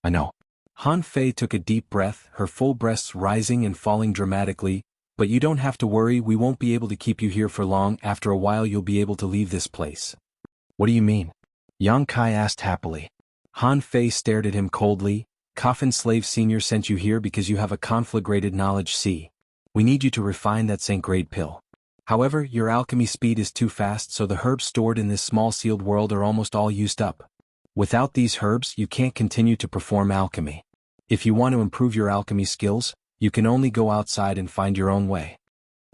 I know. Han Fei took a deep breath, her full breasts rising and falling dramatically. But you don't have to worry, we won't be able to keep you here for long. After a while you'll be able to leave this place. What do you mean? Yang Kai asked happily. Han Fei stared at him coldly. Coffin Slave Senior sent you here because you have a conflagrated knowledge. See. We need you to refine that Saint grade pill. However, your alchemy speed is too fast, so the herbs stored in this small sealed world are almost all used up. Without these herbs, you can't continue to perform alchemy. If you want to improve your alchemy skills, you can only go outside and find your own way.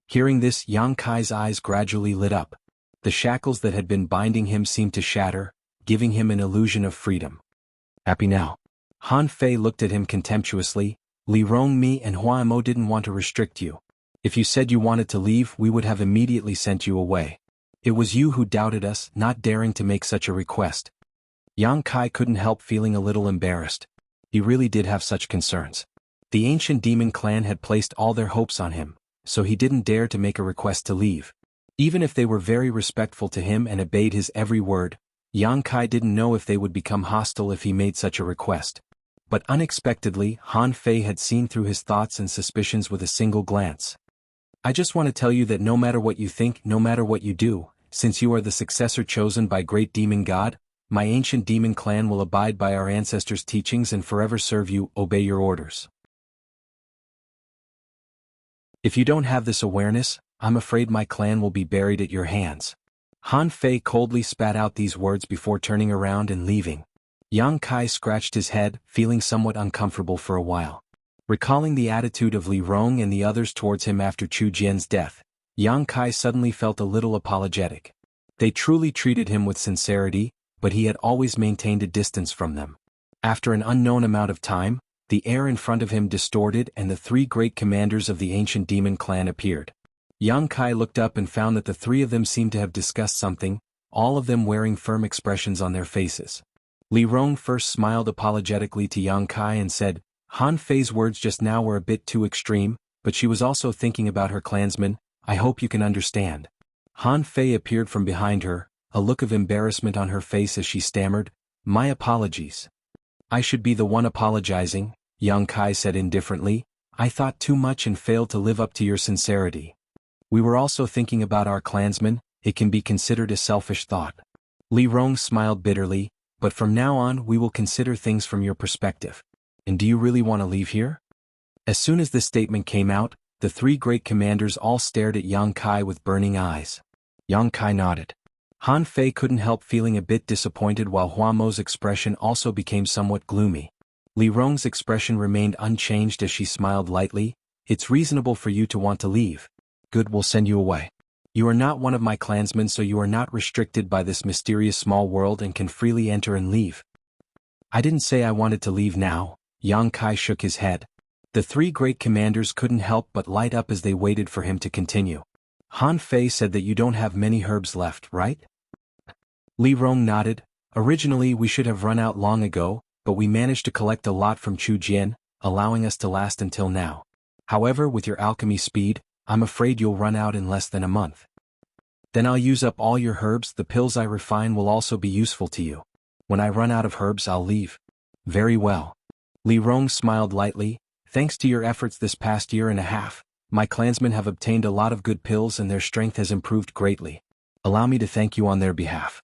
Hearing this, Yang Kai's eyes gradually lit up. The shackles that had been binding him seemed to shatter, giving him an illusion of freedom. Happy now? Han Fei looked at him contemptuously. Li Rongmi and Hua Mo didn't want to restrict you. If you said you wanted to leave, we would have immediately sent you away. It was you who doubted us, not daring to make such a request. Yang Kai couldn't help feeling a little embarrassed. He really did have such concerns. The ancient demon clan had placed all their hopes on him, so he didn't dare to make a request to leave. Even if they were very respectful to him and obeyed his every word, Yang Kai didn't know if they would become hostile if he made such a request. But unexpectedly, Han Fei had seen through his thoughts and suspicions with a single glance. I just want to tell you that no matter what you think, no matter what you do, since you are the successor chosen by Great Demon God, my ancient demon clan will abide by our ancestors' teachings and forever serve you, obey your orders. If you don't have this awareness, I'm afraid my clan will be buried at your hands. Han Fei coldly spat out these words before turning around and leaving. Yang Kai scratched his head, feeling somewhat uncomfortable for a while. Recalling the attitude of Li Rong and the others towards him after Chu Jian's death, Yang Kai suddenly felt a little apologetic. They truly treated him with sincerity, but he had always maintained a distance from them. After an unknown amount of time, the air in front of him distorted and the three great commanders of the ancient demon clan appeared. Yang Kai looked up and found that the three of them seemed to have discussed something, all of them wearing firm expressions on their faces. Li Rong first smiled apologetically to Yang Kai and said, Han Fei's words just now were a bit too extreme, but she was also thinking about her clansmen. I hope you can understand. Han Fei appeared from behind her, a look of embarrassment on her face as she stammered, My apologies. I should be the one apologizing, Yang Kai said indifferently. I thought too much and failed to live up to your sincerity. We were also thinking about our clansmen, it can be considered a selfish thought. Li Rong smiled bitterly, but from now on we will consider things from your perspective. And do you really want to leave here? As soon as this statement came out, the three great commanders all stared at Yang Kai with burning eyes. Yang Kai nodded. Han Fei couldn't help feeling a bit disappointed while Hua Mo's expression also became somewhat gloomy. Li Rong's expression remained unchanged as she smiled lightly. It's reasonable for you to want to leave. Good, we'll send you away. You are not one of my clansmen, so you are not restricted by this mysterious small world and can freely enter and leave. I didn't say I wanted to leave now. Yang Kai shook his head. The three great commanders couldn't help but light up as they waited for him to continue. Han Fei said that you don't have many herbs left, right? Li Rong nodded. Originally we should have run out long ago, but we managed to collect a lot from Chu Jian, allowing us to last until now. However, with your alchemy speed, I'm afraid you'll run out in less than a month. Then I'll use up all your herbs. The pills I refine will also be useful to you. When I run out of herbs, I'll leave. Very well. Li Rong smiled lightly. Thanks to your efforts this past year and a half, my clansmen have obtained a lot of good pills and their strength has improved greatly. Allow me to thank you on their behalf.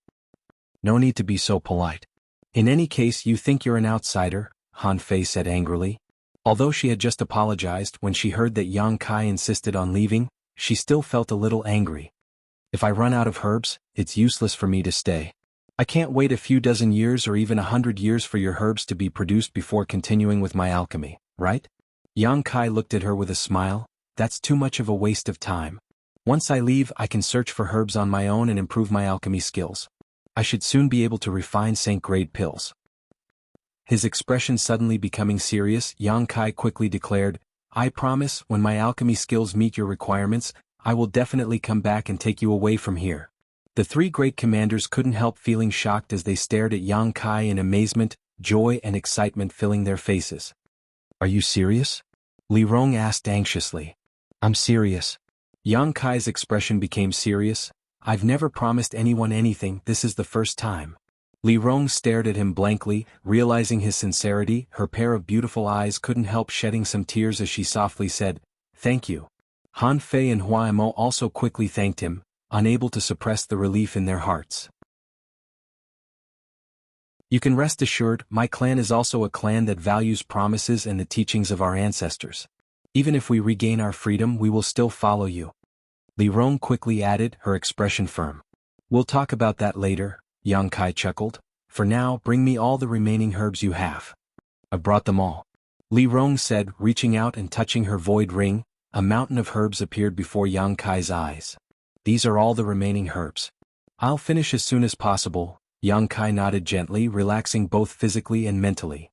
No need to be so polite. In any case, you think you're an outsider, Han Fei said angrily. Although she had just apologized when she heard that Yang Kai insisted on leaving, she still felt a little angry. If I run out of herbs, it's useless for me to stay. I can't wait a few dozen years or even 100 years for your herbs to be produced before continuing with my alchemy, right? Yang Kai looked at her with a smile. That's too much of a waste of time. Once I leave, I can search for herbs on my own and improve my alchemy skills. I should soon be able to refine Saint-grade pills. His expression suddenly becoming serious, Yang Kai quickly declared, I promise, when my alchemy skills meet your requirements, I will definitely come back and take you away from here. The three great commanders couldn't help feeling shocked as they stared at Yang Kai in amazement, joy and excitement filling their faces. Are you serious? Li Rong asked anxiously. I'm serious. Yang Kai's expression became serious. I've never promised anyone anything, this is the first time. Li Rong stared at him blankly, realizing his sincerity. Her pair of beautiful eyes couldn't help shedding some tears as she softly said, Thank you. Han Fei and Hua Mo also quickly thanked him, unable to suppress the relief in their hearts. You can rest assured, my clan is also a clan that values promises and the teachings of our ancestors. Even if we regain our freedom, we will still follow you. Li Rong quickly added, her expression firm. We'll talk about that later, Yang Kai chuckled. For now, bring me all the remaining herbs you have. I've brought them all. Li Rong said, reaching out and touching her void ring. A mountain of herbs appeared before Yang Kai's eyes. These are all the remaining herbs. I'll finish as soon as possible. Yang Kai nodded gently, relaxing both physically and mentally.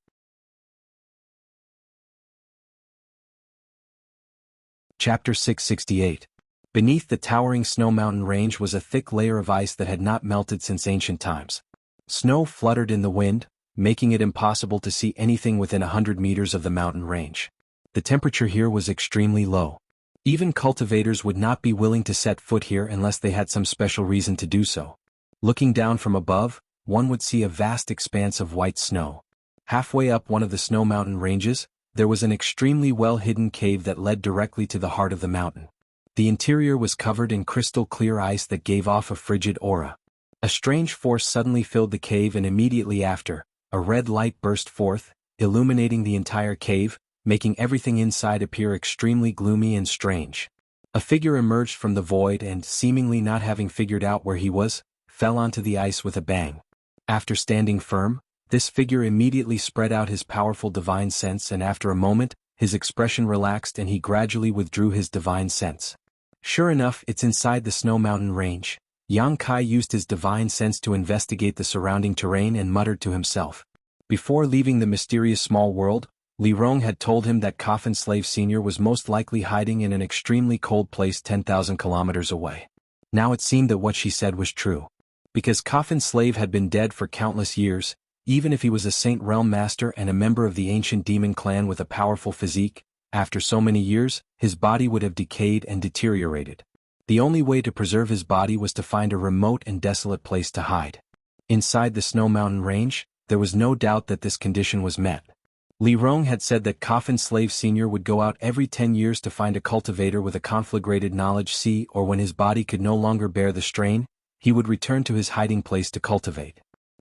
Chapter 668. Beneath the towering snow mountain range was a thick layer of ice that had not melted since ancient times. Snow fluttered in the wind, making it impossible to see anything within 100 meters of the mountain range. The temperature here was extremely low. Even cultivators would not be willing to set foot here unless they had some special reason to do so. Looking down from above, one would see a vast expanse of white snow. Halfway up one of the snow mountain ranges, there was an extremely well-hidden cave that led directly to the heart of the mountain. The interior was covered in crystal-clear ice that gave off a frigid aura. A strange force suddenly filled the cave and immediately after, a red light burst forth, illuminating the entire cave, making everything inside appear extremely gloomy and strange. A figure emerged from the void and, seemingly not having figured out where he was, fell onto the ice with a bang. After standing firm, this figure immediately spread out his powerful divine sense, and after a moment, his expression relaxed and he gradually withdrew his divine sense. Sure enough, it's inside the snow mountain range. Yang Kai used his divine sense to investigate the surrounding terrain and muttered to himself. Before leaving the mysterious small world, Li Rong had told him that Coffin Slave Sr. was most likely hiding in an extremely cold place 10,000 kilometers away. Now it seemed that what she said was true. Because Coffin Slave had been dead for countless years, even if he was a Saint Realm Master and a member of the ancient demon clan with a powerful physique, after so many years, his body would have decayed and deteriorated. The only way to preserve his body was to find a remote and desolate place to hide. Inside the snow mountain range, there was no doubt that this condition was met. Li Rong had said that Coffin Slave Sr. would go out every 10 years to find a cultivator with a conflagrated knowledge C, or when his body could no longer bear the strain, he would return to his hiding place to cultivate.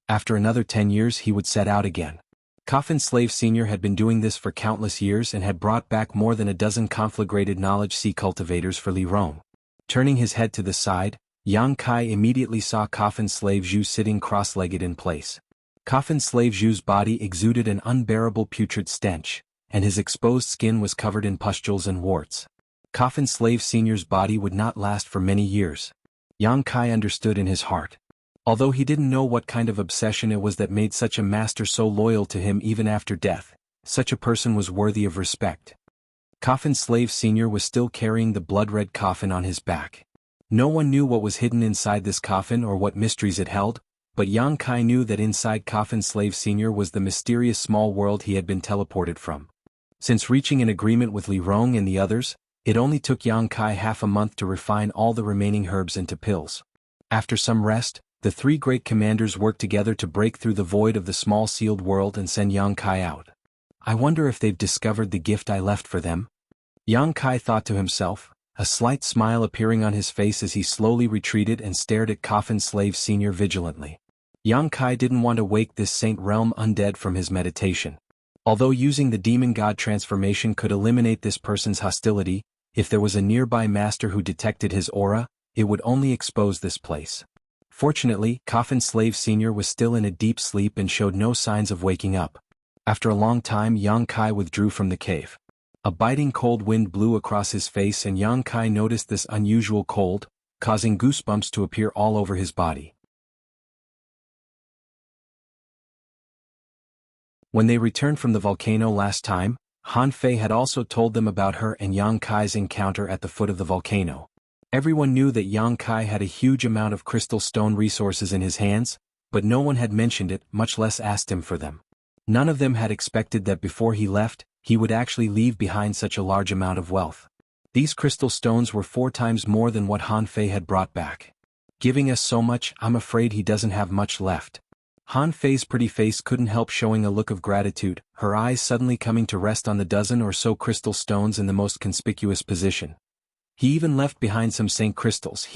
After another 10 years he would set out again. Coffin Slave Sr. had been doing this for countless years and had brought back more than a dozen conflagrated knowledge C cultivators for Li Rong. Turning his head to the side, Yang Kai immediately saw Coffin Slave Zhu sitting cross-legged in place. Coffin Slave Zhu's body exuded an unbearable putrid stench, and his exposed skin was covered in pustules and warts. Coffin Slave Sr.'s body would not last for many years. Yang Kai understood in his heart. Although he didn't know what kind of obsession it was that made such a master so loyal to him even after death, such a person was worthy of respect. Coffin Slave Sr. was still carrying the blood-red coffin on his back. No one knew what was hidden inside this coffin or what mysteries it held, but Yang Kai knew that inside Coffin Slave Sr. was the mysterious small world he had been teleported from. Since reaching an agreement with Li Rong and the others, it only took Yang Kai half a month to refine all the remaining herbs into pills. After some rest, the three great commanders worked together to break through the void of the small sealed world and send Yang Kai out. I wonder if they've discovered the gift I left for them? Yang Kai thought to himself. a slight smile appearing on his face as he slowly retreated and stared at Coffin Slave Senior vigilantly. Yang Kai didn't want to wake this Saint Realm undead from his meditation. Although using the demon god transformation could eliminate this person's hostility, if there was a nearby master who detected his aura, it would only expose this place. Fortunately, Coffin Slave Senior was still in a deep sleep and showed no signs of waking up. After a long time, Yang Kai withdrew from the cave. A biting cold wind blew across his face and Yang Kai noticed this unusual cold, causing goosebumps to appear all over his body. When they returned from the volcano last time, Han Fei had also told them about her and Yang Kai's encounter at the foot of the volcano. Everyone knew that Yang Kai had a huge amount of crystal stone resources in his hands, but no one had mentioned it, much less asked him for them. None of them had expected that before he left, he would actually leave behind such a large amount of wealth. These crystal stones were 4 times more than what Han Fei had brought back. Giving us so much, I'm afraid he doesn't have much left. Han Fei's pretty face couldn't help showing a look of gratitude, her eyes suddenly coming to rest on the dozen or so crystal stones in the most conspicuous position. He even left behind some Saint crystals.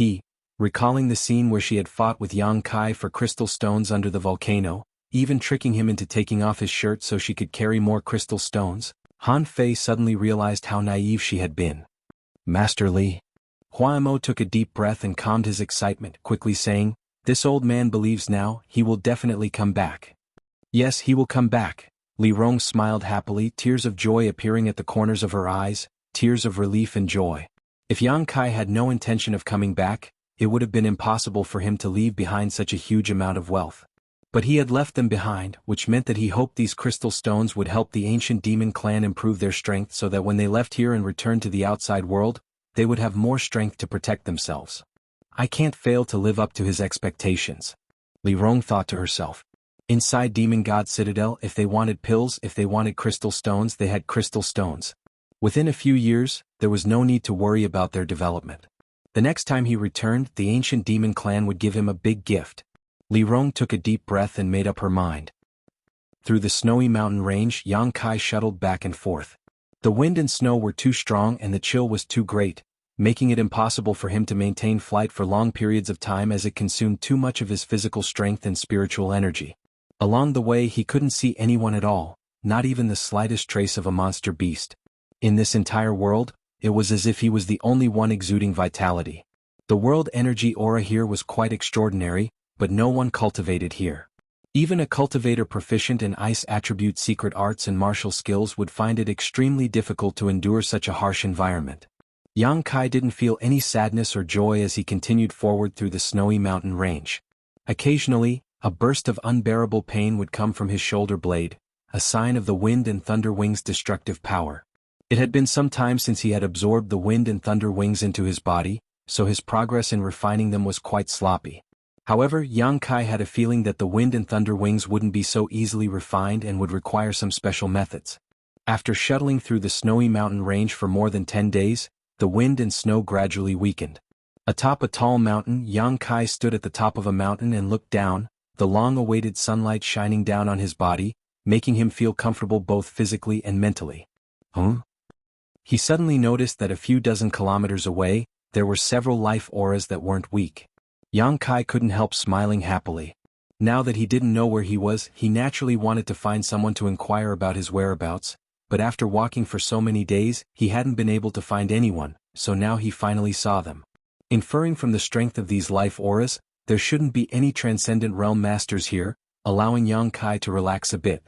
Recalling the scene where she had fought with Yang Kai for crystal stones under the volcano, even tricking him into taking off his shirt so she could carry more crystal stones, Han Fei suddenly realized how naive she had been. Master Li. Huamo took a deep breath and calmed his excitement, quickly saying, "This old man believes now, he will definitely come back." "Yes, he will come back." Li Rong smiled happily, tears of joy appearing at the corners of her eyes, tears of relief and joy. If Yang Kai had no intention of coming back, it would have been impossible for him to leave behind such a huge amount of wealth. But he had left them behind, which meant that he hoped these crystal stones would help the ancient demon clan improve their strength so that when they left here and returned to the outside world, they would have more strength to protect themselves. I can't fail to live up to his expectations, Li Rong thought to herself. Inside Demon God Citadel, if they wanted pills, if they wanted crystal stones, they had crystal stones. Within a few years, there was no need to worry about their development. The next time he returned, the ancient demon clan would give him a big gift. Li Rong took a deep breath and made up her mind. Through the snowy mountain range, Yang Kai shuttled back and forth. The wind and snow were too strong and the chill was too great, making it impossible for him to maintain flight for long periods of time as it consumed too much of his physical strength and spiritual energy. Along the way he couldn't see anyone at all, not even the slightest trace of a monster beast. In this entire world, it was as if he was the only one exuding vitality. The world energy aura here was quite extraordinary, but no one cultivated here. Even a cultivator proficient in ice attribute secret arts and martial skills would find it extremely difficult to endure such a harsh environment. Yang Kai didn't feel any sadness or joy as he continued forward through the snowy mountain range. Occasionally, a burst of unbearable pain would come from his shoulder blade, a sign of the wind and thunder wings' destructive power. It had been some time since he had absorbed the wind and thunder wings into his body, so his progress in refining them was quite sloppy. However, Yang Kai had a feeling that the wind and thunder wings wouldn't be so easily refined and would require some special methods. After shuttling through the snowy mountain range for more than 10 days, the wind and snow gradually weakened. Atop a tall mountain, Yang Kai stood at the top of a mountain and looked down, the long-awaited sunlight shining down on his body, making him feel comfortable both physically and mentally. He suddenly noticed that a few dozen kilometers away, there were several life auras that weren't weak. Yang Kai couldn't help smiling happily. Now that he didn't know where he was, he naturally wanted to find someone to inquire about his whereabouts, but after walking for so many days, he hadn't been able to find anyone, so now he finally saw them. Inferring from the strength of these life auras, there shouldn't be any transcendent realm masters here, allowing Yang Kai to relax a bit.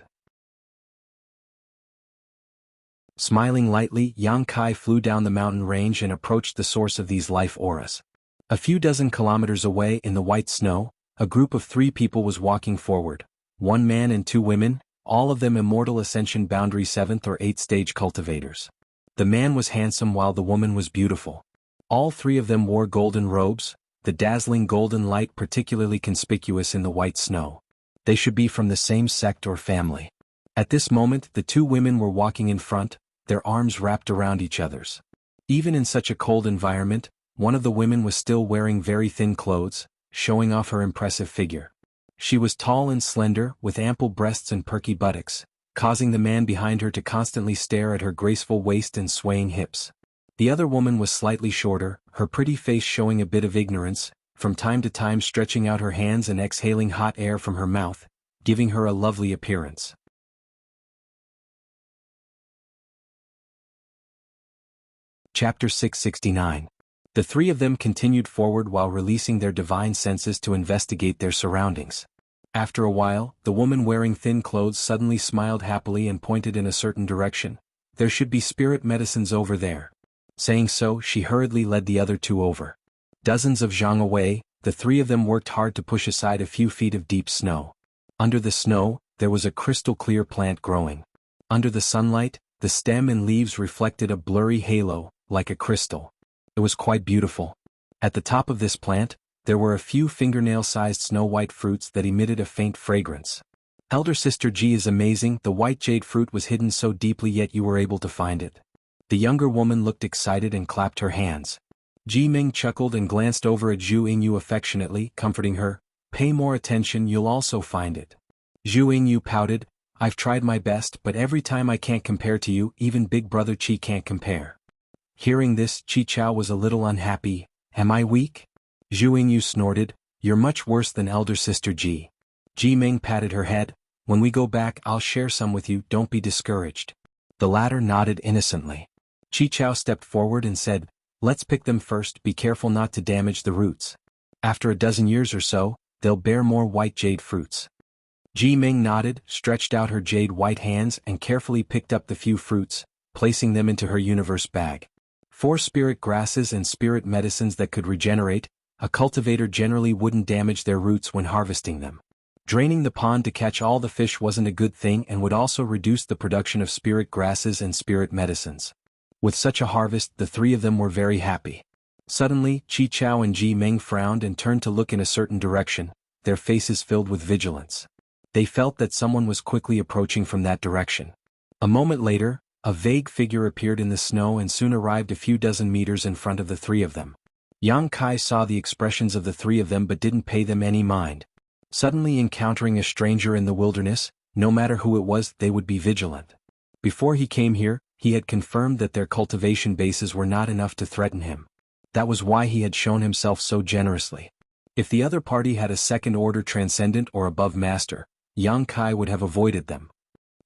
Smiling lightly, Yang Kai flew down the mountain range and approached the source of these life auras. A few dozen kilometers away in the white snow, a group of 3 people was walking forward, 1 man and 2 women, all of them immortal ascension boundary 7th or 8th stage cultivators. The man was handsome while the woman was beautiful. All 3 of them wore golden robes, the dazzling golden light particularly conspicuous in the white snow. They should be from the same sect or family. At this moment, the 2 women were walking in front, their arms wrapped around each other's. Even in such a cold environment, one of the women was still wearing very thin clothes, showing off her impressive figure. She was tall and slender, with ample breasts and perky buttocks, causing the man behind her to constantly stare at her graceful waist and swaying hips. The other woman was slightly shorter, her pretty face showing a bit of ignorance, from time to time stretching out her hands and exhaling hot air from her mouth, giving her a lovely appearance. Chapter 669. The three of them continued forward while releasing their divine senses to investigate their surroundings. After a while, the woman wearing thin clothes suddenly smiled happily and pointed in a certain direction. There should be spirit medicines over there. Saying so, she hurriedly led the other two over. Dozens of zhang away, the three of them worked hard to push aside a few feet of deep snow. Under the snow, there was a crystal-clear plant growing. Under the sunlight, the stem and leaves reflected a blurry halo, like a crystal. It was quite beautiful. At the top of this plant, there were a few fingernail-sized snow-white fruits that emitted a faint fragrance. Elder Sister Ji is amazing, the white jade fruit was hidden so deeply yet you were able to find it. The younger woman looked excited and clapped her hands. Ji Ming chuckled and glanced over at Zhu Yingyu affectionately, comforting her. Pay more attention, you'll also find it. Zhu Yingyu pouted, I've tried my best but every time I can't compare to you, even Big Brother Qi can't compare. Hearing this, Qi Chao was a little unhappy. Am I weak? Zhu Yingyu snorted, you're much worse than Elder Sister Ji. Ji Ming patted her head, when we go back I'll share some with you, don't be discouraged. The latter nodded innocently. Qi Chao stepped forward and said, let's pick them first, be careful not to damage the roots. After a dozen years or so, they'll bear more white jade fruits. Ji Ming nodded, stretched out her jade white hands and carefully picked up the few fruits, placing them into her universe bag. 4 spirit grasses and spirit medicines that could regenerate. A cultivator generally wouldn't damage their roots when harvesting them. Draining the pond to catch all the fish wasn't a good thing and would also reduce the production of spirit grasses and spirit medicines. With such a harvest, the three of them were very happy. Suddenly, Qi Chao and Ji Ming frowned and turned to look in a certain direction, their faces filled with vigilance. They felt that someone was quickly approaching from that direction. A moment later, a vague figure appeared in the snow and soon arrived a few dozen meters in front of the three of them. Yang Kai saw the expressions of the three of them but didn't pay them any mind. Suddenly encountering a stranger in the wilderness, no matter who it was, they would be vigilant. Before he came here, he had confirmed that their cultivation bases were not enough to threaten him. That was why he had shown himself so generously. If the other party had a second-order transcendent or above master, Yang Kai would have avoided them.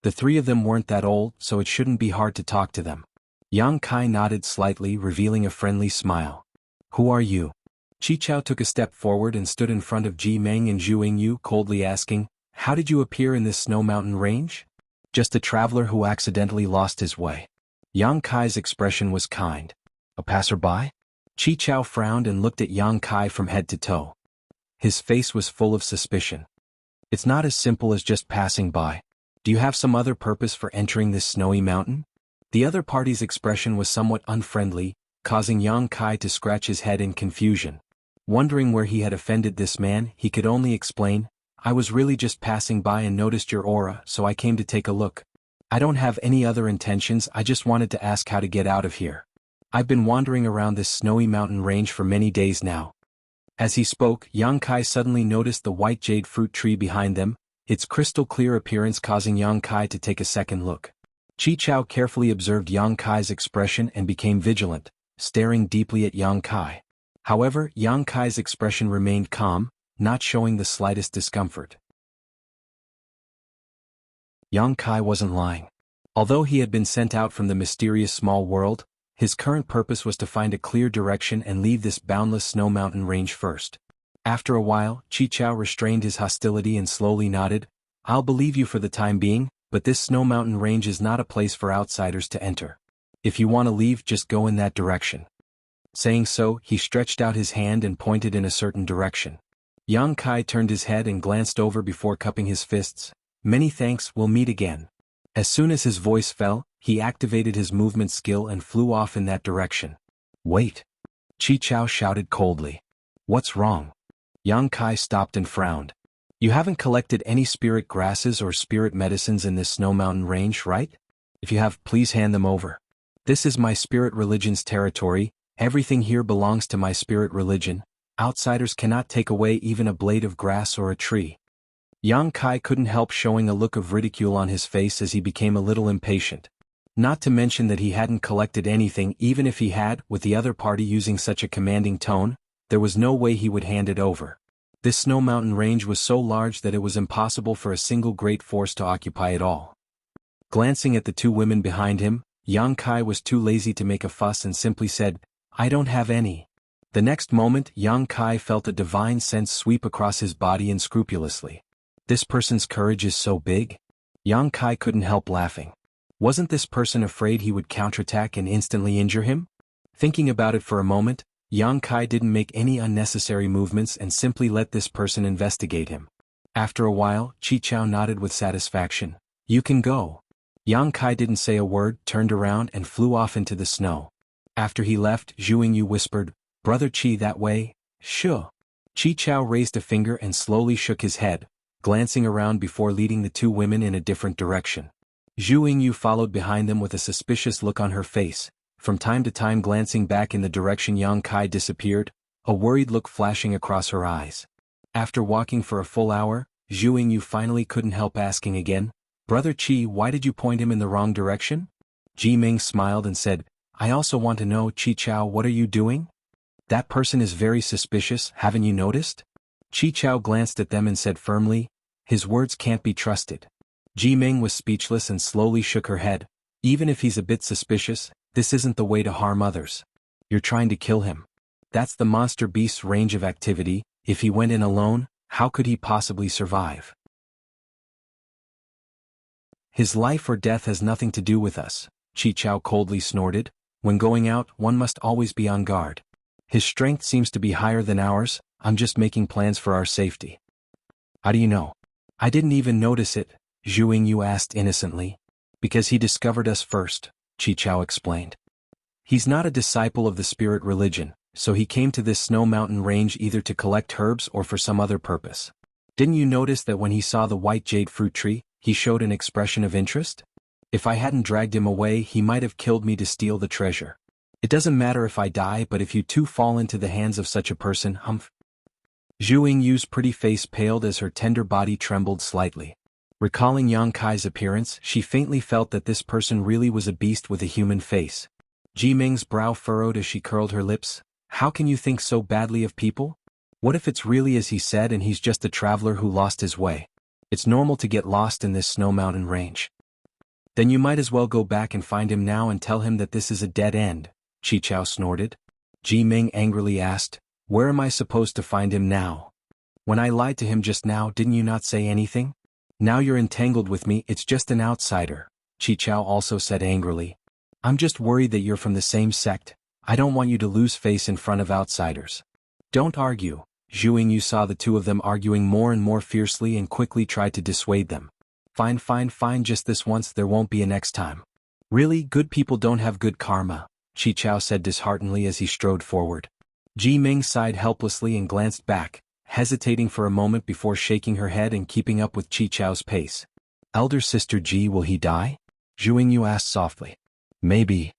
The three of them weren't that old, so it shouldn't be hard to talk to them. Yang Kai nodded slightly, revealing a friendly smile. Who are you? Qi Chao took a step forward and stood in front of Ji Ming and Zhu Yingyu, coldly asking, how did you appear in this snow mountain range? Just a traveler who accidentally lost his way. Yang Kai's expression was kind. A passerby? Qi Chao frowned and looked at Yang Kai from head to toe. His face was full of suspicion. It's not as simple as just passing by. Do you have some other purpose for entering this snowy mountain? The other party's expression was somewhat unfriendly, causing Yang Kai to scratch his head in confusion. Wondering where he had offended this man, he could only explain, I was really just passing by and noticed your aura, so I came to take a look. I don't have any other intentions, I just wanted to ask how to get out of here. I've been wandering around this snowy mountain range for many days now. As he spoke, Yang Kai suddenly noticed the white jade fruit tree behind them, its crystal-clear appearance causing Yang Kai to take a second look. Qi Chao carefully observed Yang Kai's expression and became vigilant, staring deeply at Yang Kai. However, Yang Kai's expression remained calm, not showing the slightest discomfort. Yang Kai wasn't lying. Although he had been sent out from the mysterious small world, his current purpose was to find a clear direction and leave this boundless snow mountain range first. After a while, Qi Chao restrained his hostility and slowly nodded, I'll believe you for the time being, but this snow mountain range is not a place for outsiders to enter. If you want to leave, just go in that direction. Saying so, he stretched out his hand and pointed in a certain direction. Yang Kai turned his head and glanced over before cupping his fists. Many thanks, we'll meet again. As soon as his voice fell, he activated his movement skill and flew off in that direction. Wait! Qi Chao shouted coldly. What's wrong? Yang Kai stopped and frowned. You haven't collected any spirit grasses or spirit medicines in this snow mountain range, right? If you have, please hand them over. This is my spirit religion's territory, everything here belongs to my spirit religion. Outsiders cannot take away even a blade of grass or a tree. Yang Kai couldn't help showing a look of ridicule on his face as he became a little impatient. Not to mention that he hadn't collected anything. Even if he had, with the other party using such a commanding tone, there was no way he would hand it over. This snow mountain range was so large that it was impossible for a single great force to occupy it all. Glancing at the two women behind him, Yang Kai was too lazy to make a fuss and simply said, "I don't have any." The next moment Yang Kai felt a divine sense sweep across his body unscrupulously. This person's courage is so big? Yang Kai couldn't help laughing. Wasn't this person afraid he would counterattack and instantly injure him? Thinking about it for a moment, Yang Kai didn't make any unnecessary movements and simply let this person investigate him. After a while, Chi Chao nodded with satisfaction. "You can go." Yang Kai didn't say a word, turned around and flew off into the snow. After he left, Zhu Yingyu whispered, "Brother Chi, that way?" "Sure." Chi Chao raised a finger and slowly shook his head, glancing around before leading the two women in a different direction. Zhu Yingyu followed behind them with a suspicious look on her face, from time to time glancing back in the direction Yang Kai disappeared, a worried look flashing across her eyes. After walking for a full hour, Zhu Yingyu finally couldn't help asking again, "Brother Chi, why did you point him in the wrong direction?" Ji Ming smiled and said, "I also want to know, Chi Chao, what are you doing? That person is very suspicious, haven't you noticed?" Chi Chao glanced at them and said firmly, "His words can't be trusted." Ji Ming was speechless and slowly shook her head. "Even if he's a bit suspicious, this isn't the way to harm others. You're trying to kill him. That's the monster beast's range of activity. If he went in alone, how could he possibly survive? His life or death has nothing to do with us," Chi Chao coldly snorted. "When going out, one must always be on guard. His strength seems to be higher than ours. I'm just making plans for our safety." "How do you know?" "I didn't even notice it," Zhu Yingyu asked innocently. "Because he discovered us first," Chi Chao explained. "He's not a disciple of the spirit religion, so he came to this snow mountain range either to collect herbs or for some other purpose. Didn't you notice that when he saw the white jade fruit tree, he showed an expression of interest? If I hadn't dragged him away, he might have killed me to steal the treasure. It doesn't matter if I die, but if you two fall into the hands of such a person, humph." Zhu Yingyu's pretty face paled as her tender body trembled slightly. Recalling Yang Kai's appearance, she faintly felt that this person really was a beast with a human face. Ji Ming's brow furrowed as she curled her lips. "How can you think so badly of people? What if it's really as he said and he's just a traveler who lost his way? It's normal to get lost in this snow mountain range." "Then you might as well go back and find him now and tell him that this is a dead end," Chi Chao snorted. Ji Ming angrily asked, "Where am I supposed to find him now? When I lied to him just now, didn't you not say anything? Now you're entangled with me, it's just an outsider," Chi Chao also said angrily. "I'm just worried that you're from the same sect. I don't want you to lose face in front of outsiders." "Don't argue." Zhu Yingyu saw the two of them arguing more and more fiercely and quickly tried to dissuade them. Fine, just this once, there won't be a next time." "Really, good people don't have good karma," Chi Chao said disheartenedly as he strode forward. Ji Ming sighed helplessly and glanced back, hesitating for a moment before shaking her head and keeping up with Chi Chao's pace. "Elder sister Ji, will he die?" Zhu Yingyu asked softly. "Maybe."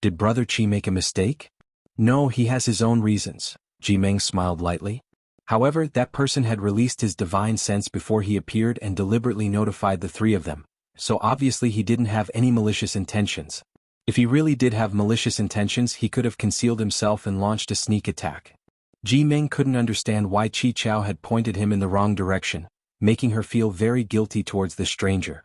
"Did brother Chi make a mistake?" "No, he has his own reasons," Ji Ming smiled lightly. However, that person had released his divine sense before he appeared and deliberately notified the three of them, so obviously he didn't have any malicious intentions. If he really did have malicious intentions, he could have concealed himself and launched a sneak attack. Ji Ming couldn't understand why Chi Chao had pointed him in the wrong direction, making her feel very guilty towards the stranger.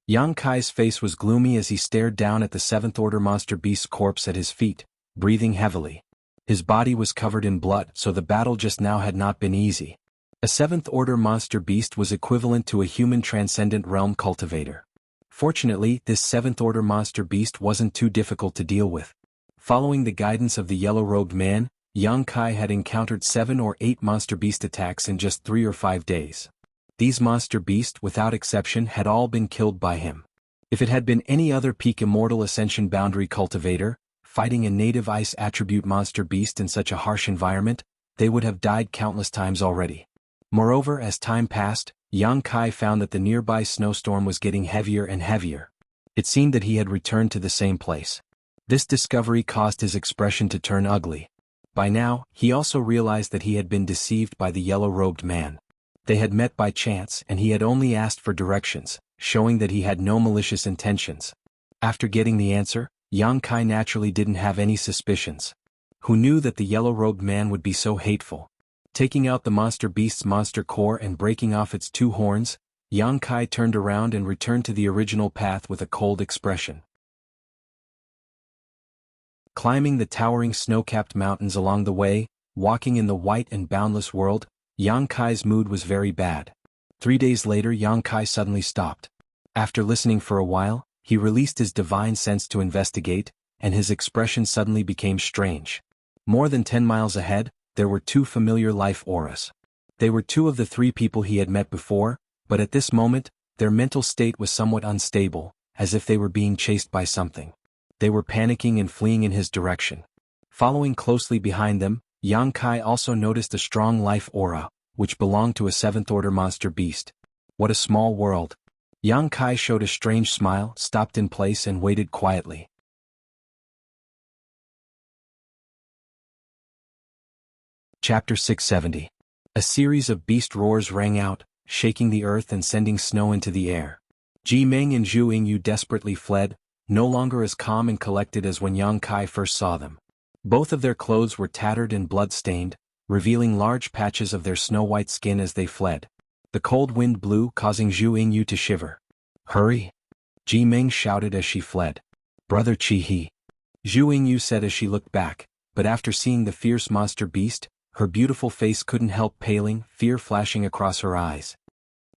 Yang Kai's face was gloomy as he stared down at the seventh-order monster beast's corpse at his feet, breathing heavily. His body was covered in blood, so the battle just now had not been easy. A seventh-order monster beast was equivalent to a human transcendent realm cultivator. Fortunately, this seventh-order monster beast wasn't too difficult to deal with. Following the guidance of the yellow-robed man, Yang Kai had encountered 7 or 8 monster beast attacks in just 3 or 5 days. These monster beasts, without exception, had all been killed by him. If it had been any other peak immortal ascension boundary cultivator, fighting a native ice attribute monster beast in such a harsh environment, they would have died countless times already. Moreover, as time passed, Yang Kai found that the nearby snowstorm was getting heavier and heavier. It seemed that he had returned to the same place. This discovery caused his expression to turn ugly. By now, he also realized that he had been deceived by the yellow-robed man. They had met by chance and he had only asked for directions, showing that he had no malicious intentions. After getting the answer, Yang Kai naturally didn't have any suspicions. Who knew that the yellow-robed man would be so hateful? Taking out the monster beast's monster core and breaking off its 2 horns, Yang Kai turned around and returned to the original path with a cold expression. Climbing the towering snow-capped mountains along the way, walking in the white and boundless world, Yang Kai's mood was very bad. 3 days later, Yang Kai suddenly stopped. After listening for a while, he released his divine sense to investigate, and his expression suddenly became strange. More than 10 miles ahead, there were 2 familiar life auras. They were 2 of the 3 people he had met before, but at this moment, their mental state was somewhat unstable, as if they were being chased by something. They were panicking and fleeing in his direction. Following closely behind them, Yang Kai also noticed a strong life aura, which belonged to a 7th-order monster beast. What a small world. Yang Kai showed a strange smile, stopped in place and waited quietly. Chapter 670. A series of beast roars rang out, shaking the earth and sending snow into the air. Ji Meng and Zhu Yingyu desperately fled, no longer as calm and collected as when Yang Kai first saw them. Both of their clothes were tattered and blood-stained, revealing large patches of their snow-white skin as they fled. The cold wind blew, causing Zhu Yingyu to shiver. "Hurry!" Ji Meng shouted as she fled. "Brother Chi-He," Zhu Yingyu said as she looked back, but after seeing the fierce monster beast, her beautiful face couldn't help paling, fear flashing across her eyes.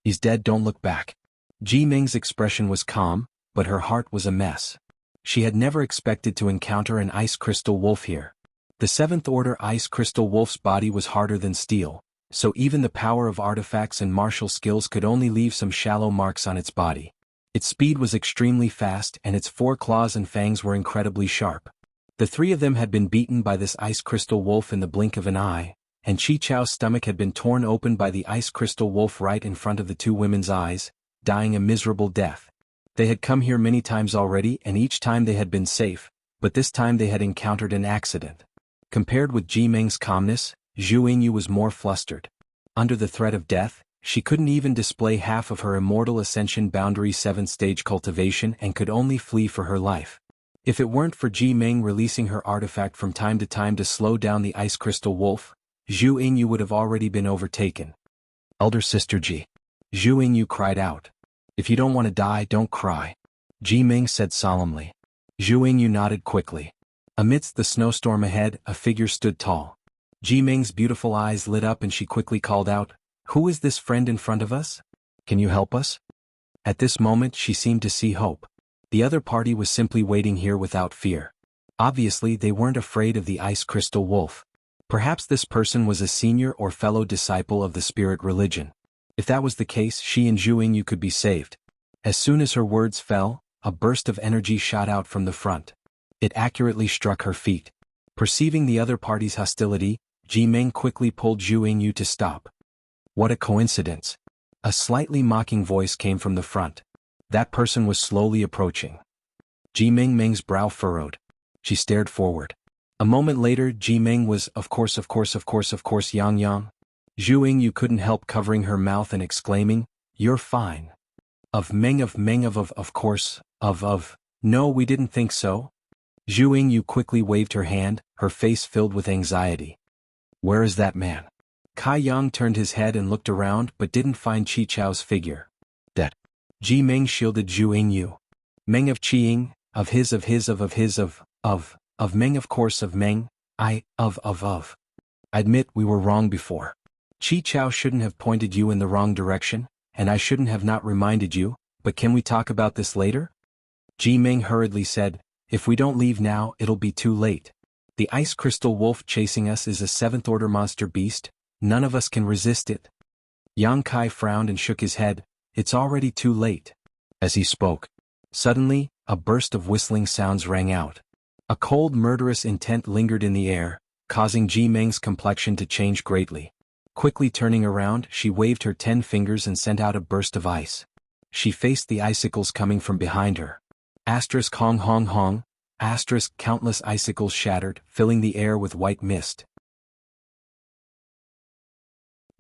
"He's dead, don't look back." Ji Meng's expression was calm, but her heart was a mess. She had never expected to encounter an ice crystal wolf here. The 7th-order ice crystal wolf's body was harder than steel, so even the power of artifacts and martial skills could only leave some shallow marks on its body. Its speed was extremely fast and its 4 claws and fangs were incredibly sharp. The 3 of them had been beaten by this ice crystal wolf in the blink of an eye, and Chi Chao's stomach had been torn open by the ice crystal wolf right in front of the 2 women's eyes, dying a miserable death. They had come here many times already and each time they had been safe, but this time they had encountered an accident. Compared with Ji Meng's calmness, Zhu Yingyu was more flustered. Under the threat of death, she couldn't even display half of her immortal ascension boundary 7th-stage cultivation and could only flee for her life. If it weren't for Ji Meng releasing her artifact from time to slow down the ice crystal wolf, Zhu Yingyu would have already been overtaken. "Elder Sister Ji," Zhu Yingyu cried out. "If you don't want to die, don't cry," Ji Meng said solemnly. Zhu Yingyu nodded quickly. Amidst the snowstorm ahead, a figure stood tall. Ji Meng's beautiful eyes lit up and she quickly called out, "Who is this friend in front of us? Can you help us?" At this moment she seemed to see hope. The other party was simply waiting here without fear. Obviously they weren't afraid of the ice crystal wolf. Perhaps this person was a senior or fellow disciple of the spirit religion. If that was the case, she and Zhu Yingyu could be saved. As soon as her words fell, a burst of energy shot out from the front. It accurately struck her feet. Perceiving the other party's hostility, Ji Meng quickly pulled Zhu Yingyu to stop. "What a coincidence." A slightly mocking voice came from the front. That person was slowly approaching. Ji Meng's brow furrowed. She stared forward. A moment later, Ji Meng was, of course, Yang Yang. Zhu Yingyu couldn't help covering her mouth and exclaiming, "You're fine." Of course, no, we didn't think so." Zhu Yingyu quickly waved her hand, her face filled with anxiety. "Where is that man?" Kai Yang turned his head and looked around but didn't find Chi Chao's figure. "That." Ji Meng shielded Zhu Yingyu. "Meng of Qiying, of Meng, of course of Meng, I admit we were wrong before. Chi Chao shouldn't have pointed you in the wrong direction, and I shouldn't have not reminded you, but can we talk about this later?" Ji Meng hurriedly said, "If we don't leave now, it'll be too late. The ice crystal wolf chasing us is a 7th-order monster beast, none of us can resist it." Yang Kai frowned and shook his head, "It's already too late." As he spoke, suddenly, a burst of whistling sounds rang out. A cold murderous intent lingered in the air, causing Ji Meng's complexion to change greatly. Quickly turning around, she waved her 10 fingers and sent out a burst of ice. She faced the icicles coming from behind her. Hong hong hong, countless icicles shattered, filling the air with white mist.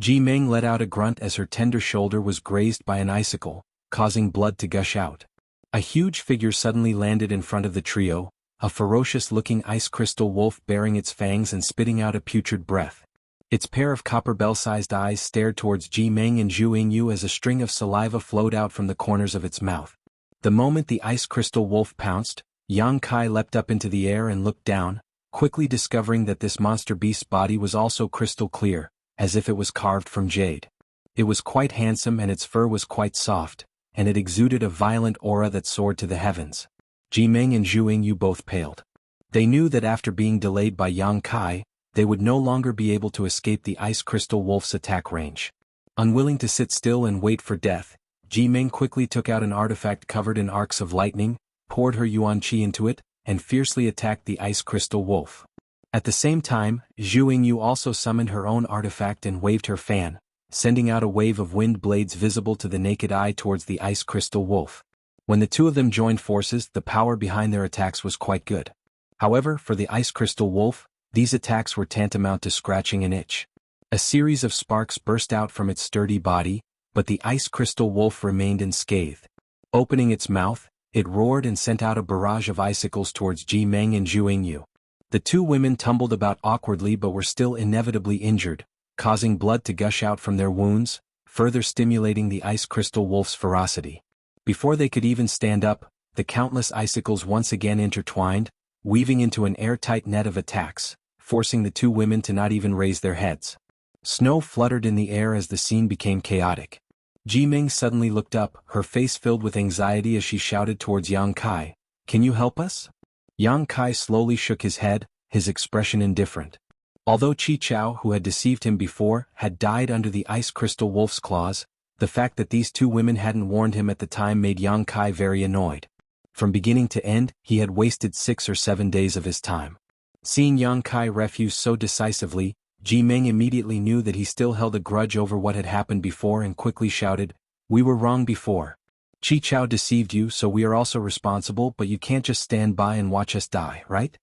Ji Meng let out a grunt as her tender shoulder was grazed by an icicle, causing blood to gush out. A huge figure suddenly landed in front of the trio, a ferocious-looking ice crystal wolf baring its fangs and spitting out a putrid breath. Its pair of copper bell-sized eyes stared towards Ji Meng and Zhu Yingyu as a string of saliva flowed out from the corners of its mouth. The moment the ice crystal wolf pounced, Yang Kai leapt up into the air and looked down, quickly discovering that this monster beast's body was also crystal clear, as if it was carved from jade. It was quite handsome and its fur was quite soft, and it exuded a violent aura that soared to the heavens. Ji Meng and Zhu Yingyu both paled. They knew that after being delayed by Yang Kai, they would no longer be able to escape the ice crystal wolf's attack range. Unwilling to sit still and wait for death, Ji Meng quickly took out an artifact covered in arcs of lightning, poured her yuan qi into it, and fiercely attacked the ice crystal wolf. At the same time, Zhu Yingyu also summoned her own artifact and waved her fan, sending out a wave of wind blades visible to the naked eye towards the ice crystal wolf. When the two of them joined forces, the power behind their attacks was quite good. However, for the ice crystal wolf, these attacks were tantamount to scratching an itch. A series of sparks burst out from its sturdy body, but the ice crystal wolf remained unscathed. Opening its mouth, it roared and sent out a barrage of icicles towards Ji Meng and Zhu Yingyu. The two women tumbled about awkwardly but were still inevitably injured, causing blood to gush out from their wounds, further stimulating the ice crystal wolf's ferocity. Before they could even stand up, the countless icicles once again intertwined, weaving into an airtight net of attacks, forcing the two women to not even raise their heads. Snow fluttered in the air as the scene became chaotic. Ji Meng suddenly looked up, her face filled with anxiety as she shouted towards Yang Kai, "Can you help us?" Yang Kai slowly shook his head, his expression indifferent. Although Chi Chao, who had deceived him before, had died under the ice crystal wolf's claws, the fact that these two women hadn't warned him at the time made Yang Kai very annoyed. From beginning to end, he had wasted 6 or 7 days of his time. Seeing Yang Kai refuse so decisively, Ji Meng immediately knew that he still held a grudge over what had happened before and quickly shouted, "We were wrong before. Chi Chao deceived you, so we are also responsible, but you can't just stand by and watch us die, right?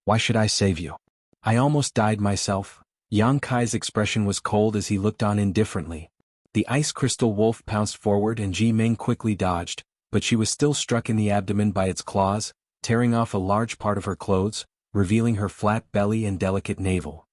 Why should I save you? I almost died myself." Yang Kai's expression was cold as he looked on indifferently. The ice crystal wolf pounced forward and Ji Meng quickly dodged, but she was still struck in the abdomen by its claws, tearing off a large part of her clothes, revealing her flat belly and delicate navel.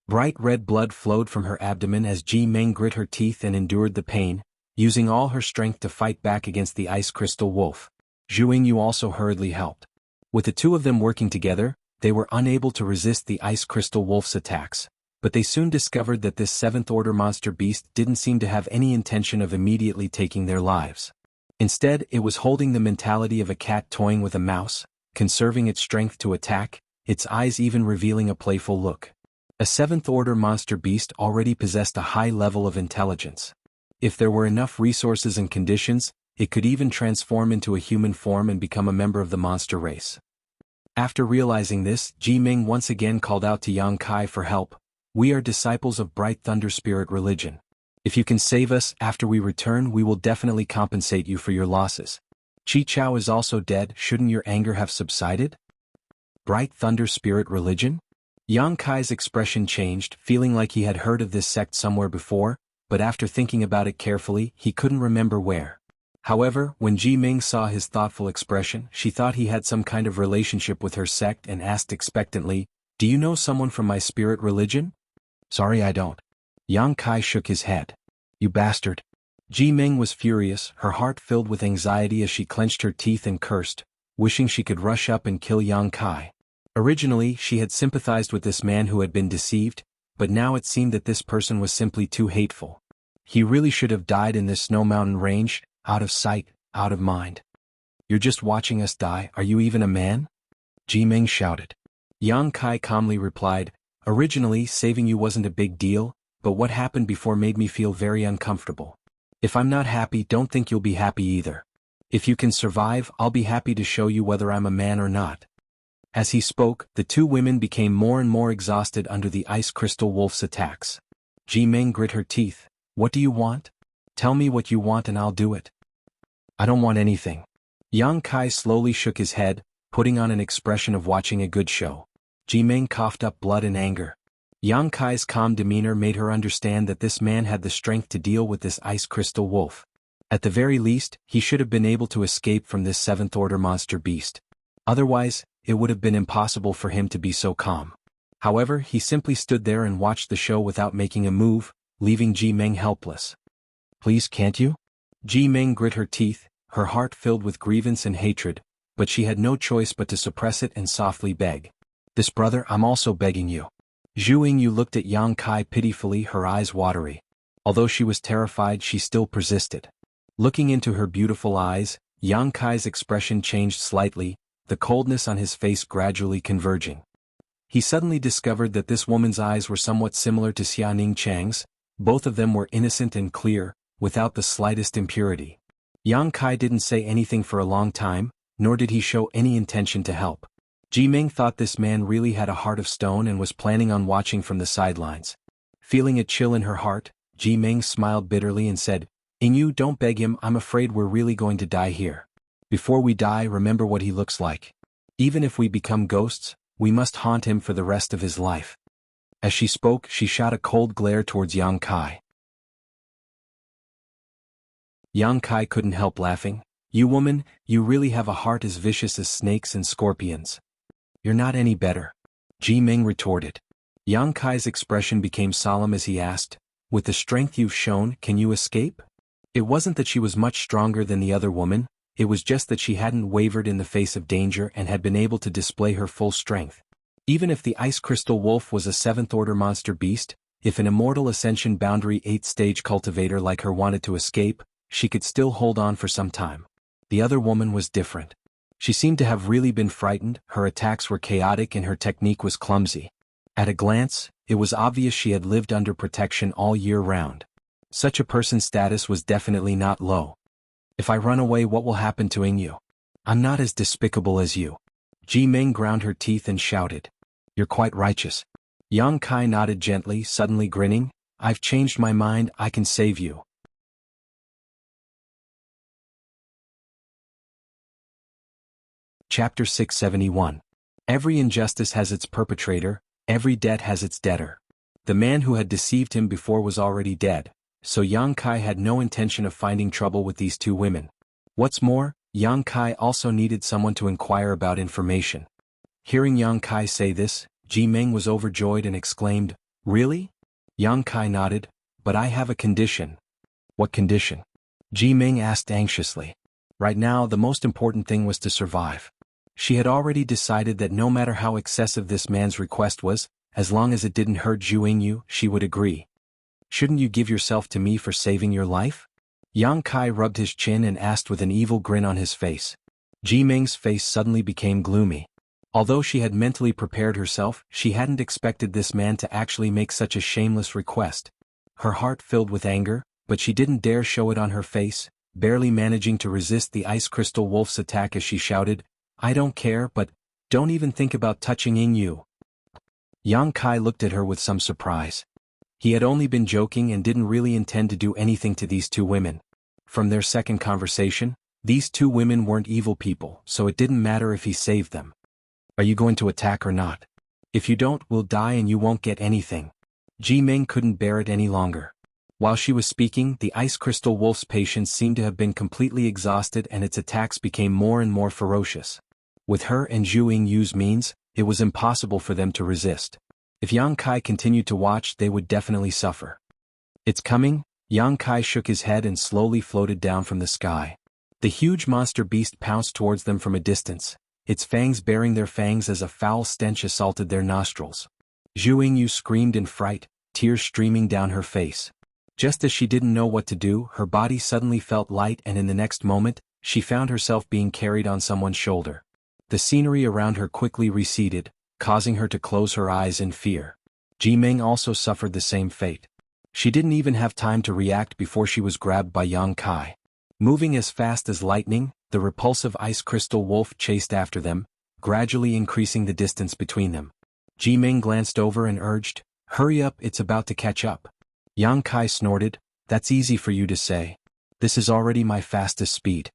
Bright red blood flowed from her abdomen as Ji Meng grit her teeth and endured the pain, using all her strength to fight back against the ice crystal wolf. Zhu Yingyu also hurriedly helped. With the two of them working together, they were unable to resist the ice crystal wolf's attacks, but they soon discovered that this seventh-order monster beast didn't seem to have any intention of immediately taking their lives. Instead, it was holding the mentality of a cat toying with a mouse, conserving its strength to attack, its eyes even revealing a playful look. A seventh-order monster beast already possessed a high level of intelligence. If there were enough resources and conditions, it could even transform into a human form and become a member of the monster race. After realizing this, Ji Meng once again called out to Yang Kai for help. "We are disciples of Bright Thunder Spirit religion. If you can save us after we return, we will definitely compensate you for your losses. Chi Chao is also dead, shouldn't your anger have subsided?" Bright Thunder Spirit religion? Yang Kai's expression changed, feeling like he had heard of this sect somewhere before, but after thinking about it carefully, he couldn't remember where. However, when Ji Meng saw his thoughtful expression, she thought he had some kind of relationship with her sect and asked expectantly, "Do you know someone from my spirit religion?" "Sorry, I don't." Yang Kai shook his head. "You bastard." Ji Meng was furious, her heart filled with anxiety as she clenched her teeth and cursed, wishing she could rush up and kill Yang Kai. Originally, she had sympathized with this man who had been deceived, but now it seemed that this person was simply too hateful. He really should have died in this snow mountain range, out of sight, out of mind. "You're just watching us die, are you even a man?" Ji Meng shouted. Yang Kai calmly replied, "Originally, saving you wasn't a big deal, but what happened before made me feel very uncomfortable. If I'm not happy, don't think you'll be happy either. If you can survive, I'll be happy to show you whether I'm a man or not." As he spoke, the two women became more and more exhausted under the ice crystal wolf's attacks. Ji Meng grit her teeth. "What do you want? Tell me what you want and I'll do it." "I don't want anything." Yang Kai slowly shook his head, putting on an expression of watching a good show. Ji Meng coughed up blood in anger. Yang Kai's calm demeanor made her understand that this man had the strength to deal with this ice crystal wolf. At the very least, he should have been able to escape from this seventh-order monster beast. Otherwise, it would have been impossible for him to be so calm. However, he simply stood there and watched the show without making a move, leaving Ji Meng helpless. Please, can't you? Ji Meng grit her teeth, her heart filled with grievance and hatred, but she had no choice but to suppress it and softly beg. This brother, I'm also begging you. Zhu Yingyu looked at Yang Kai pitifully, her eyes watery. Although she was terrified, she still persisted. Looking into her beautiful eyes, Yang Kai's expression changed slightly, the coldness on his face gradually converging. He suddenly discovered that this woman's eyes were somewhat similar to Xiaoning Chang's. Both of them were innocent and clear, without the slightest impurity. Yang Kai didn't say anything for a long time, nor did he show any intention to help. Ji Meng thought this man really had a heart of stone and was planning on watching from the sidelines. Feeling a chill in her heart, Ji Meng smiled bitterly and said, Yingyu, don't beg him, I'm afraid we're really going to die here. Before we die, remember what he looks like. Even if we become ghosts, we must haunt him for the rest of his life. As she spoke, she shot a cold glare towards Yang Kai. Yang Kai couldn't help laughing. You woman, you really have a heart as vicious as snakes and scorpions. You're not any better. Ji Meng retorted. Yang Kai's expression became solemn as he asked, with the strength you've shown, can you escape? It wasn't that she was much stronger than the other woman, it was just that she hadn't wavered in the face of danger and had been able to display her full strength. Even if the Ice Crystal Wolf was a seventh-order monster beast, if an Immortal Ascension Boundary 8th-stage cultivator like her wanted to escape, she could still hold on for some time. The other woman was different. She seemed to have really been frightened, her attacks were chaotic and her technique was clumsy. At a glance, it was obvious she had lived under protection all year round. Such a person's status was definitely not low. If I run away, what will happen to Yingyu? I'm not as despicable as you. Ji Meng ground her teeth and shouted. You're quite righteous. Yang Kai nodded gently, suddenly grinning. I've changed my mind, I can save you. Chapter 671. Every injustice has its perpetrator, every debt has its debtor. The man who had deceived him before was already dead, so Yang Kai had no intention of finding trouble with these two women. What's more, Yang Kai also needed someone to inquire about information. Hearing Yang Kai say this, Ji Meng was overjoyed and exclaimed, Really? Yang Kai nodded, but I have a condition. What condition? Ji Meng asked anxiously. Right now, the most important thing was to survive. She had already decided that no matter how excessive this man's request was, as long as it didn't hurt Zhu Yingyu, she would agree. Shouldn't you give yourself to me for saving your life? Yang Kai rubbed his chin and asked with an evil grin on his face. Ji Meng's face suddenly became gloomy. Although she had mentally prepared herself, she hadn't expected this man to actually make such a shameless request. Her heart filled with anger, but she didn't dare show it on her face, barely managing to resist the Ice Crystal Wolf's attack as she shouted, I don't care, but don't even think about touching Yingyu. Yang Kai looked at her with some surprise. He had only been joking and didn't really intend to do anything to these two women. From their second conversation, these two women weren't evil people, so it didn't matter if he saved them. Are you going to attack or not? If you don't, we'll die and you won't get anything. Ji Meng couldn't bear it any longer. While she was speaking, the Ice Crystal Wolf's patience seemed to have been completely exhausted and its attacks became more and more ferocious. With her and Zhu Yingyu's means, it was impossible for them to resist. If Yang Kai continued to watch, they would definitely suffer. It's coming. Yang Kai shook his head and slowly floated down from the sky. The huge monster beast pounced towards them from a distance, its fangs bearing their fangs as a foul stench assaulted their nostrils. Zhu Yingyu screamed in fright, tears streaming down her face. Just as she didn't know what to do, her body suddenly felt light and in the next moment, she found herself being carried on someone's shoulder. The scenery around her quickly receded, causing her to close her eyes in fear. Ji Meng also suffered the same fate. She didn't even have time to react before she was grabbed by Yang Kai. Moving as fast as lightning, the repulsive Ice Crystal Wolf chased after them, gradually increasing the distance between them. Ji Meng glanced over and urged, Hurry up, it's about to catch up. Yang Kai snorted, That's easy for you to say. This is already my fastest speed.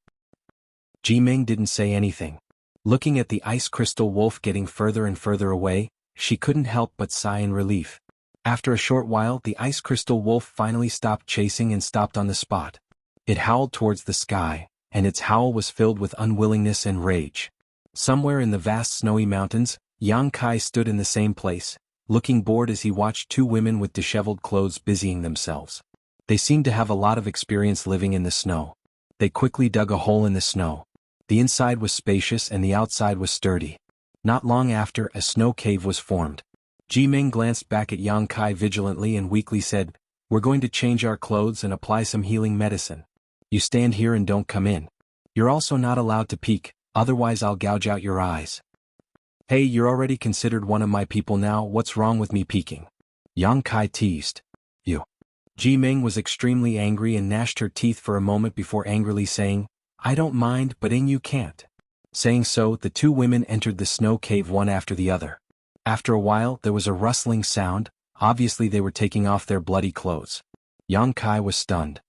Ji Meng didn't say anything. Looking at the Ice Crystal Wolf getting further and further away, she couldn't help but sigh in relief. After a short while, the Ice Crystal Wolf finally stopped chasing and stopped on the spot. It howled towards the sky, and its howl was filled with unwillingness and rage. Somewhere in the vast snowy mountains, Yang Kai stood in the same place, looking bored as he watched two women with disheveled clothes busying themselves. They seemed to have a lot of experience living in the snow. They quickly dug a hole in the snow. The inside was spacious and the outside was sturdy. Not long after, a snow cave was formed. Jimeng glanced back at Yang Kai vigilantly and weakly said, "We're going to change our clothes and apply some healing medicine. You stand here and don't come in. You're also not allowed to peek, otherwise I'll gouge out your eyes." "Hey, you're already considered one of my people now, what's wrong with me peeking?" Yang Kai teased. "You." Jimeng was extremely angry and gnashed her teeth for a moment before angrily saying, "I don't mind, but you can't." Saying so, the two women entered the snow cave one after the other. After a while, there was a rustling sound. Obviously they were taking off their bloody clothes. Yang Kai was stunned.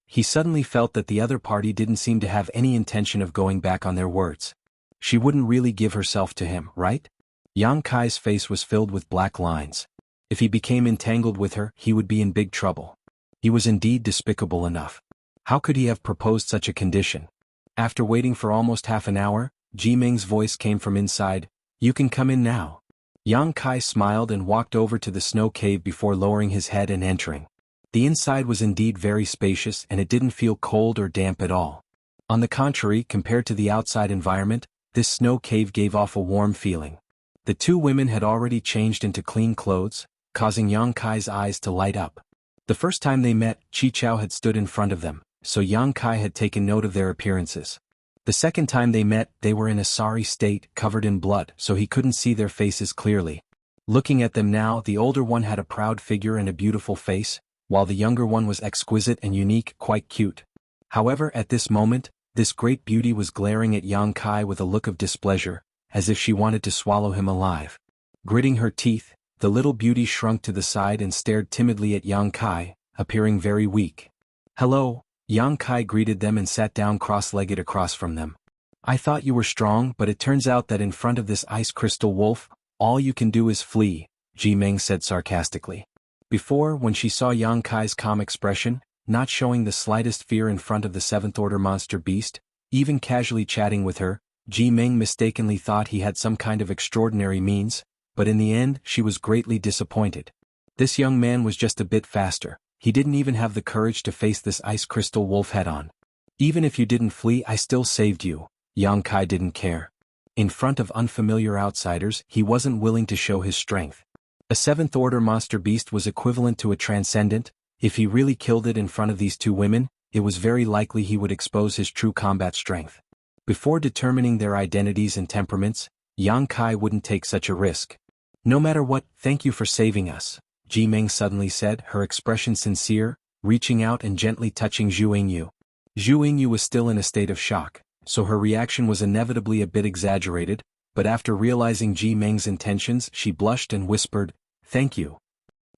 He suddenly felt that the other party didn't seem to have any intention of going back on their words. She wouldn't really give herself to him, right? Yang Kai's face was filled with black lines. If he became entangled with her, he would be in big trouble. He was indeed despicable enough. How could he have proposed such a condition? After waiting for almost half an hour, Jimeng's voice came from inside, "You can come in now." Yang Kai smiled and walked over to the snow cave before lowering his head and entering. The inside was indeed very spacious and it didn't feel cold or damp at all. On the contrary, compared to the outside environment, this snow cave gave off a warm feeling. The two women had already changed into clean clothes, causing Yang Kai's eyes to light up. The first time they met, Chi Chao had stood in front of them, so Yang Kai had taken note of their appearances. The second time they met, they were in a sorry state, covered in blood, so he couldn't see their faces clearly. Looking at them now, the older one had a proud figure and a beautiful face, while the younger one was exquisite and unique, quite cute. However, at this moment, this great beauty was glaring at Yang Kai with a look of displeasure, as if she wanted to swallow him alive. Gritting her teeth, the little beauty shrunk to the side and stared timidly at Yang Kai, appearing very weak. "Hello," Yang Kai greeted them and sat down cross-legged across from them. "I thought you were strong, but it turns out that in front of this ice crystal wolf, all you can do is flee," Jimeng said sarcastically. Before, when she saw Yang Kai's calm expression, not showing the slightest fear in front of the seventh-order monster beast, even casually chatting with her, Jimeng mistakenly thought he had some kind of extraordinary means, but in the end she was greatly disappointed. This young man was just a bit faster. He didn't even have the courage to face this ice crystal wolf head-on. "Even if you didn't flee, I still saved you." Yang Kai didn't care. In front of unfamiliar outsiders, he wasn't willing to show his strength. A seventh-order monster beast was equivalent to a transcendent. If he really killed it in front of these two women, it was very likely he would expose his true combat strength. Before determining their identities and temperaments, Yang Kai wouldn't take such a risk. "No matter what, thank you for saving us," Jimeng suddenly said, her expression sincere, reaching out and gently touching Zhu Yingyu. Zhu Yingyu was still in a state of shock, so her reaction was inevitably a bit exaggerated, but after realizing Jimeng's intentions she blushed and whispered, "Thank you."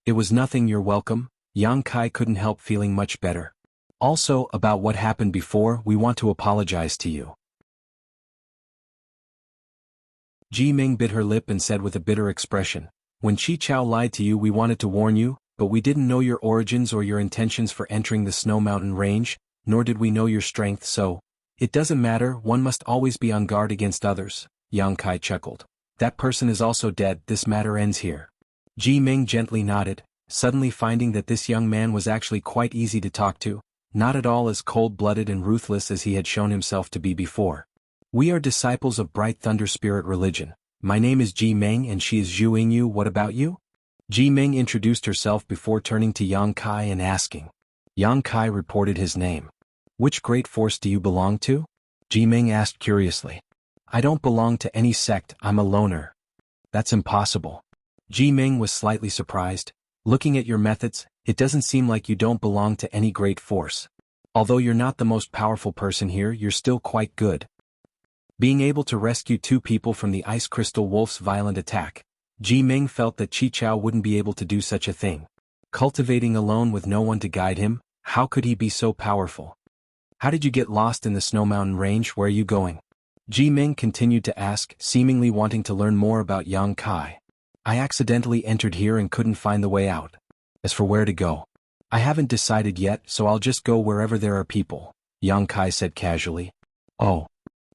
"It was nothing, you're welcome." Yang Kai couldn't help feeling much better. "Also, about what happened before, we want to apologize to you." Jimeng bit her lip and said with a bitter expression, "When Chi Chao lied to you, we wanted to warn you, but we didn't know your origins or your intentions for entering the Snow Mountain range, nor did we know your strength, so it doesn't matter, one must always be on guard against others." Yang Kai chuckled. "That person is also dead, this matter ends here." Jimeng gently nodded, suddenly finding that this young man was actually quite easy to talk to, not at all as cold-blooded and ruthless as he had shown himself to be before. "We are disciples of Bright Thunder Spirit religion. My name is Jimeng and she is Zhu Yingyu, what about you?" Jimeng introduced herself before turning to Yang Kai and asking. Yang Kai reported his name. "Which great force do you belong to?" Jimeng asked curiously. "I don't belong to any sect, I'm a loner." "That's impossible." Jimeng was slightly surprised. "Looking at your methods, it doesn't seem like you don't belong to any great force. Although you're not the most powerful person here, you're still quite good." Being able to rescue two people from the Ice Crystal Wolf's violent attack, Jimeng felt that Chi Chao wouldn't be able to do such a thing. Cultivating alone with no one to guide him, how could he be so powerful? "How did you get lost in the Snow Mountain range, where are you going?" Jimeng continued to ask, seemingly wanting to learn more about Yang Kai. "I accidentally entered here and couldn't find the way out. As for where to go, I haven't decided yet, so I'll just go wherever there are people, Yang Kai said casually. Oh.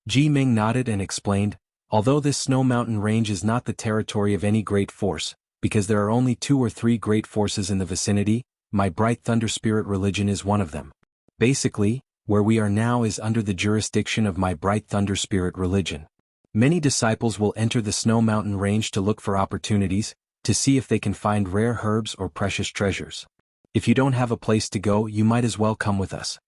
Ji Ming nodded and explained, although this snow mountain range is not the territory of any great force, because there are only 2 or 3 great forces in the vicinity, my Bright Thunder Spirit religion is one of them. Basically, where we are now is under the jurisdiction of my Bright Thunder Spirit religion. Many disciples will enter the snow mountain range to look for opportunities, to see if they can find rare herbs or precious treasures. If you don't have a place to go, you might as well come with us.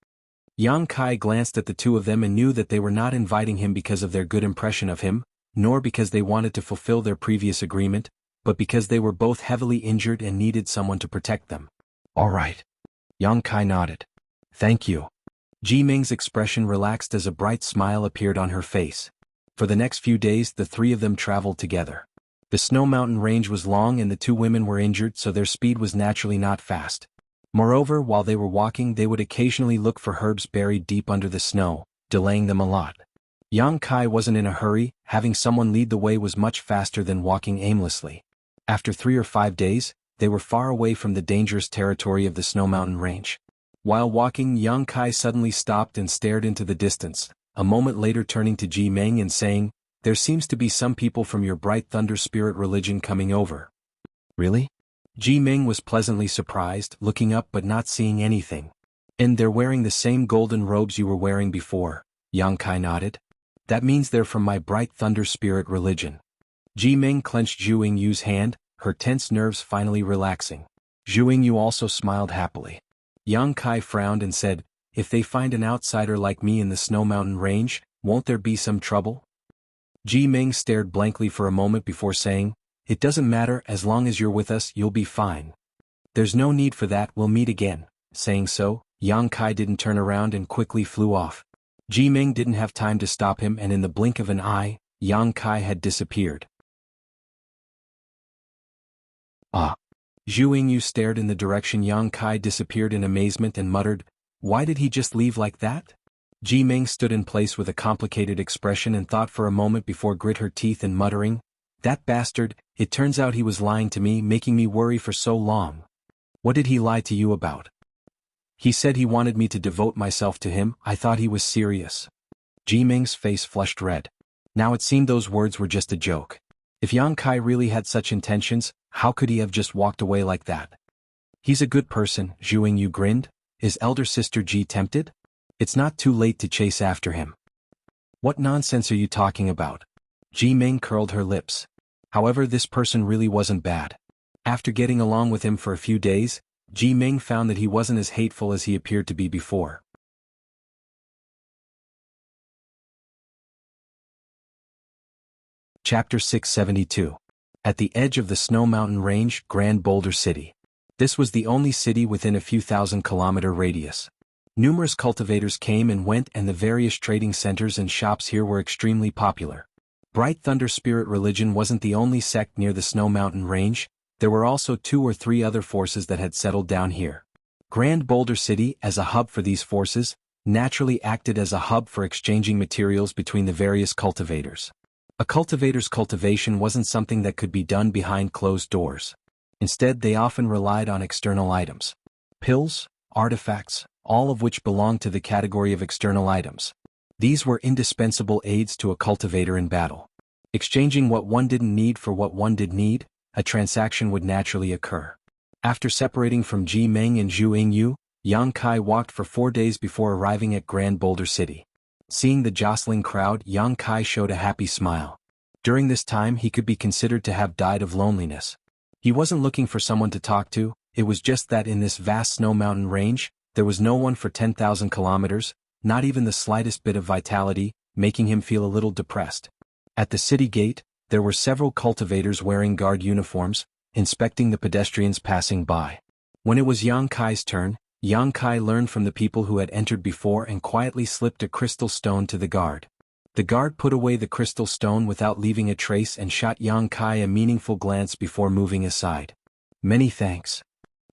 Yang Kai glanced at the 2 of them and knew that they were not inviting him because of their good impression of him, nor because they wanted to fulfill their previous agreement, but because they were both heavily injured and needed someone to protect them. All right. Yang Kai nodded. Thank you. Ji Ming's expression relaxed as a bright smile appeared on her face. For the next few days the 3 of them traveled together. The snow mountain range was long and the 2 women were injured, so their speed was naturally not fast. Moreover, while they were walking they would occasionally look for herbs buried deep under the snow, delaying them a lot. Yang Kai wasn't in a hurry, having someone lead the way was much faster than walking aimlessly. After 3 or 5 days, they were far away from the dangerous territory of the snow mountain range. While walking, Yang Kai suddenly stopped and stared into the distance, a moment later turning to Ji Ming and saying, "There seems to be some people from your Bright Thunder Spirit religion coming over." Really? Ji Ming was pleasantly surprised, looking up but not seeing anything. "And they're wearing the same golden robes you were wearing before," Yang Kai nodded. "That means they're from my Bright Thunder Spirit religion." Ji Ming clenched Zhu Yingyu's hand, her tense nerves finally relaxing. Zhu Yingyu also smiled happily. Yang Kai frowned and said, "If they find an outsider like me in the snow mountain range, won't there be some trouble?" Ji Ming stared blankly for a moment before saying, "It doesn't matter, as long as you're with us you'll be fine." "There's no need for that, we'll meet again." Saying so, Yang Kai didn't turn around and quickly flew off. Ji Ming didn't have time to stop him and in the blink of an eye, Yang Kai had disappeared. Ah! Zhu Yingyu stared in the direction Yang Kai disappeared in amazement and muttered, "Why did he just leave like that?" Ji Ming stood in place with a complicated expression and thought for a moment before grit her teeth and muttering, "That bastard, it turns out he was lying to me, making me worry for so long." "What did he lie to you about?" "He said he wanted me to devote myself to him. I thought he was serious." Ji Ming's face flushed red. Now it seemed those words were just a joke. If Yang Kai really had such intentions, how could he have just walked away like that? "He's a good person," Zhu Yingyu grinned. "Is elder sister Ji tempted? It's not too late to chase after him." "What nonsense are you talking about?" Ji Ming curled her lips. However, this person really wasn't bad. After getting along with him for a few days, Ji Ming found that he wasn't as hateful as he appeared to be before. Chapter 672. At the edge of the Snow Mountain Range, Grand Boulder City. This was the only city within a few thousand-kilometer radius. Numerous cultivators came and went, and the various trading centers and shops here were extremely popular. Bright Thunder Spirit religion wasn't the only sect near the Snow Mountain Range, there were also 2 or 3 other forces that had settled down here. Grand Boulder City, as a hub for these forces, naturally acted as a hub for exchanging materials between the various cultivators. A cultivator's cultivation wasn't something that could be done behind closed doors. Instead, they often relied on external items. Pills, artifacts, all of which belonged to the category of external items. These were indispensable aids to a cultivator in battle. Exchanging what one didn't need for what one did need, a transaction would naturally occur. After separating from Ji Ming and Zhu Yingyu, Yang Kai walked for 4 days before arriving at Grand Boulder City. Seeing the jostling crowd, Yang Kai showed a happy smile. During this time he could be considered to have died of loneliness. He wasn't looking for someone to talk to, it was just that in this vast snow mountain range, there was no one for 10,000 kilometers, not even the slightest bit of vitality, making him feel a little depressed. At the city gate, there were several cultivators wearing guard uniforms, inspecting the pedestrians passing by. When it was Yang Kai's turn, Yang Kai learned from the people who had entered before and quietly slipped a crystal stone to the guard. The guard put away the crystal stone without leaving a trace and shot Yang Kai a meaningful glance before moving aside. "Many thanks."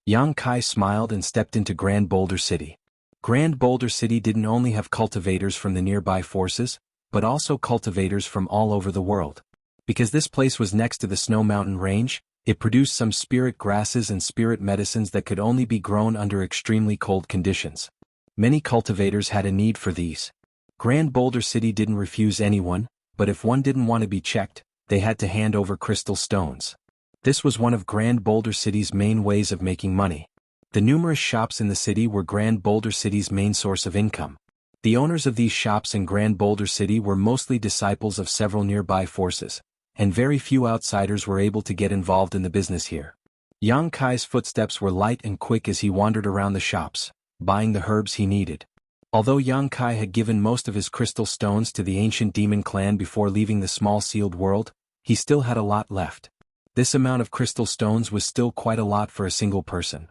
Yang Kai smiled and stepped into Grand Boulder City. Grand Boulder City didn't only have cultivators from the nearby forces, but also cultivators from all over the world. Because this place was next to the Snow Mountain Range, It produced some spirit grasses and spirit medicines that could only be grown under extremely cold conditions. Many cultivators had a need for these. Grand Boulder City didn't refuse anyone, but if one didn't want to be checked, they had to hand over crystal stones. This was one of Grand Boulder City's main ways of making money. The numerous shops in the city were Grand Boulder City's main source of income. The owners of these shops in Grand Boulder City were mostly disciples of several nearby forces, and very few outsiders were able to get involved in the business here. Yang Kai's footsteps were light and quick as he wandered around the shops, buying the herbs he needed. Although Yang Kai had given most of his crystal stones to the ancient demon clan before leaving the small sealed world, he still had a lot left. This amount of crystal stones was still quite a lot for a single person.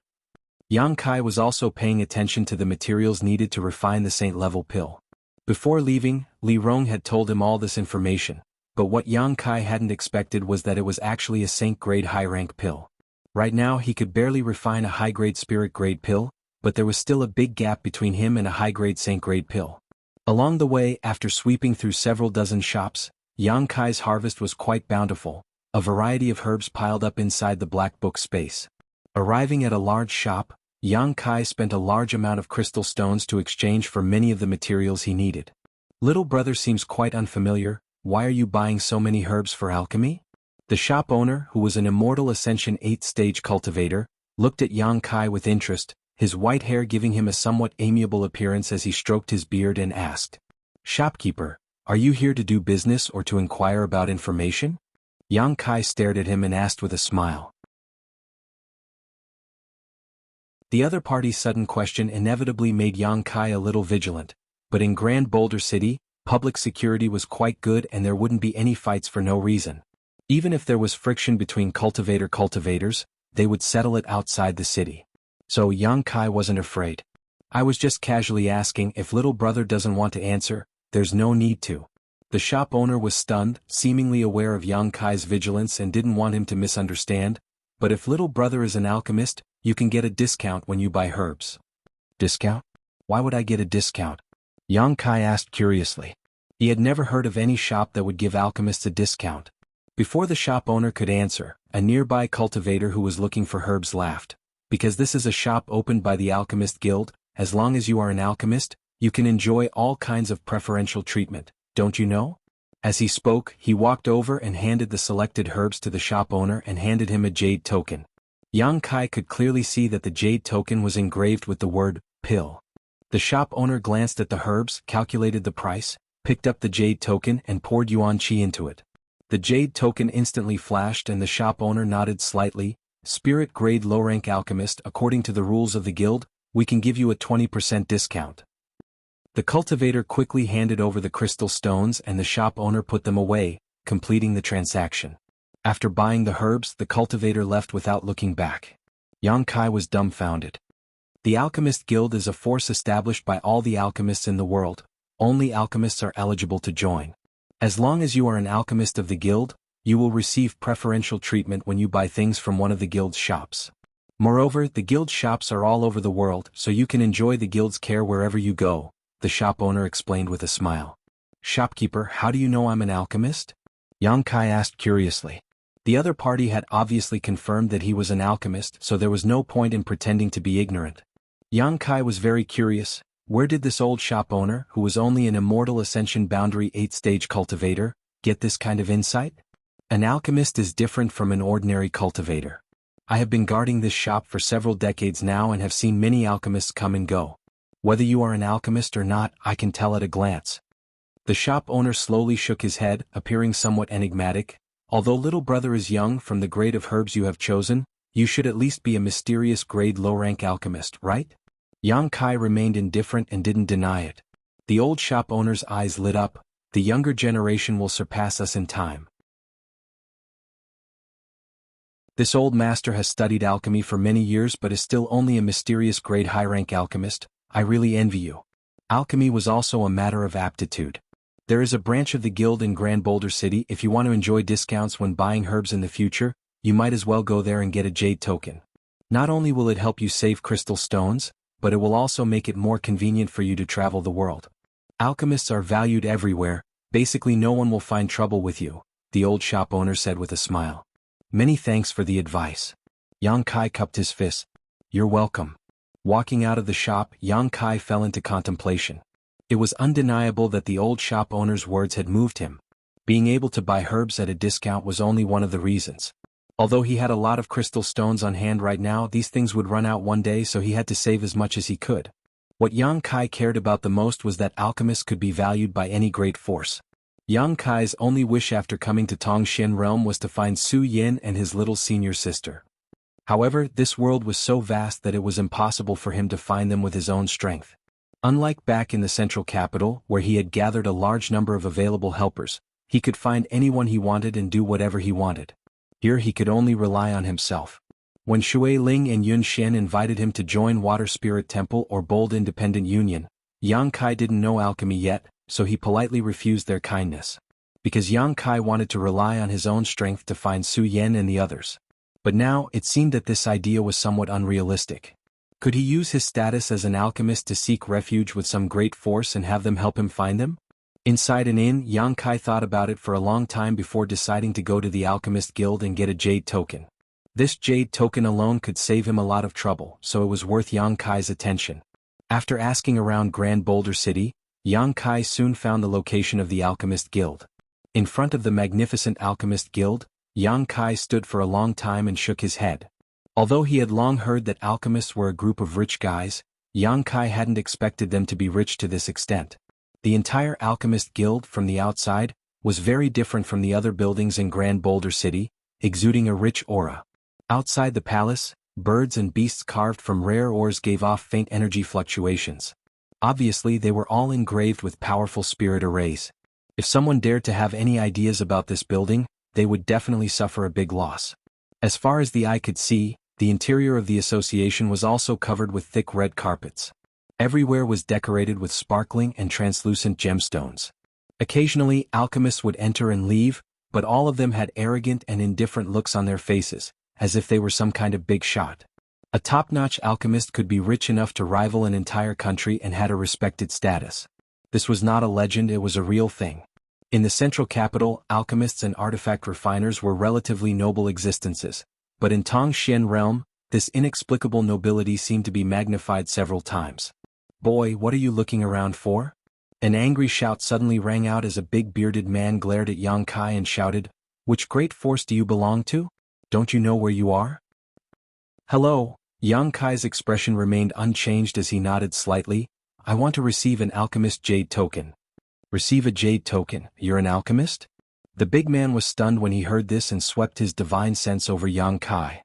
Yang Kai was also paying attention to the materials needed to refine the saint-level pill. Before leaving, Li Rong had told him all this information, but what Yang Kai hadn't expected was that it was actually a saint-grade high-rank pill. Right now he could barely refine a high-grade spirit-grade pill, but there was still a big gap between him and a high-grade saint-grade pill. Along the way, after sweeping through several dozen shops, Yang Kai's harvest was quite bountiful. A variety of herbs piled up inside the black book space. Arriving at a large shop, Yang Kai spent a large amount of crystal stones to exchange for many of the materials he needed. Little brother seems quite unfamiliar. Why are you buying so many herbs for alchemy? The shop owner, who was an Immortal Ascension 8th-stage cultivator, looked at Yang Kai with interest, his white hair giving him a somewhat amiable appearance as he stroked his beard and asked, "Shopkeeper, are you here to do business or to inquire about information?" Yang Kai stared at him and asked with a smile. The other party's sudden question inevitably made Yang Kai a little vigilant, but in Grand Boulder City, public security was quite good and there wouldn't be any fights for no reason. Even if there was friction between cultivators, they would settle it outside the city. So Yang Kai wasn't afraid. "I was just casually asking. If little brother doesn't want to answer, there's no need to." The shop owner was stunned, seemingly aware of Yang Kai's vigilance and didn't want him to misunderstand. "But if little brother is an alchemist, you can get a discount when you buy herbs." "Discount? Why would I get a discount?" Yang Kai asked curiously. He had never heard of any shop that would give alchemists a discount. Before the shop owner could answer, a nearby cultivator who was looking for herbs laughed. "Because this is a shop opened by the Alchemist Guild, as long as you are an alchemist, you can enjoy all kinds of preferential treatment, don't you know?" As he spoke, he walked over and handed the selected herbs to the shop owner and handed him a jade token. Yang Kai could clearly see that the jade token was engraved with the word, "pill." The shop owner glanced at the herbs, calculated the price, picked up the jade token and poured yuan qi into it. The jade token instantly flashed and the shop owner nodded slightly. "Spirit grade low-rank alchemist, according to the rules of the guild, we can give you a 20% discount." The cultivator quickly handed over the crystal stones and the shop owner put them away, completing the transaction. After buying the herbs, the cultivator left without looking back. Yang Kai was dumbfounded. The Alchemist Guild is a force established by all the alchemists in the world. Only alchemists are eligible to join. As long as you are an alchemist of the guild, you will receive preferential treatment when you buy things from one of the guild's shops. Moreover, the guild shops are all over the world, so you can enjoy the guild's care wherever you go, the shop owner explained with a smile. "Shopkeeper, how do you know I'm an alchemist?" Yang Kai asked curiously. The other party had obviously confirmed that he was an alchemist, so there was no point in pretending to be ignorant. Yang Kai was very curious. Where did this old shop owner, who was only an Immortal Ascension Boundary 8th-stage cultivator, get this kind of insight? An alchemist is different from an ordinary cultivator. I have been guarding this shop for several decades now and have seen many alchemists come and go. Whether you are an alchemist or not, I can tell at a glance. The shop owner slowly shook his head, appearing somewhat enigmatic. "Although little brother is young, from the grade of herbs you have chosen, you should at least be a mysterious grade low-rank alchemist, right?" Yang Kai remained indifferent and didn't deny it. The old shop owner's eyes lit up. "The younger generation will surpass us in time. This old master has studied alchemy for many years but is still only a mysterious grade high-rank alchemist. I really envy you." Alchemy was also a matter of aptitude. There is a branch of the guild in Grand Boulder City. If you want to enjoy discounts when buying herbs in the future, you might as well go there and get a jade token. Not only will it help you save crystal stones, but it will also make it more convenient for you to travel the world. Alchemists are valued everywhere, basically no one will find trouble with you, the old shop owner said with a smile. Many thanks for the advice. Yang Kai cupped his fist. You're welcome. Walking out of the shop, Yang Kai fell into contemplation. It was undeniable that the old shop owner's words had moved him. Being able to buy herbs at a discount was only one of the reasons. Although he had a lot of crystal stones on hand right now, these things would run out one day, so he had to save as much as he could. What Yang Kai cared about the most was that alchemists could be valued by any great force. Yang Kai's only wish after coming to Tongxian realm was to find Su Yin and his little senior sister. However, this world was so vast that it was impossible for him to find them with his own strength. Unlike back in the central capital, where he had gathered a large number of available helpers, he could find anyone he wanted and do whatever he wanted. Here he could only rely on himself. When Shui Ling and Yun Xian invited him to join Water Spirit Temple or Bold Independent Union, Yang Kai didn't know alchemy yet, so he politely refused their kindness. Because Yang Kai wanted to rely on his own strength to find Su Yen and the others. But now, it seemed that this idea was somewhat unrealistic. Could he use his status as an alchemist to seek refuge with some great force and have them help him find them? Inside an inn, Yang Kai thought about it for a long time before deciding to go to the Alchemist Guild and get a jade token. This jade token alone could save him a lot of trouble, so it was worth Yang Kai's attention. After asking around Grand Boulder City, Yang Kai soon found the location of the Alchemist Guild. In front of the magnificent Alchemist Guild, Yang Kai stood for a long time and shook his head. Although he had long heard that alchemists were a group of rich guys, Yang Kai hadn't expected them to be rich to this extent. The entire Alchemist Guild, from the outside, was very different from the other buildings in Grand Boulder City, exuding a rich aura. Outside the palace, birds and beasts carved from rare ores gave off faint energy fluctuations. Obviously, they were all engraved with powerful spirit arrays. If someone dared to have any ideas about this building, they would definitely suffer a big loss. As far as the eye could see, the interior of the association was also covered with thick red carpets. Everywhere was decorated with sparkling and translucent gemstones. Occasionally, alchemists would enter and leave, but all of them had arrogant and indifferent looks on their faces, as if they were some kind of big shot. A top-notch alchemist could be rich enough to rival an entire country and had a respected status. This was not a legend, it was a real thing. In the central capital, alchemists and artifact refiners were relatively noble existences, but in Tongxian realm, this inexplicable nobility seemed to be magnified several times. Boy, what are you looking around for? An angry shout suddenly rang out as a big bearded man glared at Yang Kai and shouted, "Which great force do you belong to? Don't you know where you are?" "Hello." Yang Kai's expression remained unchanged as he nodded slightly. "I want to receive an alchemist jade token." "Receive a jade token? You're an alchemist?" The big man was stunned when he heard this and swept his divine sense over Yang Kai.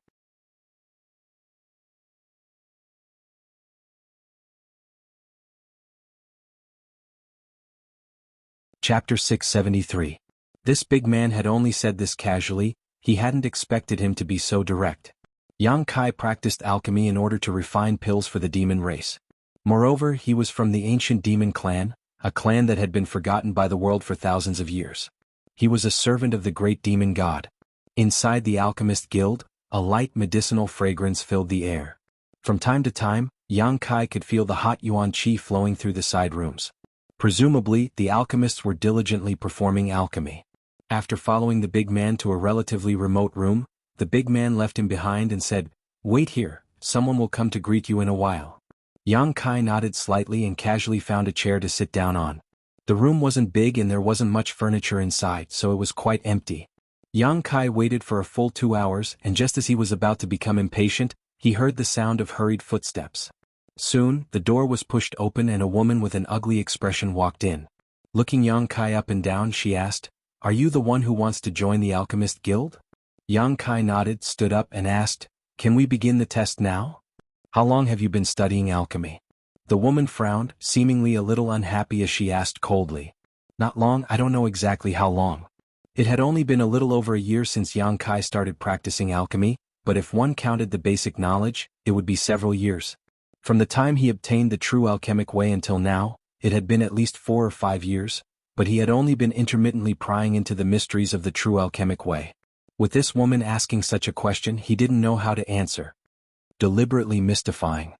Chapter 673. This big man had only said this casually, he hadn't expected him to be so direct. Yang Kai practiced alchemy in order to refine pills for the demon race. Moreover, he was from the ancient demon clan, a clan that had been forgotten by the world for thousands of years. He was a servant of the great demon god. Inside the Alchemist Guild, a light medicinal fragrance filled the air. From time to time, Yang Kai could feel the hot yuan qi flowing through the side rooms. Presumably, the alchemists were diligently performing alchemy. After following the big man to a relatively remote room, the big man left him behind and said, "Wait here, someone will come to greet you in a while." Yang Kai nodded slightly and casually found a chair to sit down on. The room wasn't big and there wasn't much furniture inside, so it was quite empty. Yang Kai waited for a full 2 hours, and just as he was about to become impatient, he heard the sound of hurried footsteps. Soon, the door was pushed open and a woman with an ugly expression walked in. Looking Yang Kai up and down, she asked, "Are you the one who wants to join the Alchemist Guild?" Yang Kai nodded, stood up and asked, "Can we begin the test now? How long have you been studying alchemy?" The woman frowned, seemingly a little unhappy as she asked coldly. "Not long, I don't know exactly how long." It had only been a little over a year since Yang Kai started practicing alchemy, but if one counted the basic knowledge, it would be several years. From the time he obtained the true alchemic way until now, it had been at least 4 or 5 years, but he had only been intermittently prying into the mysteries of the true alchemic way. With this woman asking such a question, he didn't know how to answer. Deliberately mystifying.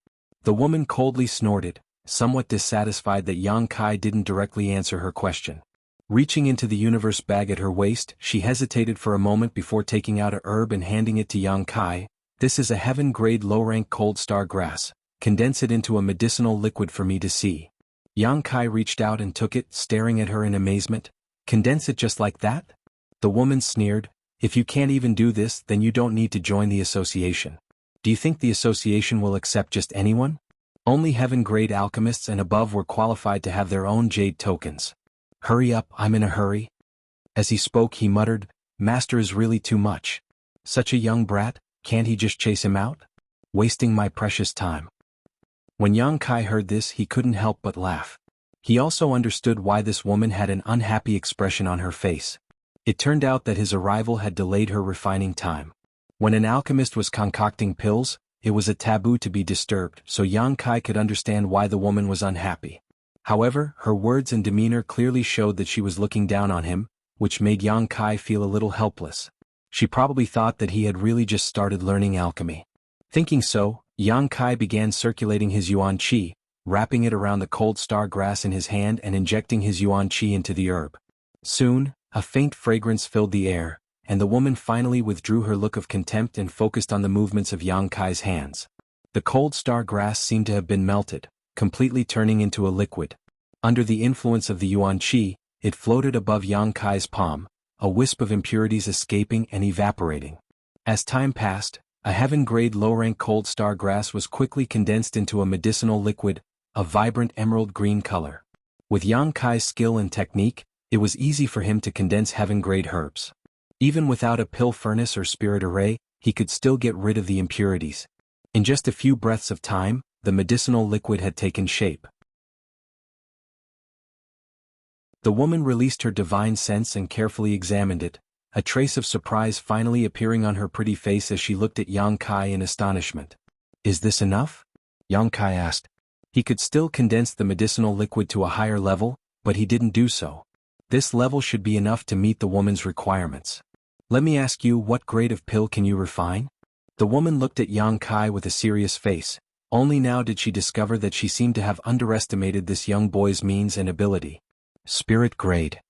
The woman coldly snorted, somewhat dissatisfied that Yang Kai didn't directly answer her question. Reaching into the universe bag at her waist, she hesitated for a moment before taking out a herb and handing it to Yang Kai. This is a heaven-grade low-rank cold star grass. Condense it into a medicinal liquid for me to see. Yang Kai reached out and took it, staring at her in amazement. Condense it just like that? The woman sneered. If you can't even do this, then you don't need to join the association. Do you think the association will accept just anyone? Only heaven-grade alchemists and above were qualified to have their own jade tokens. Hurry up, I'm in a hurry. As he spoke, he muttered, Master is really too much. Such a young brat, can't he just chase him out? Wasting my precious time. When Yang Kai heard this, he couldn't help but laugh. He also understood why this woman had an unhappy expression on her face. It turned out that his arrival had delayed her refining time. When an alchemist was concocting pills, it was a taboo to be disturbed, so Yang Kai could understand why the woman was unhappy. However, her words and demeanor clearly showed that she was looking down on him, which made Yang Kai feel a little helpless. She probably thought that he had really just started learning alchemy. Thinking so, Yang Kai began circulating his yuan qi, wrapping it around the cold star grass in his hand and injecting his yuan qi into the herb. Soon, a faint fragrance filled the air, and the woman finally withdrew her look of contempt and focused on the movements of Yang Kai's hands. The cold star grass seemed to have been melted, completely turning into a liquid. Under the influence of the yuan qi, it floated above Yang Kai's palm, a wisp of impurities escaping and evaporating. As time passed, a heaven-grade low-rank cold star grass was quickly condensed into a medicinal liquid, a vibrant emerald green color. With Yang Kai's skill and technique, it was easy for him to condense heaven-grade herbs. Even without a pill furnace or spirit array, he could still get rid of the impurities. In just a few breaths of time, the medicinal liquid had taken shape. The woman released her divine sense and carefully examined it, a trace of surprise finally appearing on her pretty face as she looked at Yang Kai in astonishment. Is this enough? Yang Kai asked. He could still condense the medicinal liquid to a higher level, but he didn't do so. This level should be enough to meet the woman's requirements. Let me ask you, what grade of pill can you refine? The woman looked at Yang Kai with a serious face. Only now did she discover that she seemed to have underestimated this young boy's means and ability. Spirit grade.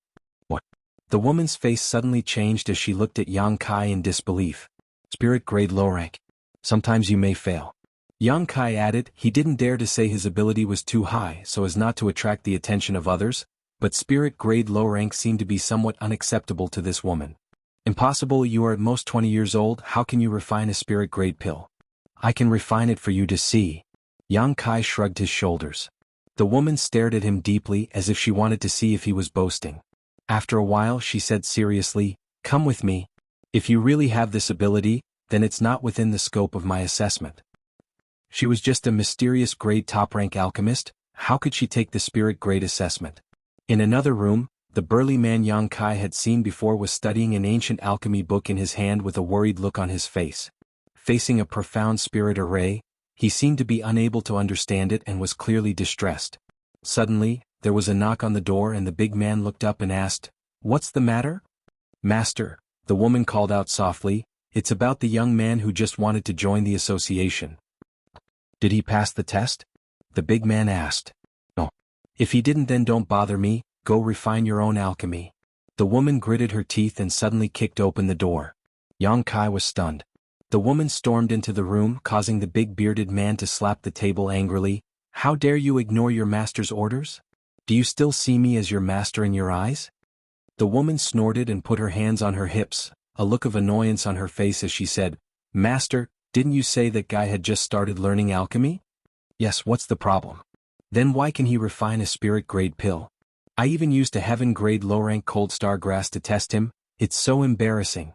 What? The woman's face suddenly changed as she looked at Yang Kai in disbelief. Spirit grade low rank. Sometimes you may fail. Yang Kai added he didn't dare to say his ability was too high so as not to attract the attention of others, but spirit grade low rank seemed to be somewhat unacceptable to this woman. Impossible, you are at most 20 years old, how can you refine a spirit grade pill? I can refine it for you to see. Yang Kai shrugged his shoulders. The woman stared at him deeply as if she wanted to see if he was boasting. After a while she said seriously, come with me. If you really have this ability, then it's not within the scope of my assessment. She was just a mysterious grade top-rank alchemist, how could she take the spirit grade assessment? In another room, the burly man Yang Kai had seen before was studying an ancient alchemy book in his hand with a worried look on his face. Facing a profound spirit array, he seemed to be unable to understand it and was clearly distressed. Suddenly, there was a knock on the door and the big man looked up and asked, What's the matter? Master, the woman called out softly, it's about the young man who just wanted to join the association. Did he pass the test? The big man asked. No. If he didn't, then don't bother me, go refine your own alchemy. The woman gritted her teeth and suddenly kicked open the door. Yang Kai was stunned. The woman stormed into the room, causing the big bearded man to slap the table angrily. How dare you ignore your master's orders? Do you still see me as your master in your eyes? The woman snorted and put her hands on her hips, a look of annoyance on her face as she said, Master, didn't you say that guy had just started learning alchemy? Yes, what's the problem? Then why can he refine a spirit grade pill? I even used a heaven grade low rank cold star grass to test him, it's so embarrassing.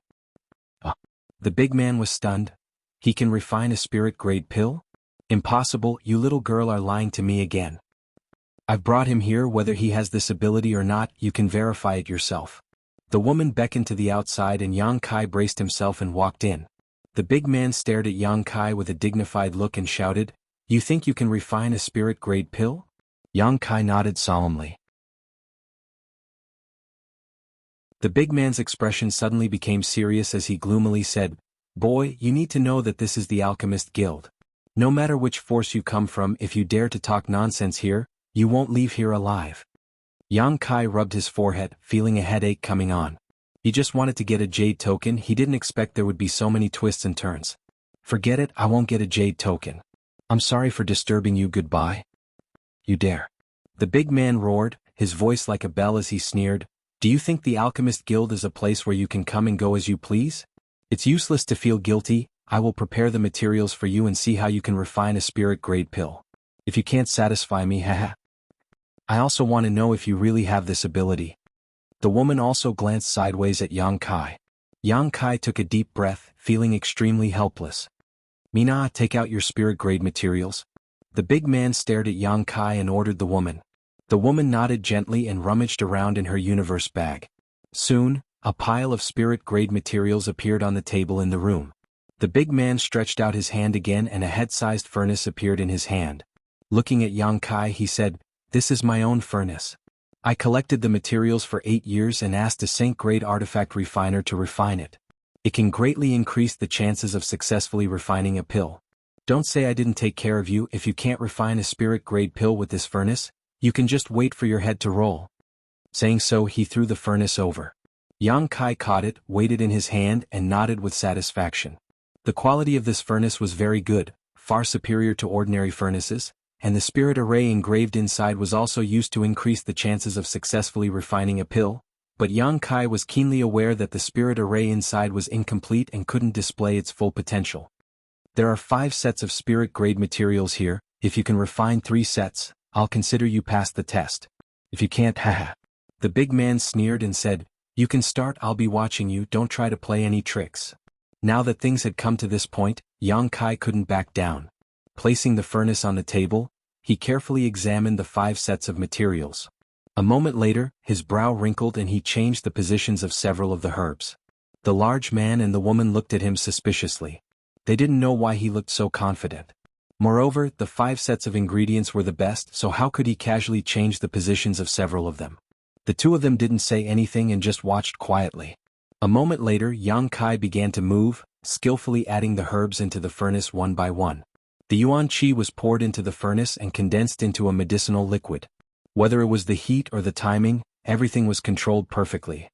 The big man was stunned. He can refine a spirit grade pill? Impossible, you little girl are lying to me again. I've brought him here, whether he has this ability or not, you can verify it yourself. The woman beckoned to the outside and Yang Kai braced himself and walked in. The big man stared at Yang Kai with a dignified look and shouted, You think you can refine a spirit grade pill? Yang Kai nodded solemnly. The big man's expression suddenly became serious as he gloomily said, Boy, you need to know that this is the Alchemist Guild. No matter which force you come from, if you dare to talk nonsense here, you won't leave here alive. Yang Kai rubbed his forehead, feeling a headache coming on. He just wanted to get a jade token. He didn't expect there would be so many twists and turns. Forget it, I won't get a jade token. I'm sorry for disturbing you, goodbye. You dare. The big man roared, his voice like a bell as he sneered. Do you think the Alchemist Guild is a place where you can come and go as you please? It's useless to feel guilty. I will prepare the materials for you and see how you can refine a spirit-grade pill. If you can't satisfy me, haha. I also want to know if you really have this ability. The woman also glanced sideways at Yang Kai. Yang Kai took a deep breath, feeling extremely helpless. Mina, take out your spirit-grade materials. The big man stared at Yang Kai and ordered the woman. The woman nodded gently and rummaged around in her universe bag. Soon, a pile of spirit-grade materials appeared on the table in the room. The big man stretched out his hand again and a head-sized furnace appeared in his hand. Looking at Yang Kai, he said, "This is my own furnace. I collected the materials for 8 years and asked a Saint-grade artifact refiner to refine it. It can greatly increase the chances of successfully refining a pill. Don't say I didn't take care of you. If you can't refine a spirit-grade pill with this furnace, you can just wait for your head to roll." Saying so, he threw the furnace over. Yang Kai caught it, weighed it in his hand and nodded with satisfaction. The quality of this furnace was very good, far superior to ordinary furnaces, and the spirit array engraved inside was also used to increase the chances of successfully refining a pill, but Yang Kai was keenly aware that the spirit array inside was incomplete and couldn't display its full potential. There are 5 sets of spirit-grade materials here. If you can refine 3 sets, I'll consider you passed the test. If you can't, haha. The big man sneered and said, "You can start, I'll be watching you, don't try to play any tricks." Now that things had come to this point, Yang Kai couldn't back down. Placing the furnace on the table, he carefully examined the 5 sets of materials. A moment later, his brow wrinkled and he changed the positions of several of the herbs. The large man and the woman looked at him suspiciously. They didn't know why he looked so confident. Moreover, the 5 sets of ingredients were the best, so how could he casually change the positions of several of them? The 2 of them didn't say anything and just watched quietly. A moment later, Yang Kai began to move, skillfully adding the herbs into the furnace one by one. The yuan qi was poured into the furnace and condensed into a medicinal liquid. Whether it was the heat or the timing, everything was controlled perfectly.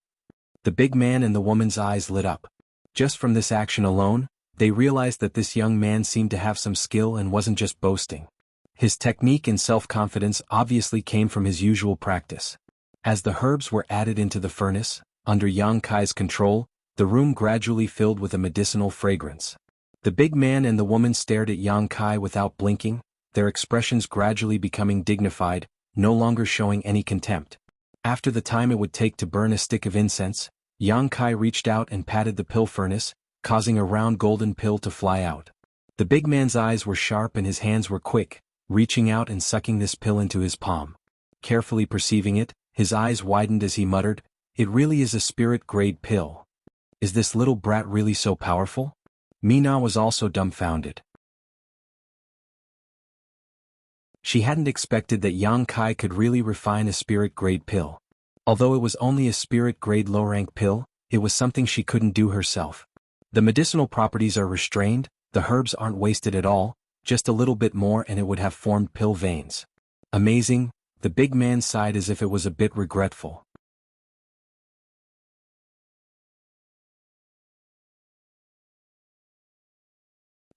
The big man and the woman's eyes lit up. Just from this action alone, they realized that this young man seemed to have some skill and wasn't just boasting. His technique and self-confidence obviously came from his usual practice. As the herbs were added into the furnace, under Yang Kai's control, the room gradually filled with a medicinal fragrance. The big man and the woman stared at Yang Kai without blinking, their expressions gradually becoming dignified, no longer showing any contempt. After the time it would take to burn a stick of incense, Yang Kai reached out and patted the pill furnace, causing a round golden pill to fly out. The big man's eyes were sharp and his hands were quick, reaching out and sucking this pill into his palm. Carefully perceiving it, his eyes widened as he muttered, "It really is a spirit-grade pill. Is this little brat really so powerful?" Mina was also dumbfounded. She hadn't expected that Yang Kai could really refine a spirit-grade pill. Although it was only a spirit-grade low-rank pill, it was something she couldn't do herself. The medicinal properties are restrained, the herbs aren't wasted at all, just a little bit more and it would have formed pill veins. Amazing, the big man sighed as if it was a bit regretful.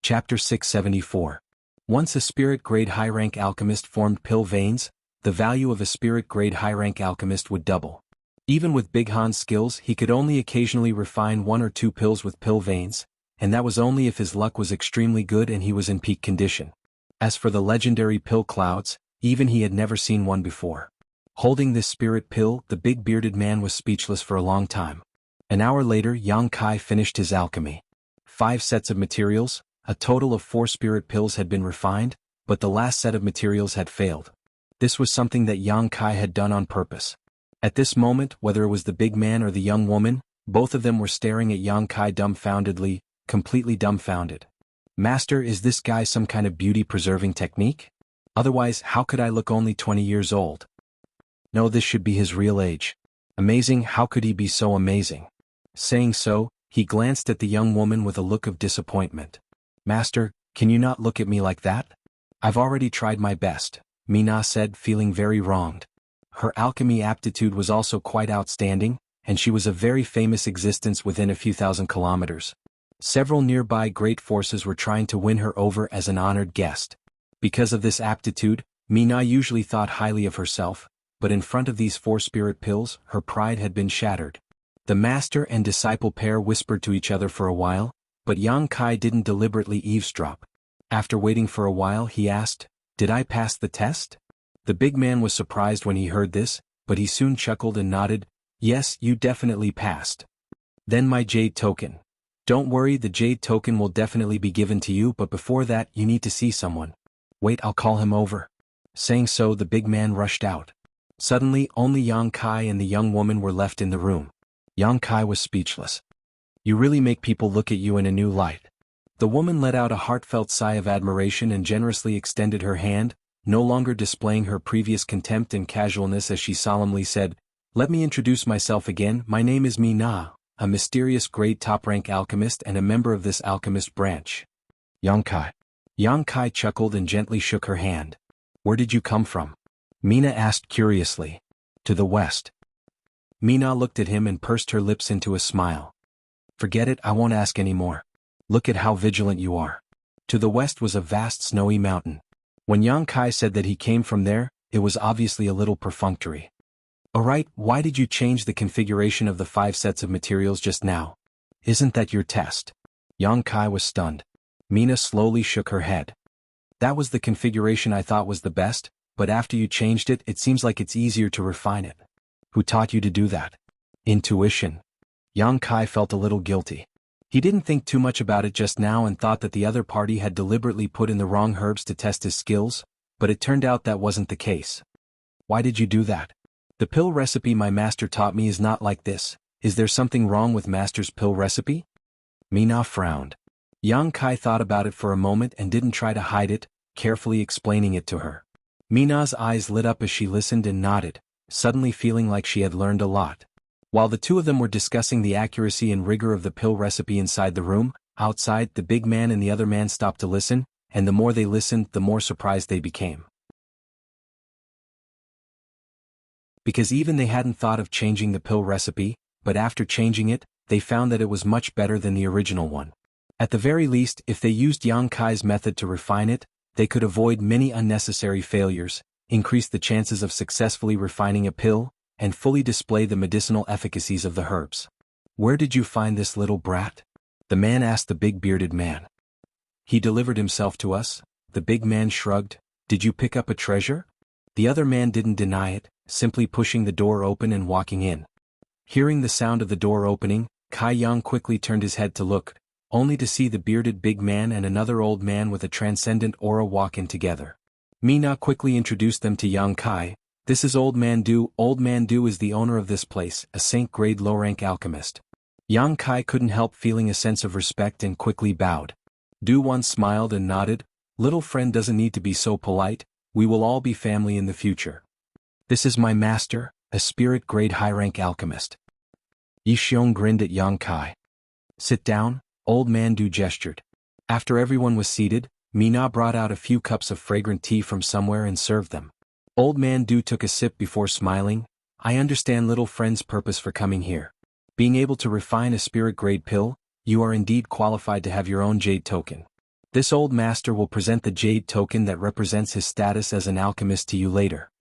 Chapter 674. Once a spirit-grade high-rank alchemist formed pill veins, the value of a spirit-grade high-rank alchemist would double. Even with Big Han's skills, he could only occasionally refine 1 or 2 pills with pill veins, and that was only if his luck was extremely good and he was in peak condition. As for the legendary pill clouds, even he had never seen one before. Holding this spirit pill, the big bearded man was speechless for a long time. An hour later, Yang Kai finished his alchemy. 5 sets of materials, a total of 4 spirit pills had been refined, but the last set of materials had failed. This was something that Yang Kai had done on purpose. At this moment, whether it was the big man or the young woman, both of them were staring at Yang Kai dumbfoundedly, completely dumbfounded. "Master, is this guy some kind of beauty-preserving technique? Otherwise, how could I look only 20 years old? No, this should be his real age. Amazing, how could he be so amazing?" Saying so, he glanced at the young woman with a look of disappointment. "Master, can you not look at me like that? I've already tried my best," Mina said, feeling very wronged. Her alchemy aptitude was also quite outstanding, and she was a very famous existence within a few thousand kilometers. Several nearby great forces were trying to win her over as an honored guest. Because of this aptitude, Mina usually thought highly of herself, but in front of these 4 spirit pills, her pride had been shattered. The master and disciple pair whispered to each other for a while, but Yang Kai didn't deliberately eavesdrop. After waiting for a while, he asked, "Did I pass the test?" The big man was surprised when he heard this, but he soon chuckled and nodded, "Yes, you definitely passed." "Then my jade token." "Don't worry, the jade token will definitely be given to you, but before that you need to see someone." "Wait, I'll call him over." Saying so, the big man rushed out. Suddenly, only Yang Kai and the young woman were left in the room. Yang Kai was speechless. "You really make people look at you in a new light." The woman let out a heartfelt sigh of admiration and generously extended her hand, no longer displaying her previous contempt and casualness as she solemnly said, "Let me introduce myself again. My name is Mina, a mysterious grade top-rank alchemist and a member of this alchemist branch." "Yang Kai." Yang Kai chuckled and gently shook her hand. "Where did you come from?" Mina asked curiously. "To the west." Mina looked at him and pursed her lips into a smile. "Forget it, I won't ask any more. Look at how vigilant you are." To the west was a vast snowy mountain. When Yang Kai said that he came from there, it was obviously a little perfunctory. "Alright, why did you change the configuration of the 5 sets of materials just now? Isn't that your test?" Yang Kai was stunned. Mina slowly shook her head. "That was the configuration I thought was the best, but after you changed it, it seems like it's easier to refine it." "Who taught you to do that?" "Intuition." Yang Kai felt a little guilty. He didn't think too much about it just now and thought that the other party had deliberately put in the wrong herbs to test his skills, but it turned out that wasn't the case. "Why did you do that?" "The pill recipe my master taught me is not like this. Is there something wrong with master's pill recipe?" Mina frowned. Yang Kai thought about it for a moment and didn't try to hide it, carefully explaining it to her. Mina's eyes lit up as she listened and nodded, suddenly feeling like she had learned a lot. While the two of them were discussing the accuracy and rigor of the pill recipe inside the room, outside, the big man and the other man stopped to listen, and the more they listened, the more surprised they became. Because even they hadn't thought of changing the pill recipe, but after changing it, they found that it was much better than the original one. At the very least, if they used Yang Kai's method to refine it, they could avoid many unnecessary failures, increase the chances of successfully refining a pill, and fully display the medicinal efficacies of the herbs. "Where did you find this little brat?" the man asked the big bearded man. "He delivered himself to us." The big man shrugged. "Did you pick up a treasure?" The other man didn't deny it, simply pushing the door open and walking in. Hearing the sound of the door opening, Kai Yang quickly turned his head to look, only to see the bearded big man and another old man with a transcendent aura walk in together. Mina quickly introduced them to Yang Kai. "This is Old Man Du. Old Man Du is the owner of this place, a Saint-grade low-rank alchemist." Yang Kai couldn't help feeling a sense of respect and quickly bowed. Du once smiled and nodded. "Little friend doesn't need to be so polite, we will all be family in the future. This is my master, a spirit-grade high-rank alchemist." Yi Xiong grinned at Yang Kai. "Sit down," Old Man Du gestured. After everyone was seated, Mina brought out a few cups of fragrant tea from somewhere and served them. Old Man Du took a sip before smiling. "I understand little friend's purpose for coming here. Being able to refine a spirit-grade pill, you are indeed qualified to have your own jade token. This old master will present the jade token that represents his status as an alchemist to you later."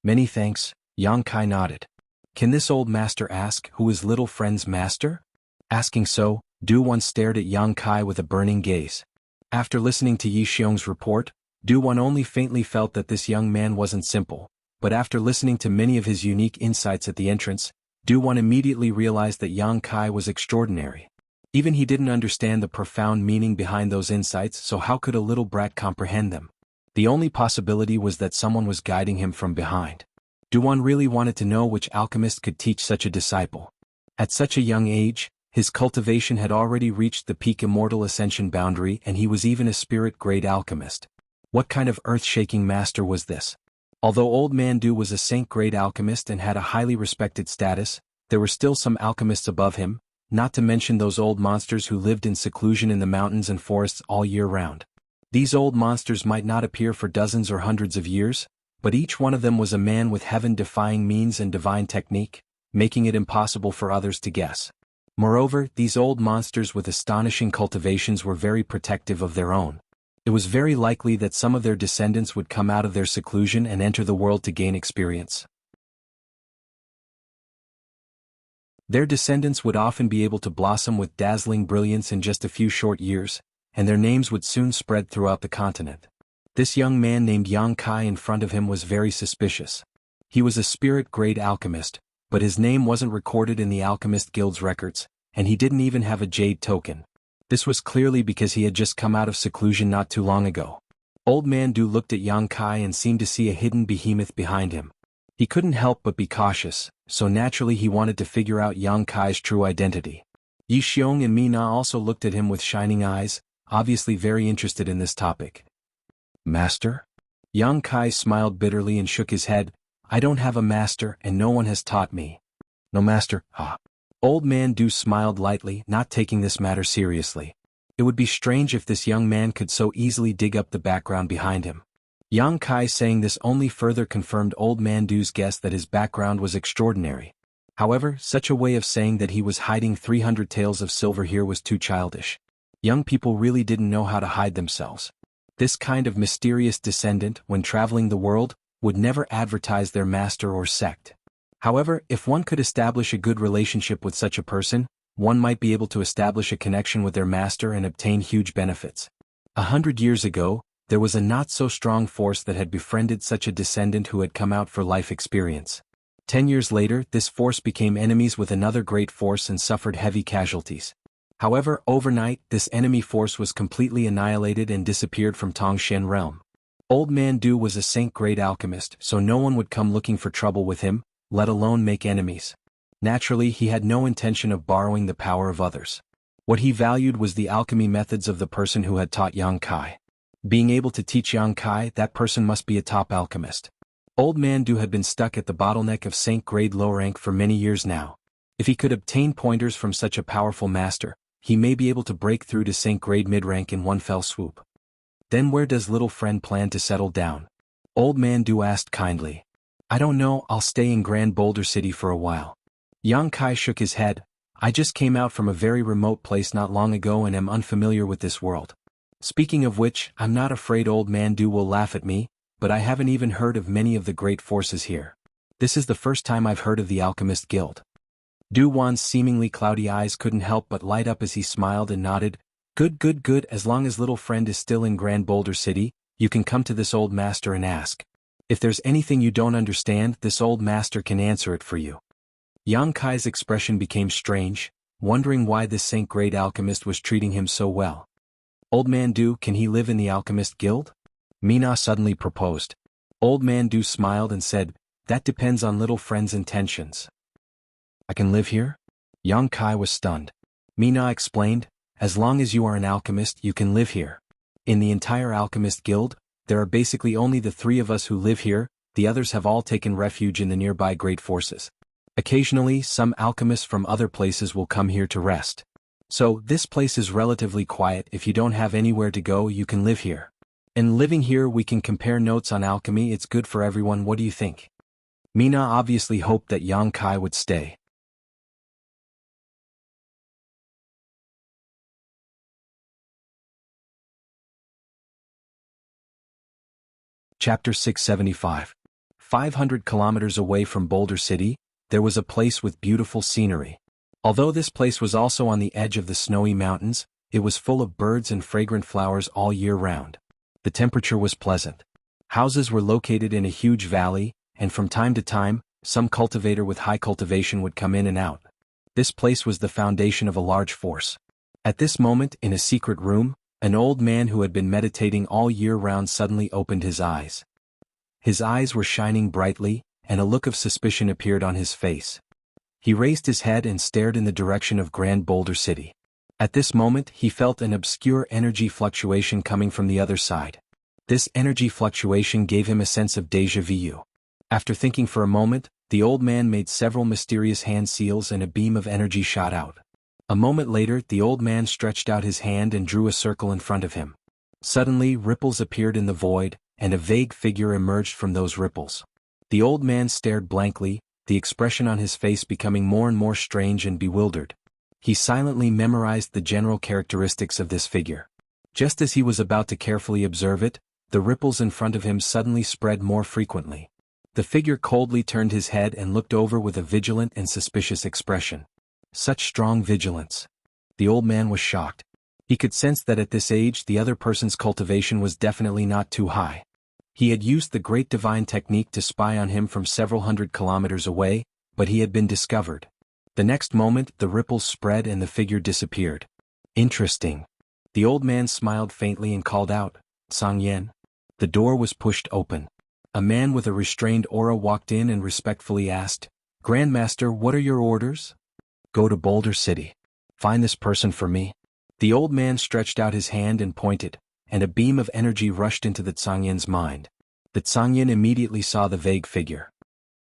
"Many thanks," Yang Kai nodded. "Can this old master ask who is little friend's master?" Asking so, Du Wan stared at Yang Kai with a burning gaze. After listening to Yi Xiong's report, Du Wan only faintly felt that this young man wasn't simple, but after listening to many of his unique insights at the entrance, Du Wan immediately realized that Yang Kai was extraordinary. Even he didn't understand the profound meaning behind those insights, so how could a little brat comprehend them? The only possibility was that someone was guiding him from behind. Du Wan really wanted to know which alchemist could teach such a disciple. At such a young age, his cultivation had already reached the peak immortal ascension boundary and he was even a spirit-grade alchemist. What kind of earth-shaking master was this? Although Old Man Du was a saint-grade alchemist and had a highly respected status, there were still some alchemists above him, not to mention those old monsters who lived in seclusion in the mountains and forests all year round. These old monsters might not appear for dozens or hundreds of years, but each one of them was a man with heaven-defying means and divine technique, making it impossible for others to guess. Moreover, these old monsters with astonishing cultivations were very protective of their own. It was very likely that some of their descendants would come out of their seclusion and enter the world to gain experience. Their descendants would often be able to blossom with dazzling brilliance in just a few short years, and their names would soon spread throughout the continent. This young man named Yang Kai in front of him was very suspicious. He was a spirit-grade alchemist, but his name wasn't recorded in the Alchemist Guild's records, and he didn't even have a jade token. This was clearly because he had just come out of seclusion not too long ago. Old Man Du looked at Yang Kai and seemed to see a hidden behemoth behind him. He couldn't help but be cautious, so naturally he wanted to figure out Yang Kai's true identity. Yi Xiong and Mi Na also looked at him with shining eyes, obviously very interested in this topic. Master? Yang Kai smiled bitterly and shook his head. I don't have a master and no one has taught me. No master, ah. Old Man Du smiled lightly, not taking this matter seriously. It would be strange if this young man could so easily dig up the background behind him. Yang Kai saying this only further confirmed Old Man Du's guess that his background was extraordinary. However, such a way of saying that he was hiding 300 taels of silver here was too childish. Young people really didn't know how to hide themselves. This kind of mysterious descendant, when traveling the world, would never advertise their master or sect. However, if one could establish a good relationship with such a person, one might be able to establish a connection with their master and obtain huge benefits. 100 years ago, there was a not-so-strong force that had befriended such a descendant who had come out for life experience. 10 years later, this force became enemies with another great force and suffered heavy casualties. However, overnight, this enemy force was completely annihilated and disappeared from Tongshan realm. Old Man Du was a saint-grade alchemist, so no one would come looking for trouble with him, let alone make enemies. Naturally, he had no intention of borrowing the power of others. What he valued was the alchemy methods of the person who had taught Yang Kai. Being able to teach Yang Kai, that person must be a top alchemist. Old Man Du had been stuck at the bottleneck of saint-grade low rank for many years now. If he could obtain pointers from such a powerful master, he may be able to break through to saint-grade mid-rank in one fell swoop. Then where does little friend plan to settle down? Old Man Du asked kindly. I don't know, I'll stay in Grand Boulder City for a while. Yang Kai shook his head. I just came out from a very remote place not long ago and am unfamiliar with this world. Speaking of which, I'm not afraid Old Man Du will laugh at me, but I haven't even heard of many of the great forces here. This is the first time I've heard of the Alchemist Guild. Du Wan's seemingly cloudy eyes couldn't help but light up as he smiled and nodded. Good, as long as little friend is still in Grand Boulder City, you can come to this old master and ask. If there's anything you don't understand, this old master can answer it for you. Yang Kai's expression became strange, wondering why this saint-grade alchemist was treating him so well. Old Man Du, can he live in the Alchemist Guild? Mina suddenly proposed. Old Man Du smiled and said, that depends on little friend's intentions. I can live here? Yang Kai was stunned. Mina explained, as long as you are an alchemist, you can live here. In the entire Alchemist Guild, there are basically only the three of us who live here, the others have all taken refuge in the nearby great forces. Occasionally, some alchemists from other places will come here to rest. So, this place is relatively quiet. If you don't have anywhere to go, you can live here. And living here we can compare notes on alchemy, it's good for everyone, what do you think? Mina obviously hoped that Yang Kai would stay. Chapter 675. 500 kilometers away from Boulder City, there was a place with beautiful scenery. Although this place was also on the edge of the snowy mountains, it was full of birds and fragrant flowers all year round. The temperature was pleasant. Houses were located in a huge valley, and from time to time, some cultivator with high cultivation would come in and out. This place was the foundation of a large force. At this moment, in a secret room, an old man who had been meditating all year round suddenly opened his eyes. His eyes were shining brightly, and a look of suspicion appeared on his face. He raised his head and stared in the direction of Grand Boulder City. At this moment, he felt an obscure energy fluctuation coming from the other side. This energy fluctuation gave him a sense of déjà vu. After thinking for a moment, the old man made several mysterious hand seals and a beam of energy shot out. A moment later, the old man stretched out his hand and drew a circle in front of him. Suddenly, ripples appeared in the void, and a vague figure emerged from those ripples. The old man stared blankly, the expression on his face becoming more and more strange and bewildered. He silently memorized the general characteristics of this figure. Just as he was about to carefully observe it, the ripples in front of him suddenly spread more frequently. The figure coldly turned his head and looked over with a vigilant and suspicious expression. Such strong vigilance. The old man was shocked. He could sense that at this age the other person's cultivation was definitely not too high. He had used the great divine technique to spy on him from several hundred kilometers away, but he had been discovered. The next moment the ripples spread and the figure disappeared. Interesting. The old man smiled faintly and called out, "Sang Yen." The door was pushed open. A man with a restrained aura walked in and respectfully asked, "Grandmaster, what are your orders?" "Go to Boulder City. Find this person for me." The old man stretched out his hand and pointed, and a beam of energy rushed into the Tsangyen's mind. The Tsangyen immediately saw the vague figure.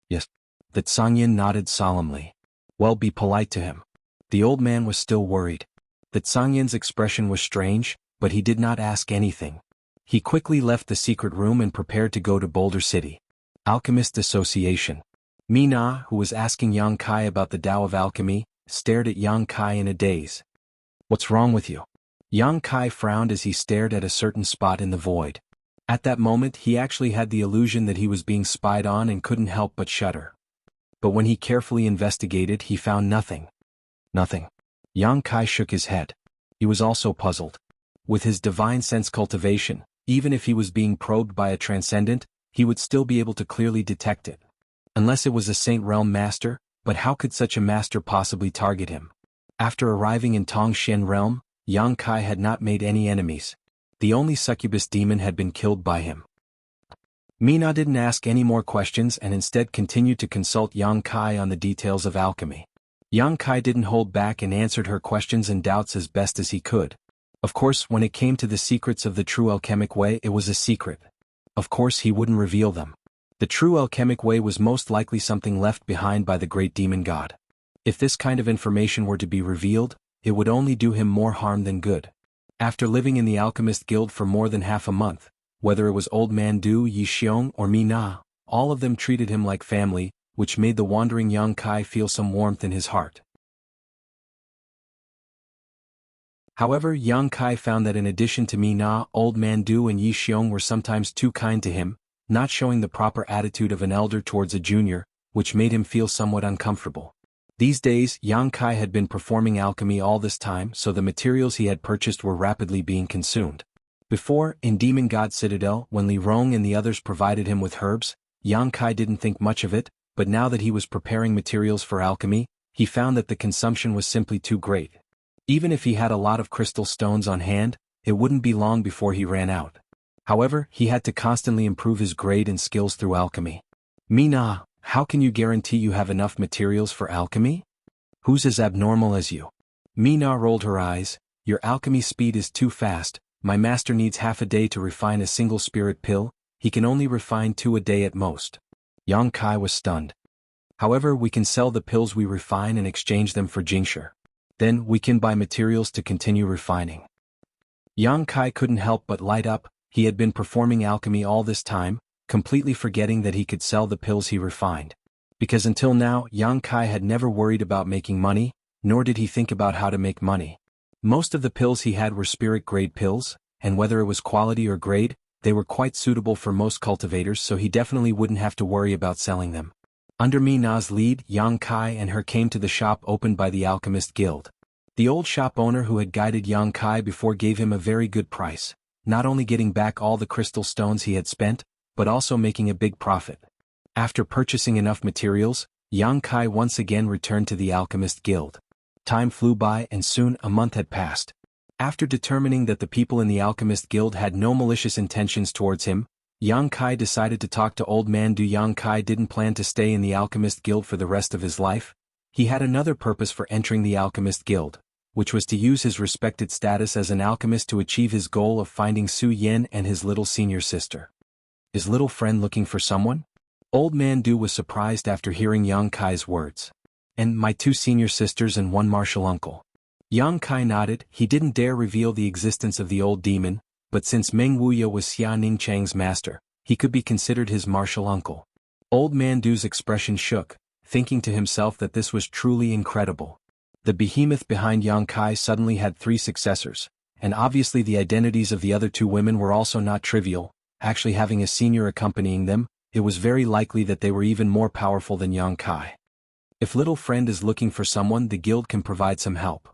"Yes." The Tsangyen nodded solemnly. "Well, be polite to him." The old man was still worried. The Tsangyen's expression was strange, but he did not ask anything. He quickly left the secret room and prepared to go to Boulder City. Alchemist Association. Mina, who was asking Yang Kai about the Tao of alchemy, stared at Yang Kai in a daze. "What's wrong with you?" Yang Kai frowned as he stared at a certain spot in the void. At that moment he actually had the illusion that he was being spied on and couldn't help but shudder. But when he carefully investigated he found nothing. Nothing. Yang Kai shook his head. He was also puzzled. With his divine sense cultivation, even if he was being probed by a transcendent, he would still be able to clearly detect it. Unless it was a Saint Realm master, but how could such a master possibly target him? After arriving in Tongxian Realm, Yang Kai had not made any enemies. The only succubus demon had been killed by him. Mina didn't ask any more questions and instead continued to consult Yang Kai on the details of alchemy. Yang Kai didn't hold back and answered her questions and doubts as best as he could. Of course, when it came to the secrets of the true alchemic way, it was a secret. Of course, he wouldn't reveal them. The true alchemic way was most likely something left behind by the great demon god. If this kind of information were to be revealed, it would only do him more harm than good. After living in the Alchemist Guild for more than half a month, whether it was Old Man Du, Yi Xiong, or Mina, all of them treated him like family, which made the wandering Yang Kai feel some warmth in his heart. However, Yang Kai found that in addition to Mina, Old Man Du and Yi Xiong were sometimes too kind to him, not showing the proper attitude of an elder towards a junior, which made him feel somewhat uncomfortable. These days, Yang Kai had been performing alchemy all this time, so the materials he had purchased were rapidly being consumed. Before, in Demon God Citadel, when Li Rong and the others provided him with herbs, Yang Kai didn't think much of it, but now that he was preparing materials for alchemy, he found that the consumption was simply too great. Even if he had a lot of crystal stones on hand, it wouldn't be long before he ran out. However, he had to constantly improve his grade and skills through alchemy. Mina, how can you guarantee you have enough materials for alchemy? Who's as abnormal as you? Mina rolled her eyes. Your alchemy speed is too fast. My master needs half a day to refine a single spirit pill. He can only refine 2 a day at most. Yang Kai was stunned. However, we can sell the pills we refine and exchange them for Jingshi. Then, we can buy materials to continue refining. Yang Kai couldn't help but light up. He had been performing alchemy all this time, completely forgetting that he could sell the pills he refined. Because until now, Yang Kai had never worried about making money, nor did he think about how to make money. Most of the pills he had were spirit-grade pills, and whether it was quality or grade, they were quite suitable for most cultivators, so he definitely wouldn't have to worry about selling them. Under Mina's lead, Yang Kai and her came to the shop opened by the Alchemist Guild. The old shop owner who had guided Yang Kai before gave him a very good price, not only getting back all the crystal stones he had spent, but also making a big profit. After purchasing enough materials, Yang Kai once again returned to the Alchemist Guild. Time flew by and soon a month had passed. After determining that the people in the Alchemist Guild had no malicious intentions towards him, Yang Kai decided to talk to Old Man Du. Yang Kai didn't plan to stay in the Alchemist Guild for the rest of his life. He had another purpose for entering the Alchemist Guild, which was to use his respected status as an alchemist to achieve his goal of finding Su Yen and his little senior sister. Is little friend looking for someone? Old Man Du was surprised after hearing Yang Kai's words. And my 2 senior sisters and 1 martial uncle. Yang Kai nodded. He didn't dare reveal the existence of the old demon, but since Meng Wuya was Xia Ningchang's master, he could be considered his martial uncle. Old Man Du's expression shook, thinking to himself that this was truly incredible. The behemoth behind Yang Kai suddenly had 3 successors, and obviously the identities of the other 2 women were also not trivial. Actually having a senior accompanying them, it was very likely that they were even more powerful than Yang Kai. If little friend is looking for someone, the guild can provide some help.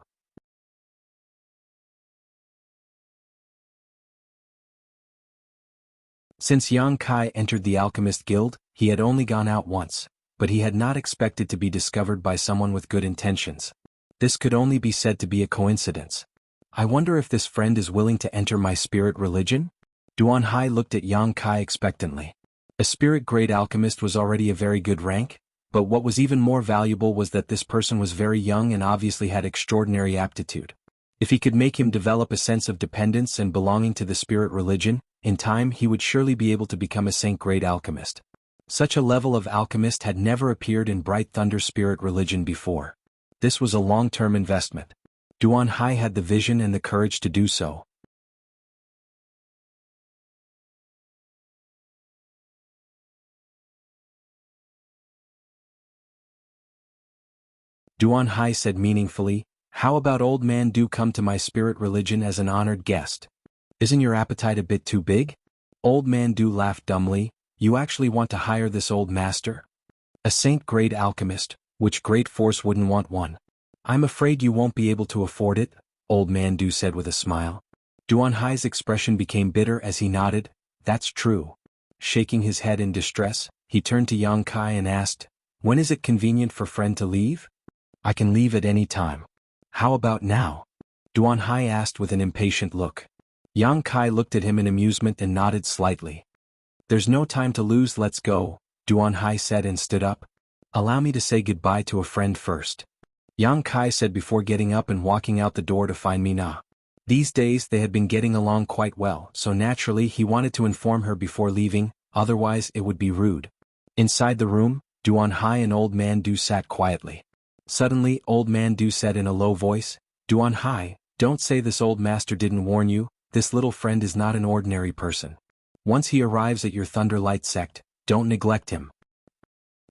Since Yang Kai entered the Alchemist Guild, he had only gone out once, but he had not expected to be discovered by someone with good intentions. This could only be said to be a coincidence. I wonder if this friend is willing to enter my spirit religion? Duan Hai looked at Yang Kai expectantly. A spirit-grade alchemist was already a very good rank, but what was even more valuable was that this person was very young and obviously had extraordinary aptitude. If he could make him develop a sense of dependence and belonging to the spirit religion, in time he would surely be able to become a saint-grade alchemist. Such a level of alchemist had never appeared in Bright Thunder spirit religion before. This was a long-term investment. Duan Hai had the vision and the courage to do so. Duan Hai said meaningfully, "How about Old Man Du come to my spirit religion as an honored guest? Isn't your appetite a bit too big?" Old Man Du laughed dumbly. "You actually want to hire this old master? A saint-grade alchemist, which great force wouldn't want one? I'm afraid you won't be able to afford it," Old Man Du said with a smile. Duan Hai's expression became bitter as he nodded. "That's true." Shaking his head in distress, he turned to Yang Kai and asked, "When is it convenient for friend to leave?" "I can leave at any time." "How about now?" Duan Hai asked with an impatient look. Yang Kai looked at him in amusement and nodded slightly. "There's no time to lose, let's go," Duan Hai said and stood up. "Allow me to say goodbye to a friend first," Yang Kai said before getting up and walking out the door to find Mina. These days they had been getting along quite well, so naturally he wanted to inform her before leaving, otherwise it would be rude. Inside the room, Duan Hai and Old Man Du sat quietly. Suddenly Old Man Du said in a low voice, "Duan Hai, don't say this old master didn't warn you. This little friend is not an ordinary person. Once he arrives at your Thunderlight sect, don't neglect him."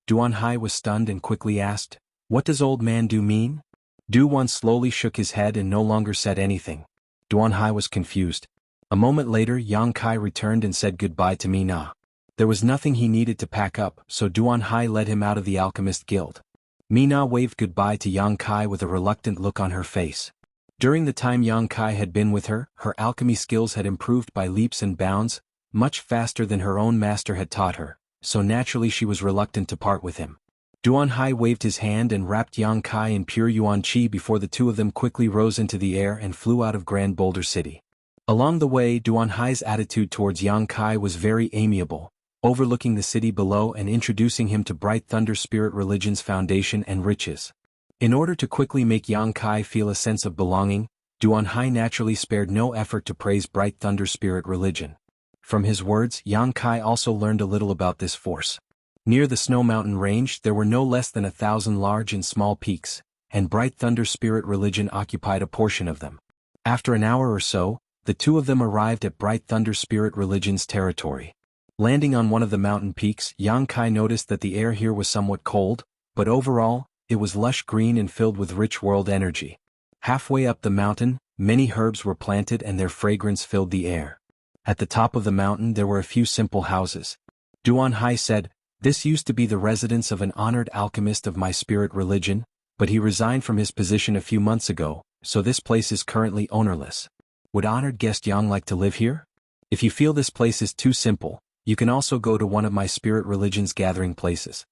Duan Hai was stunned and quickly asked, "What does Old Man Du mean?" Du Wan slowly shook his head and no longer said anything. Duan Hai was confused. A moment later Yang Kai returned and said goodbye to Mina. There was nothing he needed to pack up, so Duan Hai led him out of the Alchemist Guild. Mina waved goodbye to Yang Kai with a reluctant look on her face. During the time Yang Kai had been with her, her alchemy skills had improved by leaps and bounds, much faster than her own master had taught her, so naturally she was reluctant to part with him. Duan Hai waved his hand and wrapped Yang Kai in pure Yuan Qi before the 2 of them quickly rose into the air and flew out of Grand Boulder City. Along the way Duan Hai's attitude towards Yang Kai was very amiable, overlooking the city below and introducing him to Bright Thunder Spirit Religion's foundation and riches. In order to quickly make Yang Kai feel a sense of belonging, Duan Hai naturally spared no effort to praise Bright Thunder Spirit Religion. From his words, Yang Kai also learned a little about this force. Near the Snow Mountain Range there were no less than 1,000 large and small peaks, and Bright Thunder Spirit Religion occupied a portion of them. After an hour or so, the 2 of them arrived at Bright Thunder Spirit Religion's territory. Landing on one of the mountain peaks, Yang Kai noticed that the air here was somewhat cold, but overall, it was lush green and filled with rich world energy. Halfway up the mountain, many herbs were planted and their fragrance filled the air. At the top of the mountain there were a few simple houses. Duan Hai said, "This used to be the residence of an honored alchemist of my spirit religion, but he resigned from his position a few months ago, so this place is currently ownerless. Would honored guest Yang like to live here? If you feel this place is too simple, you can also go to one of my spirit religion's gathering places.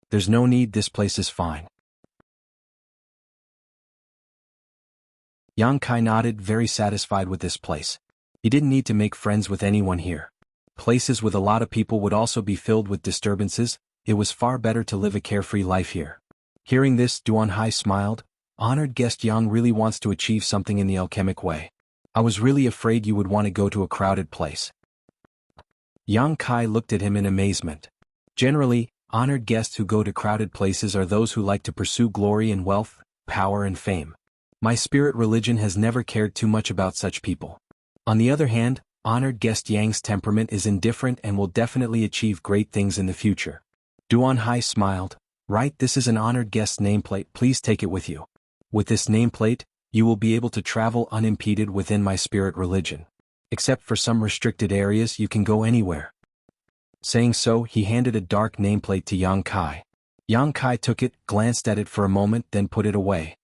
There's no need, this place is fine." Yang Kai nodded, very satisfied with this place. He didn't need to make friends with anyone here. Places with a lot of people would also be filled with disturbances. It was far better to live a carefree life here. Hearing this, Duan Hai smiled. "Honored guest Yang really wants to achieve something in the alchemic way. I was really afraid you would want to go to a crowded place." Yang Kai looked at him in amazement. Generally, honored guests who go to crowded places are those who like to pursue glory and wealth, power and fame. My spirit religion has never cared too much about such people. On the other hand, honored guest Yang's temperament is indifferent and will definitely achieve great things in the future. Duan Hai smiled. Right, this is an honored guest nameplate, please take it with you. With this nameplate, you will be able to travel unimpeded within my spirit religion. Except for some restricted areas, you can go anywhere. Saying so, he handed a dark nameplate to Yang Kai. Yang Kai took it, glanced at it for a moment, then put it away.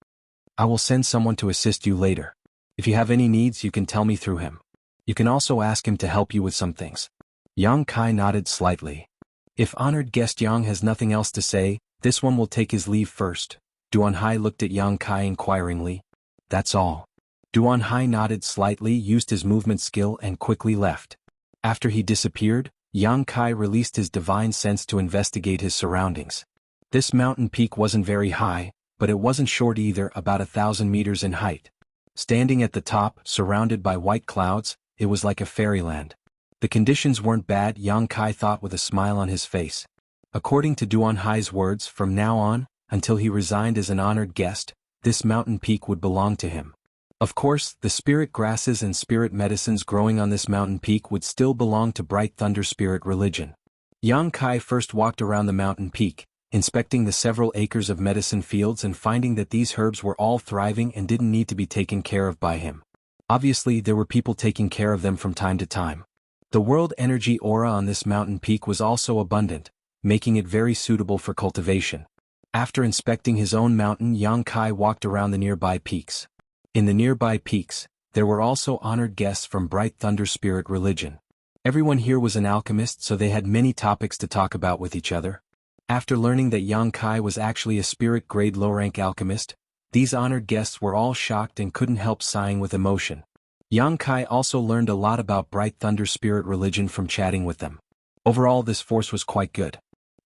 I will send someone to assist you later. If you have any needs, you can tell me through him. You can also ask him to help you with some things. Yang Kai nodded slightly. If honored guest Yang has nothing else to say, this one will take his leave first. Duan Hai looked at Yang Kai inquiringly. That's all. Duan Hai nodded slightly, used his movement skill and quickly left. After he disappeared, Yang Kai released his divine sense to investigate his surroundings. This mountain peak wasn't very high, but it wasn't short either, about 1,000 meters in height. Standing at the top, surrounded by white clouds, it was like a fairyland. The conditions weren't bad, Yang Kai thought with a smile on his face. According to Duan Hai's words, from now on, until he resigned as an honored guest, this mountain peak would belong to him. Of course, the spirit grasses and spirit medicines growing on this mountain peak would still belong to Bright Thunder Spirit Religion. Yang Kai first walked around the mountain peak, inspecting the several acres of medicine fields and finding that these herbs were all thriving and didn't need to be taken care of by him. Obviously, there were people taking care of them from time to time. The world energy aura on this mountain peak was also abundant, making it very suitable for cultivation. After inspecting his own mountain, Yang Kai walked around the nearby peaks. In the nearby peaks, there were also honored guests from Bright Thunder Spirit Religion. Everyone here was an alchemist, so they had many topics to talk about with each other. After learning that Yang Kai was actually a spirit-grade low-rank alchemist, these honored guests were all shocked and couldn't help sighing with emotion. Yang Kai also learned a lot about Bright Thunder Spirit Religion from chatting with them. Overall, this force was quite good.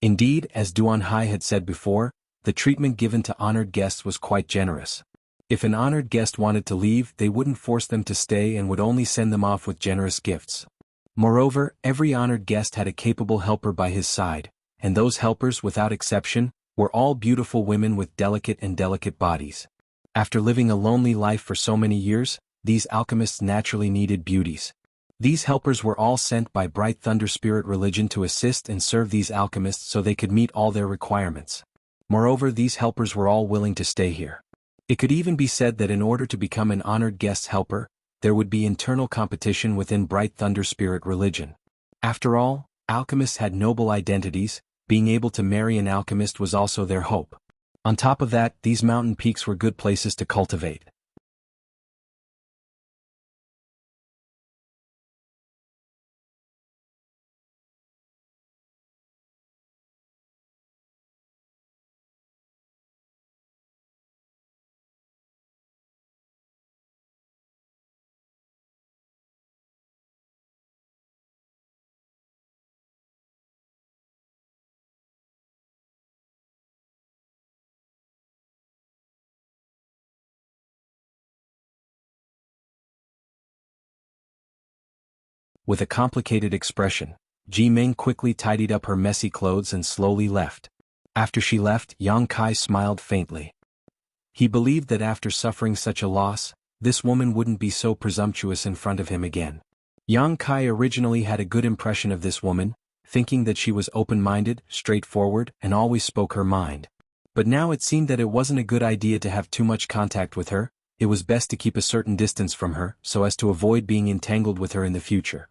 Indeed, as Duan Hai had said before, the treatment given to honored guests was quite generous. If an honored guest wanted to leave, they wouldn't force them to stay and would only send them off with generous gifts. Moreover, every honored guest had a capable helper by his side, and those helpers, without exception, were all beautiful women with delicate bodies. After living a lonely life for so many years, these alchemists naturally needed beauties. These helpers were all sent by Bright Thunder Spirit Religion to assist and serve these alchemists so they could meet all their requirements. Moreover, these helpers were all willing to stay here. It could even be said that in order to become an honored guest's helper, there would be internal competition within Bright Thunder Spirit Religion. After all, alchemists had noble identities, being able to marry an alchemist was also their hope. On top of that, these mountain peaks were good places to cultivate. With a complicated expression, Ji Ming quickly tidied up her messy clothes and slowly left. After she left, Yang Kai smiled faintly. He believed that after suffering such a loss, this woman wouldn't be so presumptuous in front of him again. Yang Kai originally had a good impression of this woman, thinking that she was open-minded, straightforward, and always spoke her mind. But now it seemed that it wasn't a good idea to have too much contact with her. It was best to keep a certain distance from her, so as to avoid being entangled with her in the future.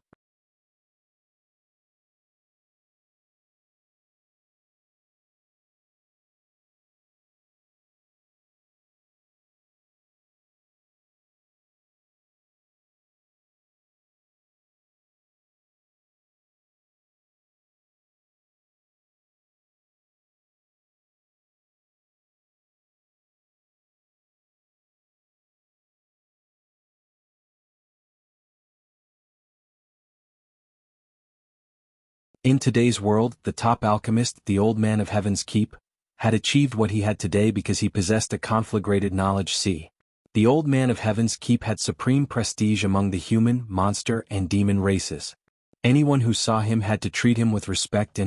In today's world, the top alchemist, the Old Man of Heaven's Keep, had achieved what he had today because he possessed a conflagrated knowledge. See, the Old Man of Heaven's Keep had supreme prestige among the human, monster, and demon races. Anyone who saw him had to treat him with respect.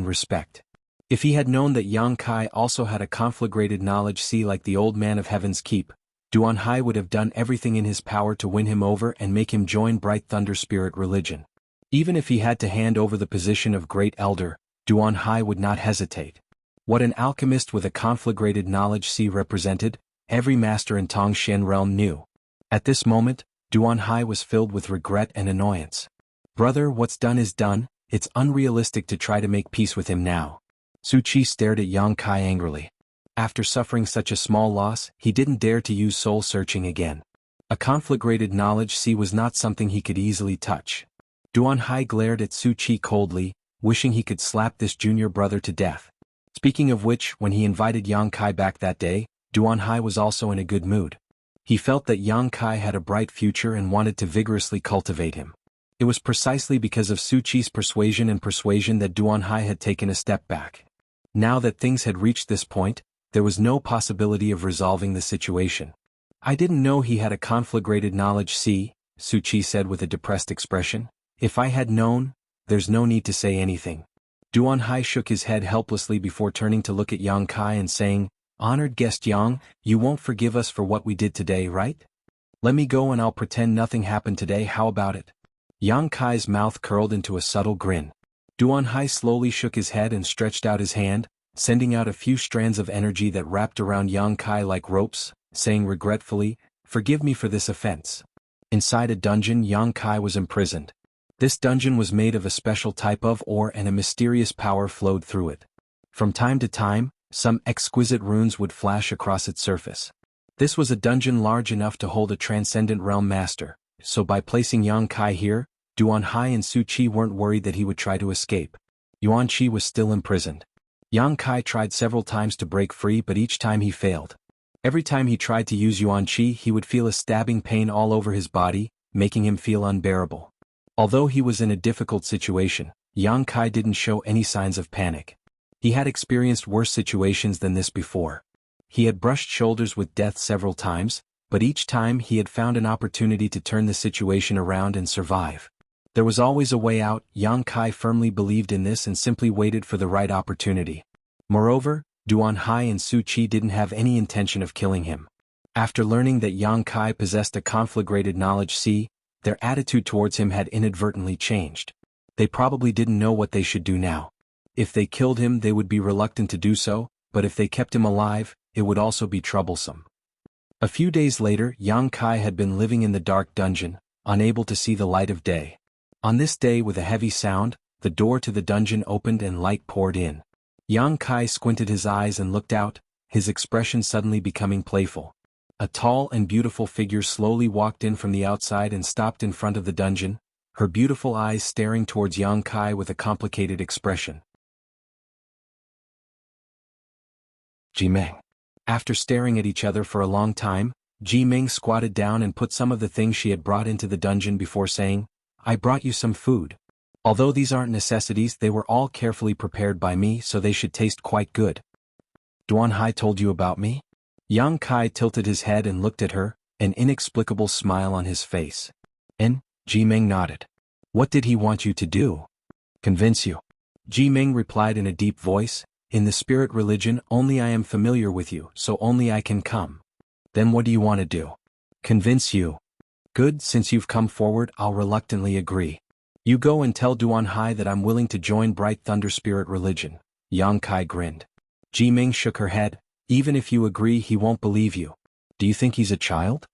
If he had known that Yang Kai also had a conflagrated knowledge like the Old Man of Heaven's Keep, Duan Hai would have done everything in his power to win him over and make him join Bright Thunder Spirit religion. Even if he had to hand over the position of Great Elder, Duan Hai would not hesitate. What an alchemist with a conflagrated knowledge C represented, every master in Tongshan realm knew. At this moment, Duan Hai was filled with regret and annoyance. Brother, what's done is done, it's unrealistic to try to make peace with him now. Su Qi stared at Yang Kai angrily. After suffering such a small loss, he didn't dare to use soul searching again. A conflagrated knowledge C was not something he could easily touch. Duan Hai glared at Su Qi coldly, wishing he could slap this junior brother to death. Speaking of which, when he invited Yang Kai back that day, Duan Hai was also in a good mood. He felt that Yang Kai had a bright future and wanted to vigorously cultivate him. It was precisely because of Su Qi's persuasion that Duan Hai had taken a step back. Now that things had reached this point, there was no possibility of resolving the situation. I didn't know he had a conflagrated knowledge C, Su Qi said with a depressed expression. If I had known, there's no need to say anything. Duan Hai shook his head helplessly before turning to look at Yang Kai and saying, Honored guest Yang, you won't forgive us for what we did today, right? Let me go and I'll pretend nothing happened today, how about it? Yang Kai's mouth curled into a subtle grin. Duan Hai slowly shook his head and stretched out his hand, sending out a few strands of energy that wrapped around Yang Kai like ropes, saying regretfully, Forgive me for this offense. Inside a dungeon, Yang Kai was imprisoned. This dungeon was made of a special type of ore and a mysterious power flowed through it. From time to time, some exquisite runes would flash across its surface. This was a dungeon large enough to hold a transcendent realm master, so by placing Yang Kai here, Duan Hai and Su Qi weren't worried that he would try to escape. Yuan Qi was still imprisoned. Yang Kai tried several times to break free but each time he failed. Every time he tried to use Yuan Qi he would feel a stabbing pain all over his body, making him feel unbearable. Although he was in a difficult situation, Yang Kai didn't show any signs of panic. He had experienced worse situations than this before. He had brushed shoulders with death several times, but each time he had found an opportunity to turn the situation around and survive. There was always a way out. Yang Kai firmly believed in this and simply waited for the right opportunity. Moreover, Duan Hai and Su Qi didn't have any intention of killing him. After learning that Yang Kai possessed a conflagrated knowledge C, their attitude towards him had inadvertently changed. They probably didn't know what they should do now. If they killed him they would be reluctant to do so, but if they kept him alive, it would also be troublesome. A few days later, Yang Kai had been living in the dark dungeon, unable to see the light of day. On this day, with a heavy sound, the door to the dungeon opened and light poured in. Yang Kai squinted his eyes and looked out, his expression suddenly becoming playful. A tall and beautiful figure slowly walked in from the outside and stopped in front of the dungeon, her beautiful eyes staring towards Yang Kai with a complicated expression. Ji Meng. After staring at each other for a long time, Ji Meng squatted down and put some of the things she had brought into the dungeon before saying, I brought you some food. Although these aren't necessities, they were all carefully prepared by me, so they should taste quite good. Duan Hai told you about me? Yang Kai tilted his head and looked at her, an inexplicable smile on his face. And Ji Meng nodded. What did he want you to do? Convince you. Ji Meng replied in a deep voice, In the spirit religion only I am familiar with you, so only I can come. Then what do you want to do? Convince you. Good, since you've come forward I'll reluctantly agree. You go and tell Duan Hai that I'm willing to join Bright Thunder Spirit religion. Yang Kai grinned. Ji Meng shook her head. Even if you agree he won't believe you. Do you think he's a child?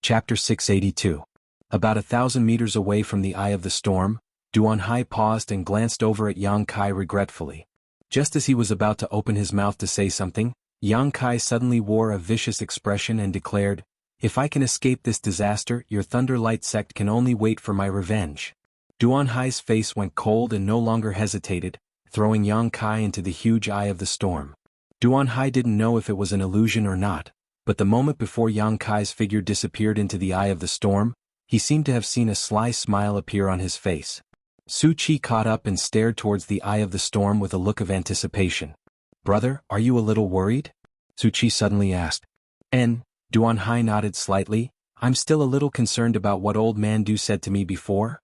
Chapter 682. About 1,000 meters away from the eye of the storm, Duan Hai paused and glanced over at Yang Kai regretfully. Just as he was about to open his mouth to say something, Yang Kai suddenly wore a vicious expression and declared, If I can escape this disaster, your Thunder Light sect can only wait for my revenge. Duan Hai's face went cold and no longer hesitated, throwing Yang Kai into the huge eye of the storm. Duan Hai didn't know if it was an illusion or not, but the moment before Yang Kai's figure disappeared into the eye of the storm, He seemed to have seen a sly smile appear on his face. Su Qi caught up and stared towards the eye of the storm with a look of anticipation. "Brother, are you a little worried?" Su Qi suddenly asked. Duan Hai nodded slightly. "I'm still a little concerned about what Old Man Du said to me before.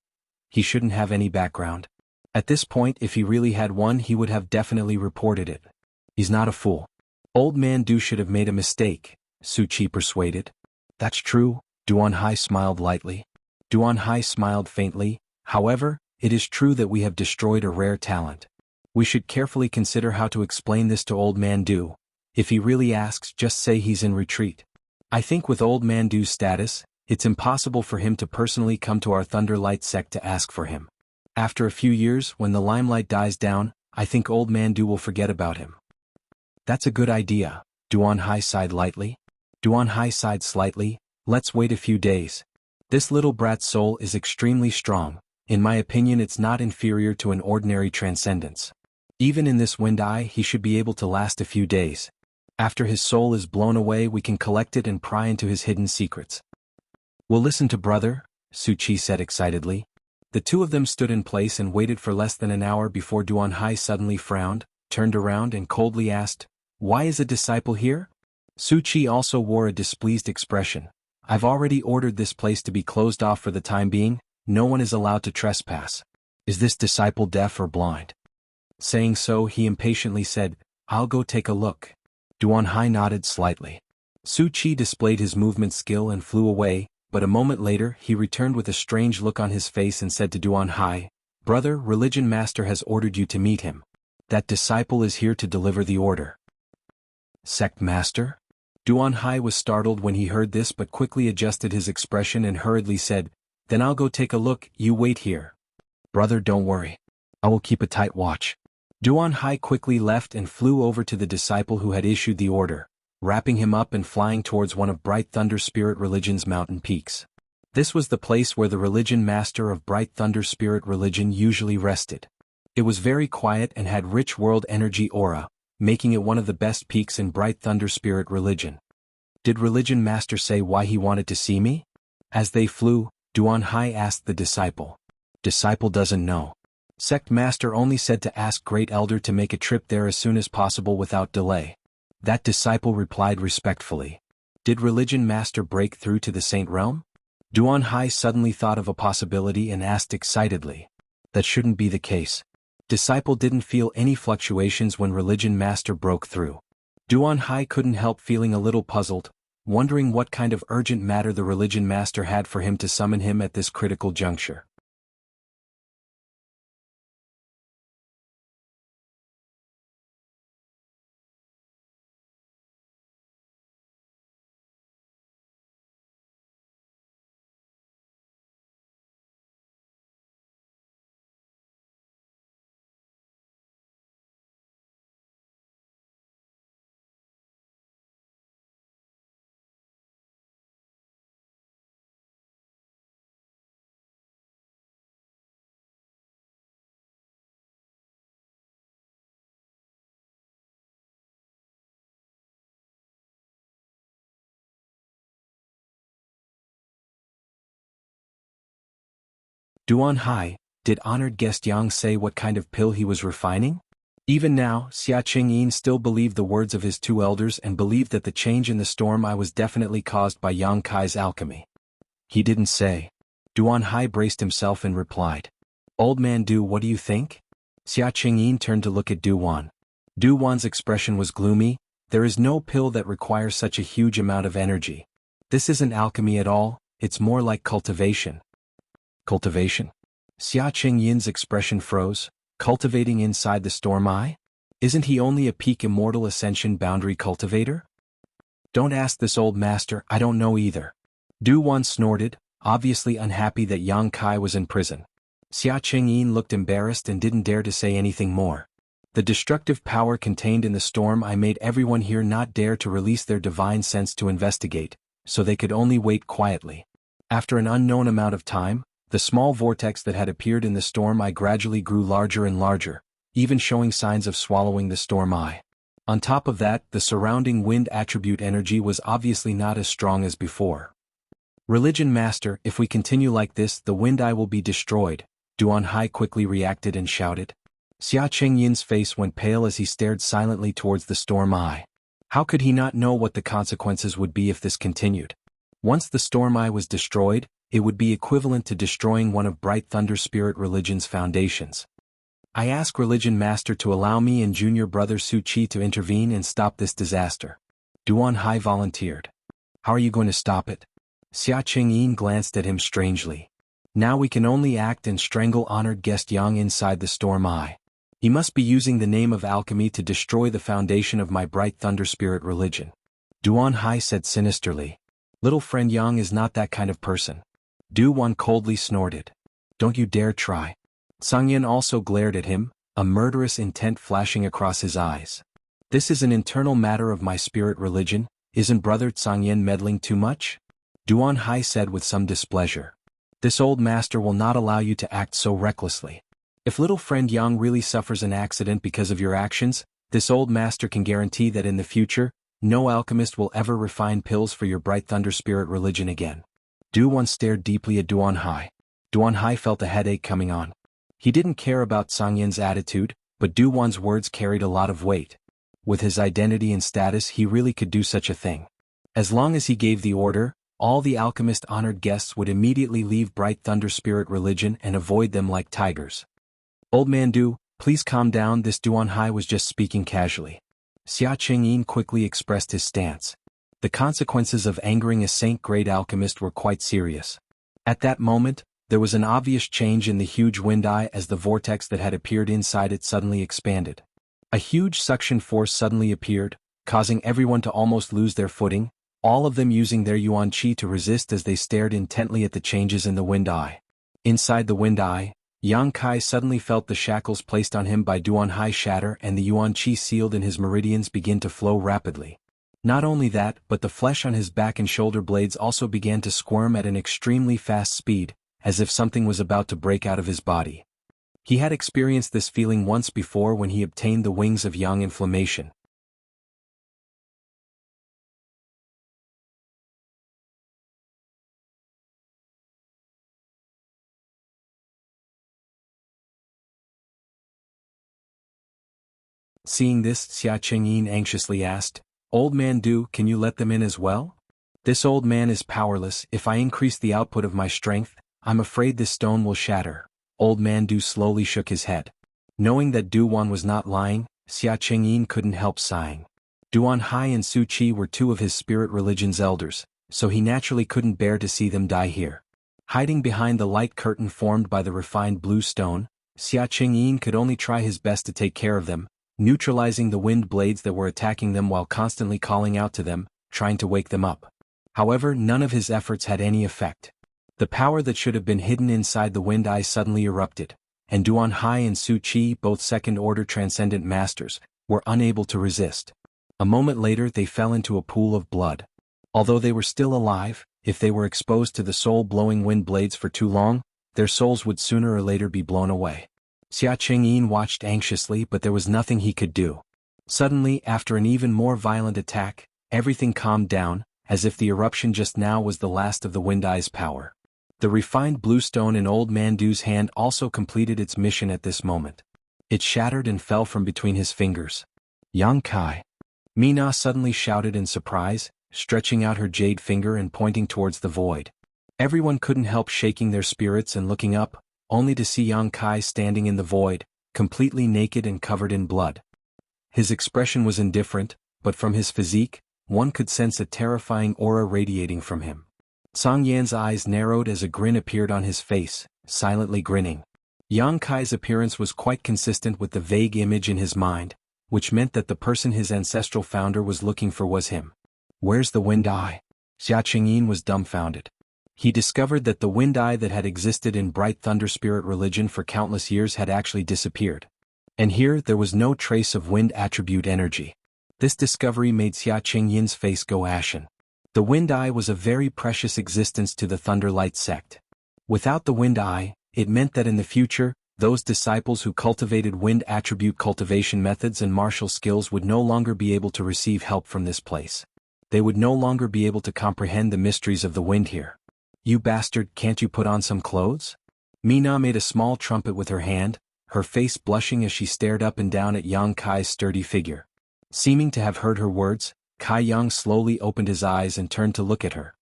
He shouldn't have any background. At this point, if he really had one, he would have definitely reported it. He's not a fool. Old Man Du should have made a mistake," Su Qi persuaded. "That's true," Duan Hai smiled lightly. Duan Hai smiled faintly. "However, it is true that we have destroyed a rare talent. We should carefully consider how to explain this to Old Man Du. If he really asks, just say he's in retreat. I think with Old Man Du's status, it's impossible for him to personally come to our Thunderlight sect to ask for him. After a few years, when the limelight dies down, I think Old Man Du will forget about him." "That's a good idea," Duan Hai sighed lightly. Duan Hai sighed slightly. "Let's wait a few days. This little brat's soul is extremely strong. In my opinion, it's not inferior to an ordinary transcendence. Even in this wind eye, he should be able to last a few days. After his soul is blown away, we can collect it and pry into his hidden secrets." "We'll listen to brother," Su Qi said excitedly. The two of them stood in place and waited for less than an hour before Duan Hai suddenly frowned, turned around and coldly asked, "Why is a disciple here?" Su Qi also wore a displeased expression. "I've already ordered this place to be closed off for the time being. No one is allowed to trespass. Is this disciple deaf or blind?" Saying so, he impatiently said, "I'll go take a look." Duan Hai nodded slightly. Su Qi displayed his movement skill and flew away, but a moment later he returned with a strange look on his face and said to Duan Hai, "Brother, Religion Master has ordered you to meet him. That disciple is here to deliver the order." "Sect Master?" Duan Hai was startled when he heard this but quickly adjusted his expression and hurriedly said, "Then I'll go take a look, you wait here." "Brother, don't worry. I will keep a tight watch." Duan Hai quickly left and flew over to the disciple who had issued the order, wrapping him up and flying towards one of Bright Thunder Spirit Religion's mountain peaks. This was the place where the Religion Master of Bright Thunder Spirit Religion usually rested. It was very quiet and had rich world energy aura, making it one of the best peaks in Bright Thunder Spirit Religion. "Did Religion Master say why he wanted to see me?" As they flew, Duan Hai asked the disciple. Disciple doesn't know. Sect Master only said to ask Great Elder to make a trip there as soon as possible without delay. That disciple replied respectfully. Did Religion Master break through to the Saint Realm? Duan Hai suddenly thought of a possibility and asked excitedly. That shouldn't be the case. Disciple didn't feel any fluctuations when Religion Master broke through. Duan Hai couldn't help feeling a little puzzled, wondering what kind of urgent matter the Religion Master had for him to summon him at this critical juncture. Duan Hai, did honored guest Yang say what kind of pill he was refining? Even now, Xia Qingyin still believed the words of his two elders and believed that the change in the storm eye was definitely caused by Yang Kai's alchemy. He didn't say. Duan Hai braced himself and replied. Old man Du, what do you think? Xia Qingyin turned to look at Du Wan. Du Wan's expression was gloomy. There is no pill that requires such a huge amount of energy. This isn't alchemy at all, it's more like cultivation. Cultivation? Xia Qingyin's expression froze. Cultivating inside the storm eye? Isn't he only a peak immortal ascension boundary cultivator? Don't ask this old master, I don't know either. Du Wan snorted, obviously unhappy that Yang Kai was in prison. Xia Qingyin looked embarrassed and didn't dare to say anything more. The destructive power contained in the storm eye made everyone here not dare to release their divine sense to investigate, so they could only wait quietly. After an unknown amount of time, the small vortex that had appeared in the storm eye gradually grew larger and larger, even showing signs of swallowing the storm eye. On top of that, the surrounding wind attribute energy was obviously not as strong as before. Religion Master, if we continue like this, the Wind Eye will be destroyed, Duan Hai quickly reacted and shouted. Xia Qingyin's face went pale as he stared silently towards the Storm Eye. How could he not know what the consequences would be if this continued? Once the Storm Eye was destroyed, it would be equivalent to destroying one of Bright Thunder Spirit Religion's foundations. I ask Religion Master to allow me and junior brother Su Qi to intervene and stop this disaster. Duan Hai volunteered. How are you going to stop it? Xia Qingyin glanced at him strangely. Now we can only act and strangle honored guest Yang inside the Storm Eye. He must be using the name of alchemy to destroy the foundation of my Bright Thunder Spirit Religion. Duan Hai said sinisterly. Little friend Yang is not that kind of person. Du Wan coldly snorted. Don't you dare try. Sangyan also glared at him, a murderous intent flashing across his eyes. This is an internal matter of my spirit religion, isn't Brother Sangyan meddling too much? Duan Hai said with some displeasure. This old master will not allow you to act so recklessly. If little friend Yang really suffers an accident because of your actions, this old master can guarantee that in the future, no alchemist will ever refine pills for your Bright Thunder Spirit Religion again. Du Wan stared deeply at Duan Hai. Duan Hai felt a headache coming on. He didn't care about Sangyan's attitude, but Du Wan's words carried a lot of weight. With his identity and status, he really could do such a thing. As long as he gave the order, all the alchemist-honored guests would immediately leave Bright Thunder Spirit Religion and avoid them like tigers. Old man Du, please calm down, this Duan Hai was just speaking casually. Xia Qingyin quickly expressed his stance. The consequences of angering a saint-grade alchemist were quite serious. At that moment, there was an obvious change in the huge Wind Eye as the vortex that had appeared inside it suddenly expanded. A huge suction force suddenly appeared, causing everyone to almost lose their footing, all of them using their Yuan Qi to resist as they stared intently at the changes in the Wind Eye. Inside the Wind Eye, Yang Kai suddenly felt the shackles placed on him by Duan Hai shatter and the Yuan Qi sealed in his meridians begin to flow rapidly. Not only that, but the flesh on his back and shoulder blades also began to squirm at an extremely fast speed, as if something was about to break out of his body. He had experienced this feeling once before when he obtained the wings of Yang Inflammation. Seeing this, Xia Qingyin anxiously asked, Old man Du, can you let them in as well? This old man is powerless. If I increase the output of my strength, I'm afraid this stone will shatter. Old man Du slowly shook his head. Knowing that Du Wan was not lying, Xia Qingyin couldn't help sighing. Duan Hai and Su Qi were two of his spirit religion's elders, so he naturally couldn't bear to see them die here. Hiding behind the light curtain formed by the refined blue stone, Xia Qingyin could only try his best to take care of them, neutralizing the wind blades that were attacking them while constantly calling out to them, trying to wake them up. However, none of his efforts had any effect. The power that should have been hidden inside the Wind Eye suddenly erupted, and Duan Hai and Su Qi, both second-order transcendent masters, were unable to resist. A moment later they fell into a pool of blood. Although they were still alive, if they were exposed to the soul-blowing wind blades for too long, their souls would sooner or later be blown away. Xia Qingyin watched anxiously, but there was nothing he could do. Suddenly, after an even more violent attack, everything calmed down, as if the eruption just now was the last of the Wind Eye's power. The refined blue stone in Old Man Du's hand also completed its mission at this moment. It shattered and fell from between his fingers. Yang Kai. Mina suddenly shouted in surprise, stretching out her jade finger and pointing towards the void. Everyone couldn't help shaking their spirits and looking up, only to see Yang Kai standing in the void, completely naked and covered in blood. His expression was indifferent, but from his physique, one could sense a terrifying aura radiating from him. Song Yan's eyes narrowed as a grin appeared on his face, silently grinning. Yang Kai's appearance was quite consistent with the vague image in his mind, which meant that the person his ancestral founder was looking for was him. Where's the Wind Eye? Xia Qingyin was dumbfounded. He discovered that the Wind Eye that had existed in Bright Thunder Spirit Religion for countless years had actually disappeared. And here there was no trace of wind attribute energy. This discovery made Xia Qingyin's face go ashen. The Wind Eye was a very precious existence to the Thunderlight sect. Without the Wind Eye, it meant that in the future, those disciples who cultivated wind attribute cultivation methods and martial skills would no longer be able to receive help from this place. They would no longer be able to comprehend the mysteries of the wind here. You bastard, can't you put on some clothes? Mina made a small trumpet with her hand, her face blushing as she stared up and down at Yang Kai's sturdy figure. Seeming to have heard her words, Kai Yang slowly opened his eyes and turned to look at her.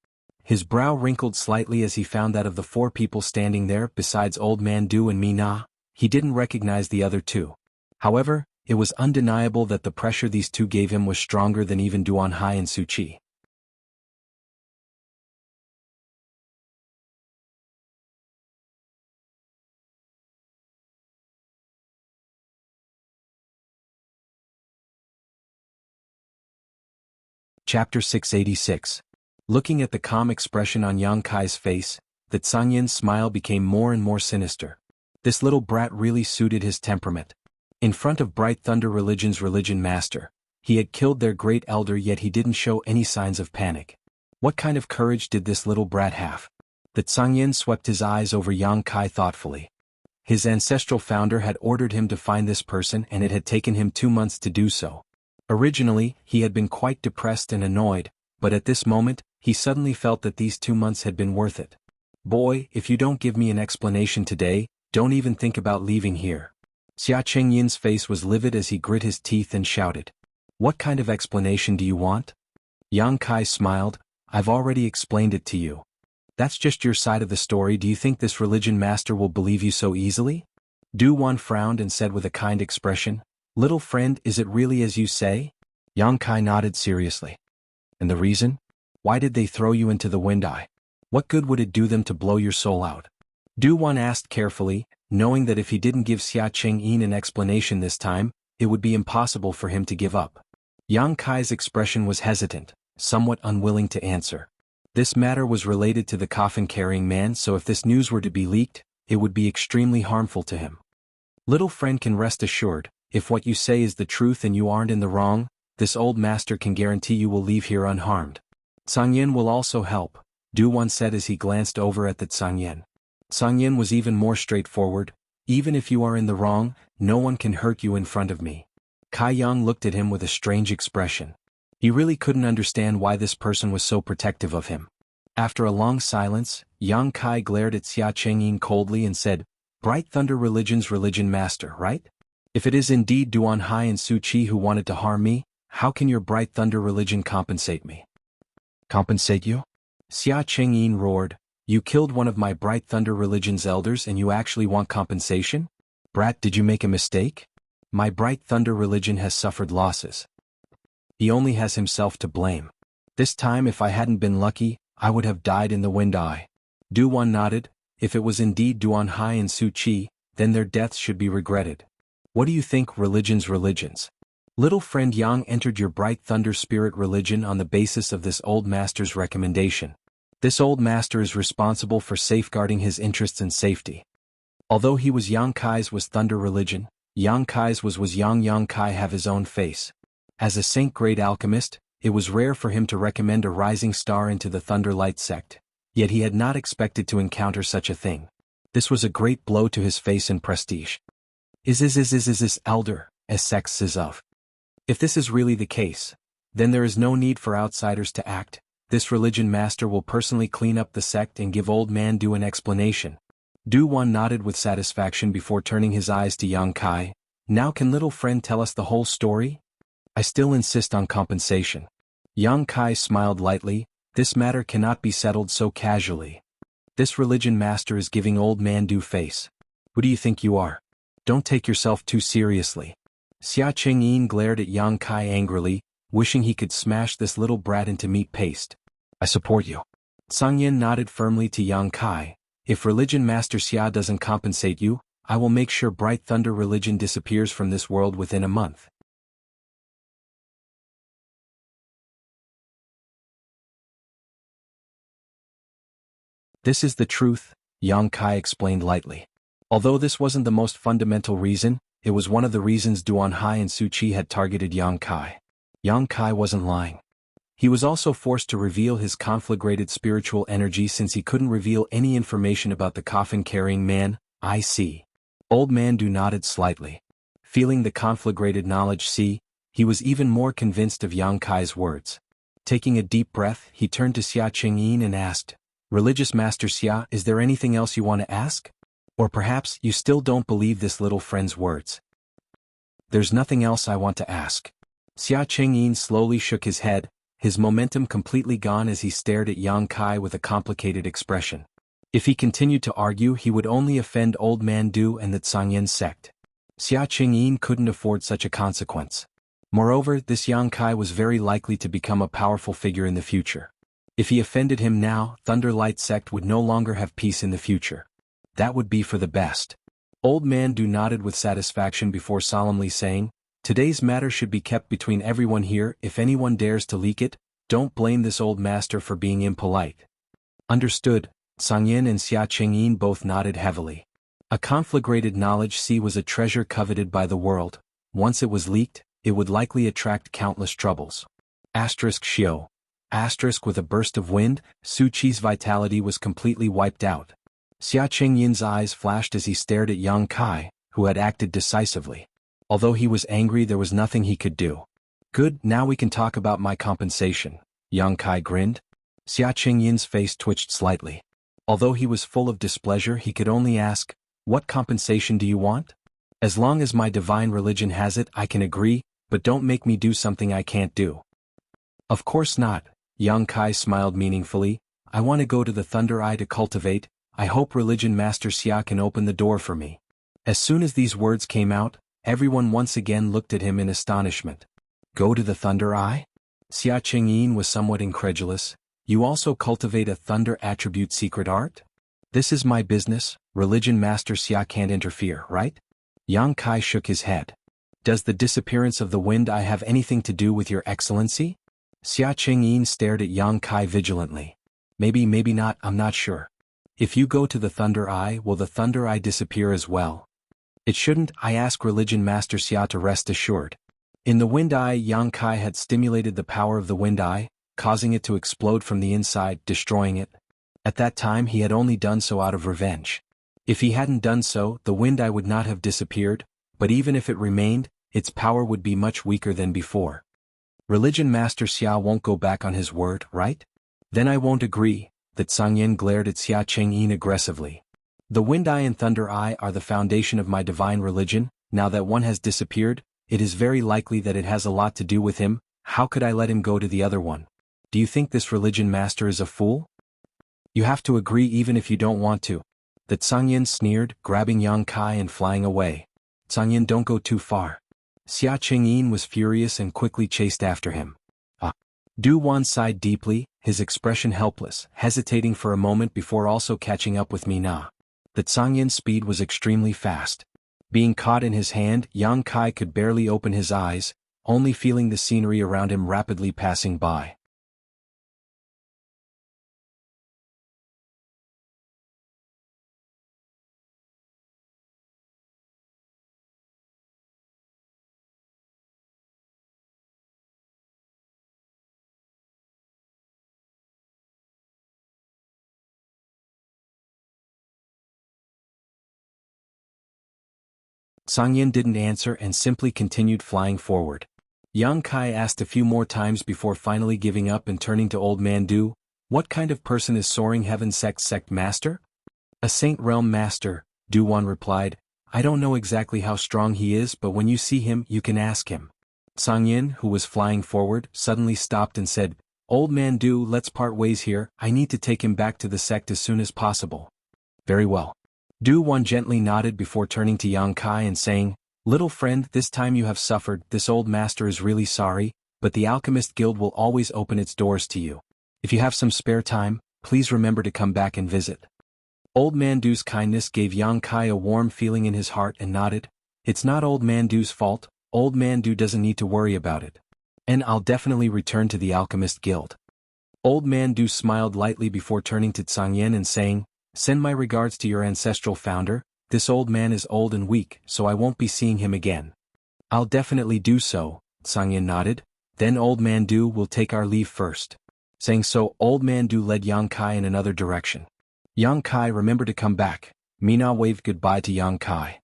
His brow wrinkled slightly as he found that of the 4 people standing there besides Old Man Du and Mina, he didn't recognize the other 2. However, it was undeniable that the pressure these 2 gave him was stronger than even Duan Hai and Su Qi. Chapter 686. Looking at the calm expression on Yang Kai's face, that Sangyin's smile became more and more sinister. This little brat really suited his temperament. In front of Bright Thunder Religion's religion master, he had killed their great elder, yet he didn't show any signs of panic. What kind of courage did this little brat have? That Sangyin swept his eyes over Yang Kai thoughtfully. His ancestral founder had ordered him to find this person, and it had taken him 2 months to do so. Originally, he had been quite depressed and annoyed, but at this moment, he suddenly felt that these 2 months had been worth it. Boy, if you don't give me an explanation today, don't even think about leaving here. Xia Chengyin's face was livid as he grit his teeth and shouted. What kind of explanation do you want? Yang Kai smiled. I've already explained it to you. That's just your side of the story. Do you think this religion master will believe you so easily? Du Wan frowned and said with a kind expression, Little friend, is it really as you say? Yang Kai nodded seriously. And the reason? Why did they throw you into the wind eye? What good would it do them to blow your soul out? Du Wan asked carefully, knowing that if he didn't give Xia Chengyin an explanation this time, it would be impossible for him to give up. Yang Kai's expression was hesitant, somewhat unwilling to answer. This matter was related to the coffin-carrying man, so if this news were to be leaked, it would be extremely harmful to him. Little friend can rest assured, if what you say is the truth and you aren't in the wrong, this old master can guarantee you will leave here unharmed. Sangyin will also help, Du Wan said as he glanced over at the Sangyin. Sangyin was even more straightforward. Even if you are in the wrong, no one can hurt you in front of me. Kai Yang looked at him with a strange expression. He really couldn't understand why this person was so protective of him. After a long silence, Yang Kai glared at Xia Chengyin coldly and said, Bright Thunder Religion's religion master, right? If it is indeed Duan Hai and Su Qi who wanted to harm me, how can your Bright Thunder Religion compensate me? Compensate you? Xia Chengyin roared. You killed one of my Bright Thunder Religion's elders and you actually want compensation? Brat, did you make a mistake? My Bright Thunder Religion has suffered losses. He only has himself to blame. This time if I hadn't been lucky, I would have died in the wind eye. Du Wan nodded. If it was indeed Duan Hai and Su Qi, then their deaths should be regretted. What do you think, religions? Little friend Yang entered your Bright Thunder Spirit religion on the basis of this old master's recommendation. This old master is responsible for safeguarding his interests and safety. Although he was Yang Kai's was Thunder religion, Yang Kai's was Yang Kai have his own face. As a saint-grade alchemist, it was rare for him to recommend a rising star into the Thunder Light sect, yet he had not expected to encounter such a thing. This was a great blow to his face and prestige. Is this elder, as sect says of? If this is really the case, then there is no need for outsiders to act. This religion master will personally clean up the sect and give old man Du an explanation. Du Wan nodded with satisfaction before turning his eyes to Yang Kai. Now can little friend tell us the whole story? I still insist on compensation. Yang Kai smiled lightly. This matter cannot be settled so casually. This religion master is giving old man Du face. Who do you think you are? Don't take yourself too seriously. Xia Chengyin glared at Yang Kai angrily, wishing he could smash this little brat into meat paste. I support you. Sangyin nodded firmly to Yang Kai. If religion master Xia doesn't compensate you, I will make sure Bright Thunder religion disappears from this world within a month. This is the truth, Yang Kai explained lightly. Although this wasn't the most fundamental reason, it was one of the reasons Duan Hai and Su Qi had targeted Yang Kai. Yang Kai wasn't lying. He was also forced to reveal his conflagrated spiritual energy since he couldn't reveal any information about the coffin-carrying man. I see. Old man Du nodded slightly. Feeling the conflagrated knowledge he was even more convinced of Yang Kai's words. Taking a deep breath, he turned to Xia Chengyin and asked, Religious Master Xia, is there anything else you want to ask? Or perhaps you still don't believe this little friend's words? There's nothing else I want to ask. Xia Chengyin slowly shook his head, his momentum completely gone as he stared at Yang Kai with a complicated expression. If he continued to argue, he would only offend Old Man Du and the Zhangyan sect. Xia Chengyin couldn't afford such a consequence. Moreover, this Yang Kai was very likely to become a powerful figure in the future. If he offended him now, Thunder Light sect would no longer have peace in the future. That would be for the best. Old Man Du nodded with satisfaction before solemnly saying, "Today's matter should be kept between everyone here. If anyone dares to leak it, don't blame this old master for being impolite." Understood. Zhangyan and Xia Chengyin both nodded heavily. A conflagrated knowledge sea was a treasure coveted by the world. Once it was leaked, it would likely attract countless troubles. Xiao. With a burst of wind, Su Qi's vitality was completely wiped out. Xia Chengyin's eyes flashed as he stared at Yang Kai, who had acted decisively. Although he was angry, there was nothing he could do. Good, now we can talk about my compensation. Yang Kai grinned. Xia Chengyin's face twitched slightly. Although he was full of displeasure, he could only ask, "What compensation do you want?" "As long as my divine religion has it, I can agree, but don't make me do something I can't do." "Of course not." Yang Kai smiled meaningfully. "I want to go to the Thunder Eye to cultivate. I hope Religion Master Xia can open the door for me." As soon as these words came out, everyone once again looked at him in astonishment. "Go to the Thunder Eye?" Xia Chengyin was somewhat incredulous. "You also cultivate a Thunder attribute secret art?" "This is my business, Religion Master Xia can't interfere, right?" Yang Kai shook his head. "Does the disappearance of the wind eye have anything to do with your excellency?" Xia Chengyin stared at Yang Kai vigilantly. Maybe not, I'm not sure." "If you go to the Thunder Eye, will the Thunder Eye disappear as well?" "It shouldn't, I ask Religion Master Xia to rest assured." In the Wind Eye, Yang Kai had stimulated the power of the Wind Eye, causing it to explode from the inside, destroying it. At that time he had only done so out of revenge. If he hadn't done so, the Wind Eye would not have disappeared, but even if it remained, its power would be much weaker than before. Religion Master Xia won't go back on his word, right? Then I won't agree. That Zhangyan glared at Xia Chengyin aggressively. "The Wind Eye and Thunder Eye are the foundation of my divine religion. Now that one has disappeared, it is very likely that it has a lot to do with him. How could I let him go to the other one? Do you think this religion master is a fool?" "You have to agree even if you don't want to." That Zhangyan sneered, grabbing Yang Kai and flying away. "Zhangyan, don't go too far." Xia Chengyin was furious and quickly chased after him. Du Wan sighed deeply, his expression helpless, hesitating for a moment before also catching up with Mina. The Zhangyan's speed was extremely fast. Being caught in his hand, Yang Kai could barely open his eyes, only feeling the scenery around him rapidly passing by. Zhangyan didn't answer and simply continued flying forward. Yang Kai asked a few more times before finally giving up and turning to Old Man Du. "What kind of person is Soaring Heaven sect master?" "A Saint Realm master," Du Wan replied. "I don't know exactly how strong he is, but when you see him you can ask him." Zhangyan, who was flying forward, suddenly stopped and said, "Old Man Du, let's part ways here. I need to take him back to the sect as soon as possible." "Very well." Du Wan gently nodded before turning to Yang Kai and saying, "Little friend, this time you have suffered. This old master is really sorry, but the Alchemist Guild will always open its doors to you. If you have some spare time, please remember to come back and visit." Old Man Du's kindness gave Yang Kai a warm feeling in his heart and nodded. "It's not Old Man Du's fault. Old Man Du doesn't need to worry about it. And I'll definitely return to the Alchemist Guild." Old Man Du smiled lightly before turning to Zhangyan and saying, "Send my regards to your ancestral founder. This old man is old and weak, so I won't be seeing him again." "I'll definitely do so," Zhangyan nodded. "Then Old Man Du will take our leave first." Saying so, Old Man Du led Yang Kai in another direction. "Yang Kai, remember to come back." Mina waved goodbye to Yang Kai.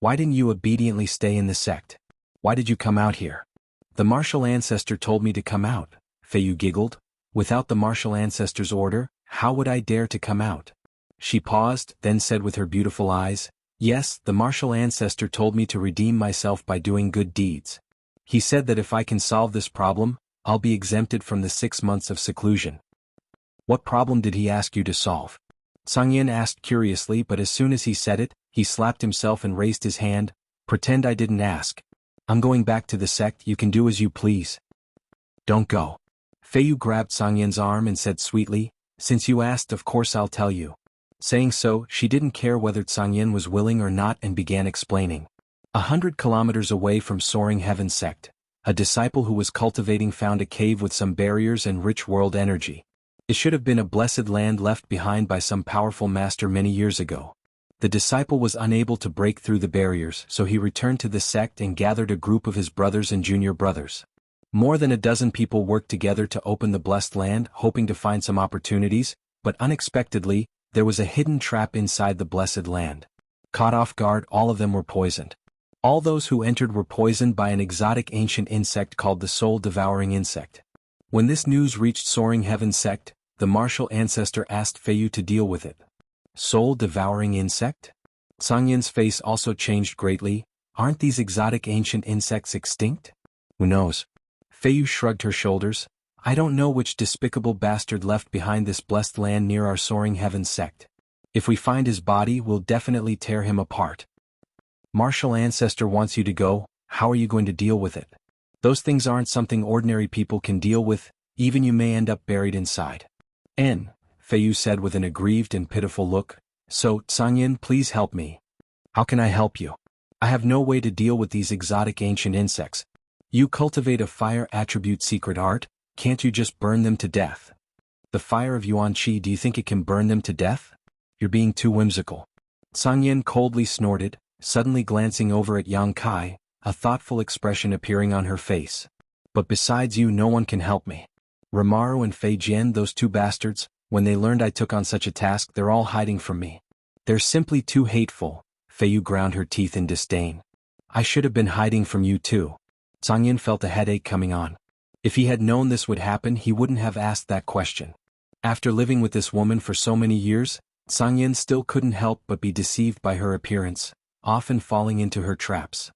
Why didn't you obediently stay in the sect? Why did you come out here? The martial ancestor told me to come out, Feiyu giggled. Without the martial ancestor's order, how would I dare to come out? She paused, then said with her beautiful eyes, yes, the martial ancestor told me to redeem myself by doing good deeds. He said that if I can solve this problem, I'll be exempted from the 6 months of seclusion. What problem did he ask you to solve? Sangyin asked curiously, but as soon as he said it, he slapped himself and raised his hand. Pretend I didn't ask. I'm going back to the sect, you can do as you please. Don't go. Feiyu grabbed Sangyin's arm and said sweetly, since you asked, of course I'll tell you. Saying so, she didn't care whether Sangyin was willing or not and began explaining. 100 kilometers away from Soaring Heaven sect, a disciple who was cultivating found a cave with some barriers and rich world energy. It should have been a blessed land left behind by some powerful master many years ago. The disciple was unable to break through the barriers, so he returned to the sect and gathered a group of his brothers and junior brothers. More than a dozen people worked together to open the blessed land, hoping to find some opportunities, but unexpectedly, there was a hidden trap inside the blessed land. Caught off guard, all of them were poisoned. All those who entered were poisoned by an exotic ancient insect called the soul-devouring insect. When this news reached Soaring Heaven sect, the martial ancestor asked Feiyu to deal with it. Soul-devouring insect? Sangyin's face also changed greatly. Aren't these exotic ancient insects extinct? Who knows? Feiyu shrugged her shoulders. I don't know which despicable bastard left behind this blessed land near our Soaring Heaven sect. If we find his body, we'll definitely tear him apart. Martial ancestor wants you to go, how are you going to deal with it? Those things aren't something ordinary people can deal with, even you may end up buried inside. Feiyu said with an aggrieved and pitiful look, so, Sangyin, please help me. How can I help you? I have no way to deal with these exotic ancient insects. You cultivate a fire attribute secret art, can't you just burn them to death? The fire of Yuan Qi, do you think it can burn them to death? You're being too whimsical. Sangyin coldly snorted, suddenly glancing over at Yang Kai, a thoughtful expression appearing on her face. But besides you, no one can help me. Rimaru and Fei Jian, those two bastards, when they learned I took on such a task, they're all hiding from me. They're simply too hateful. Feiyu ground her teeth in disdain. I should have been hiding from you too. Sangyin felt a headache coming on. If he had known this would happen, he wouldn't have asked that question. After living with this woman for so many years, Sangyin still couldn't help but be deceived by her appearance, often falling into her traps.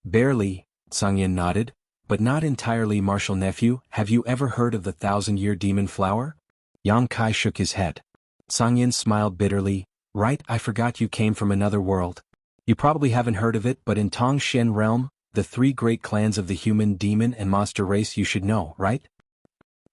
Barely, Sangyin nodded, but not entirely. Martial nephew, have you ever heard of the 1,000-year demon flower? Yang Kai shook his head. Sangyin smiled bitterly. Right, I forgot you came from another world. You probably haven't heard of it, but in Tongxian realm, the three great clans of the human, demon and monster race you should know, right?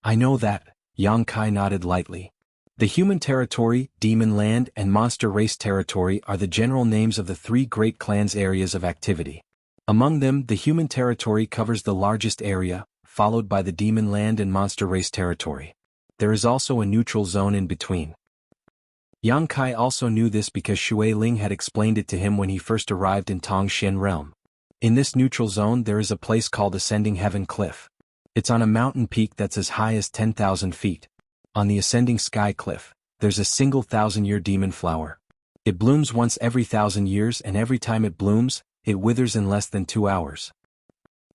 I know that, Yang Kai nodded lightly. The human territory, demon land and monster race territory are the general names of the three great clans' areas of activity. Among them, the human territory covers the largest area, followed by the demon land and monster race territory. There is also a neutral zone in between. Yang Kai also knew this because Shui Ling had explained it to him when he first arrived in Tongxian realm. In this neutral zone there is a place called Ascending Heaven Cliff. It's on a mountain peak that's as high as 10,000 feet. On the Ascending Sky Cliff, there's a single 1,000-year demon flower. It blooms once every 1,000 years, and every time it blooms, it withers in less than 2 hours.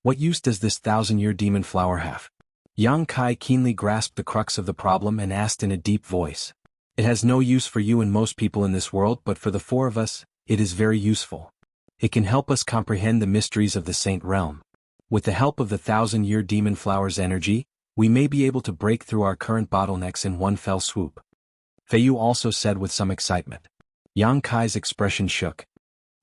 What use does this 1,000-year demon flower have? Yang Kai keenly grasped the crux of the problem and asked in a deep voice. It has no use for you and most people in this world, but for the four of us, it is very useful. It can help us comprehend the mysteries of the Saint Realm. With the help of the 1,000-year demon flower's energy, we may be able to break through our current bottlenecks in one fell swoop. Fei Yu also said with some excitement. Yang Kai's expression shook.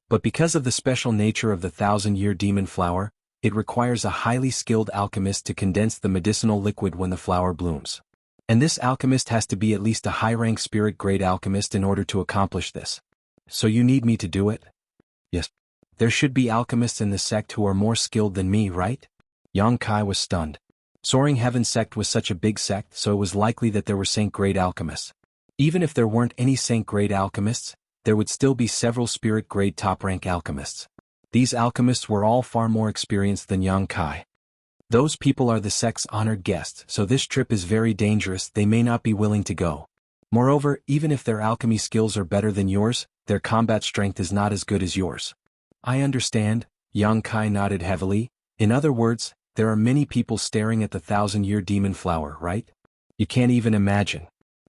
But because of the special nature of the 1,000-year demon flower, it requires a highly skilled alchemist to condense the medicinal liquid when the flower blooms. And this alchemist has to be at least a high-rank spirit-grade alchemist in order to accomplish this. So you need me to do it? Yes. There should be alchemists in the sect who are more skilled than me, right? Yang Kai was stunned. Soaring Heaven sect was such a big sect, so it was likely that there were saint-grade alchemists. Even if there weren't any saint-grade alchemists, there would still be several spirit-grade top-rank alchemists. These alchemists were all far more experienced than Yang Kai. Those people are the sect's honored guests, so this trip is very dangerous. They may not be willing to go. Moreover, even if their alchemy skills are better than yours, their combat strength is not as good as yours. I understand, Yang Kai nodded heavily. In other words, there are many people staring at the 1,000-year demon flower, right? You can't even imagine.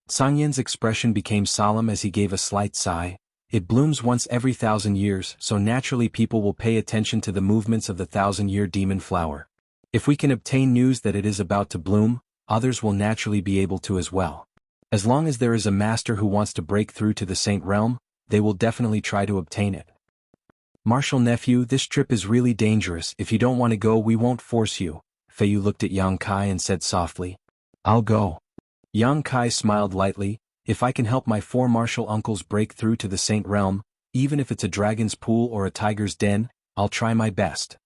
Sangyin's expression became solemn as he gave a slight sigh. It blooms once every 1,000 years, so naturally people will pay attention to the movements of the 1,000-year demon flower. If we can obtain news that it is about to bloom, others will naturally be able to as well. As long as there is a master who wants to break through to the Saint Realm, they will definitely try to obtain it. Martial nephew, this trip is really dangerous. If you don't want to go, we won't force you. Fei Yu looked at Yang Kai and said softly. I'll go. Yang Kai smiled lightly. If I can help my 4 martial uncles break through to the Saint Realm, even if it's a dragon's pool or a tiger's den, I'll try my best.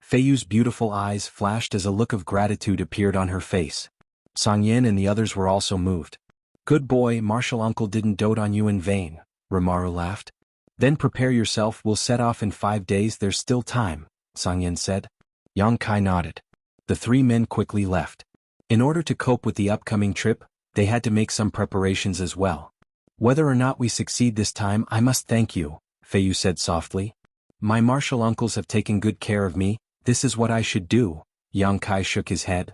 Fei Yu's beautiful eyes flashed as a look of gratitude appeared on her face. Sangyin and the others were also moved. Good boy, martial uncle didn't dote on you in vain, Rimaru laughed. Then prepare yourself, we'll set off in 5 days, there's still time, Sangyin said. Yang Kai nodded. The 3 men quickly left. In order to cope with the upcoming trip, they had to make some preparations as well. Whether or not we succeed this time, I must thank you, Fei Yu said softly. My martial uncles have taken good care of me, this is what I should do. Yang Kai shook his head.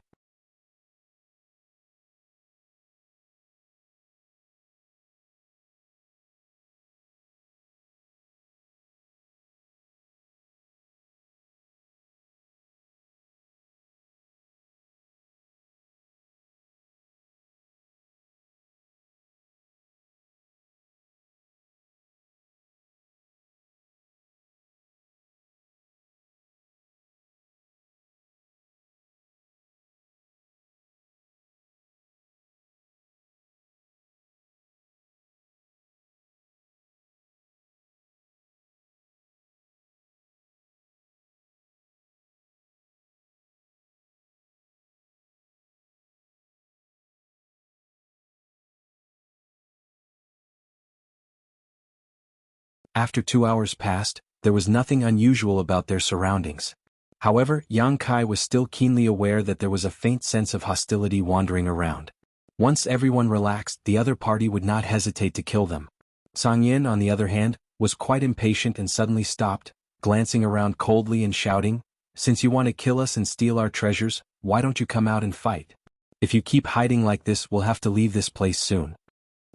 After 2 hours passed, there was nothing unusual about their surroundings. However, Yang Kai was still keenly aware that there was a faint sense of hostility wandering around. Once everyone relaxed, the other party would not hesitate to kill them. Sangyin, on the other hand, was quite impatient and suddenly stopped, glancing around coldly and shouting, "Since you want to kill us and steal our treasures, why don't you come out and fight? If you keep hiding like this, we'll have to leave this place soon."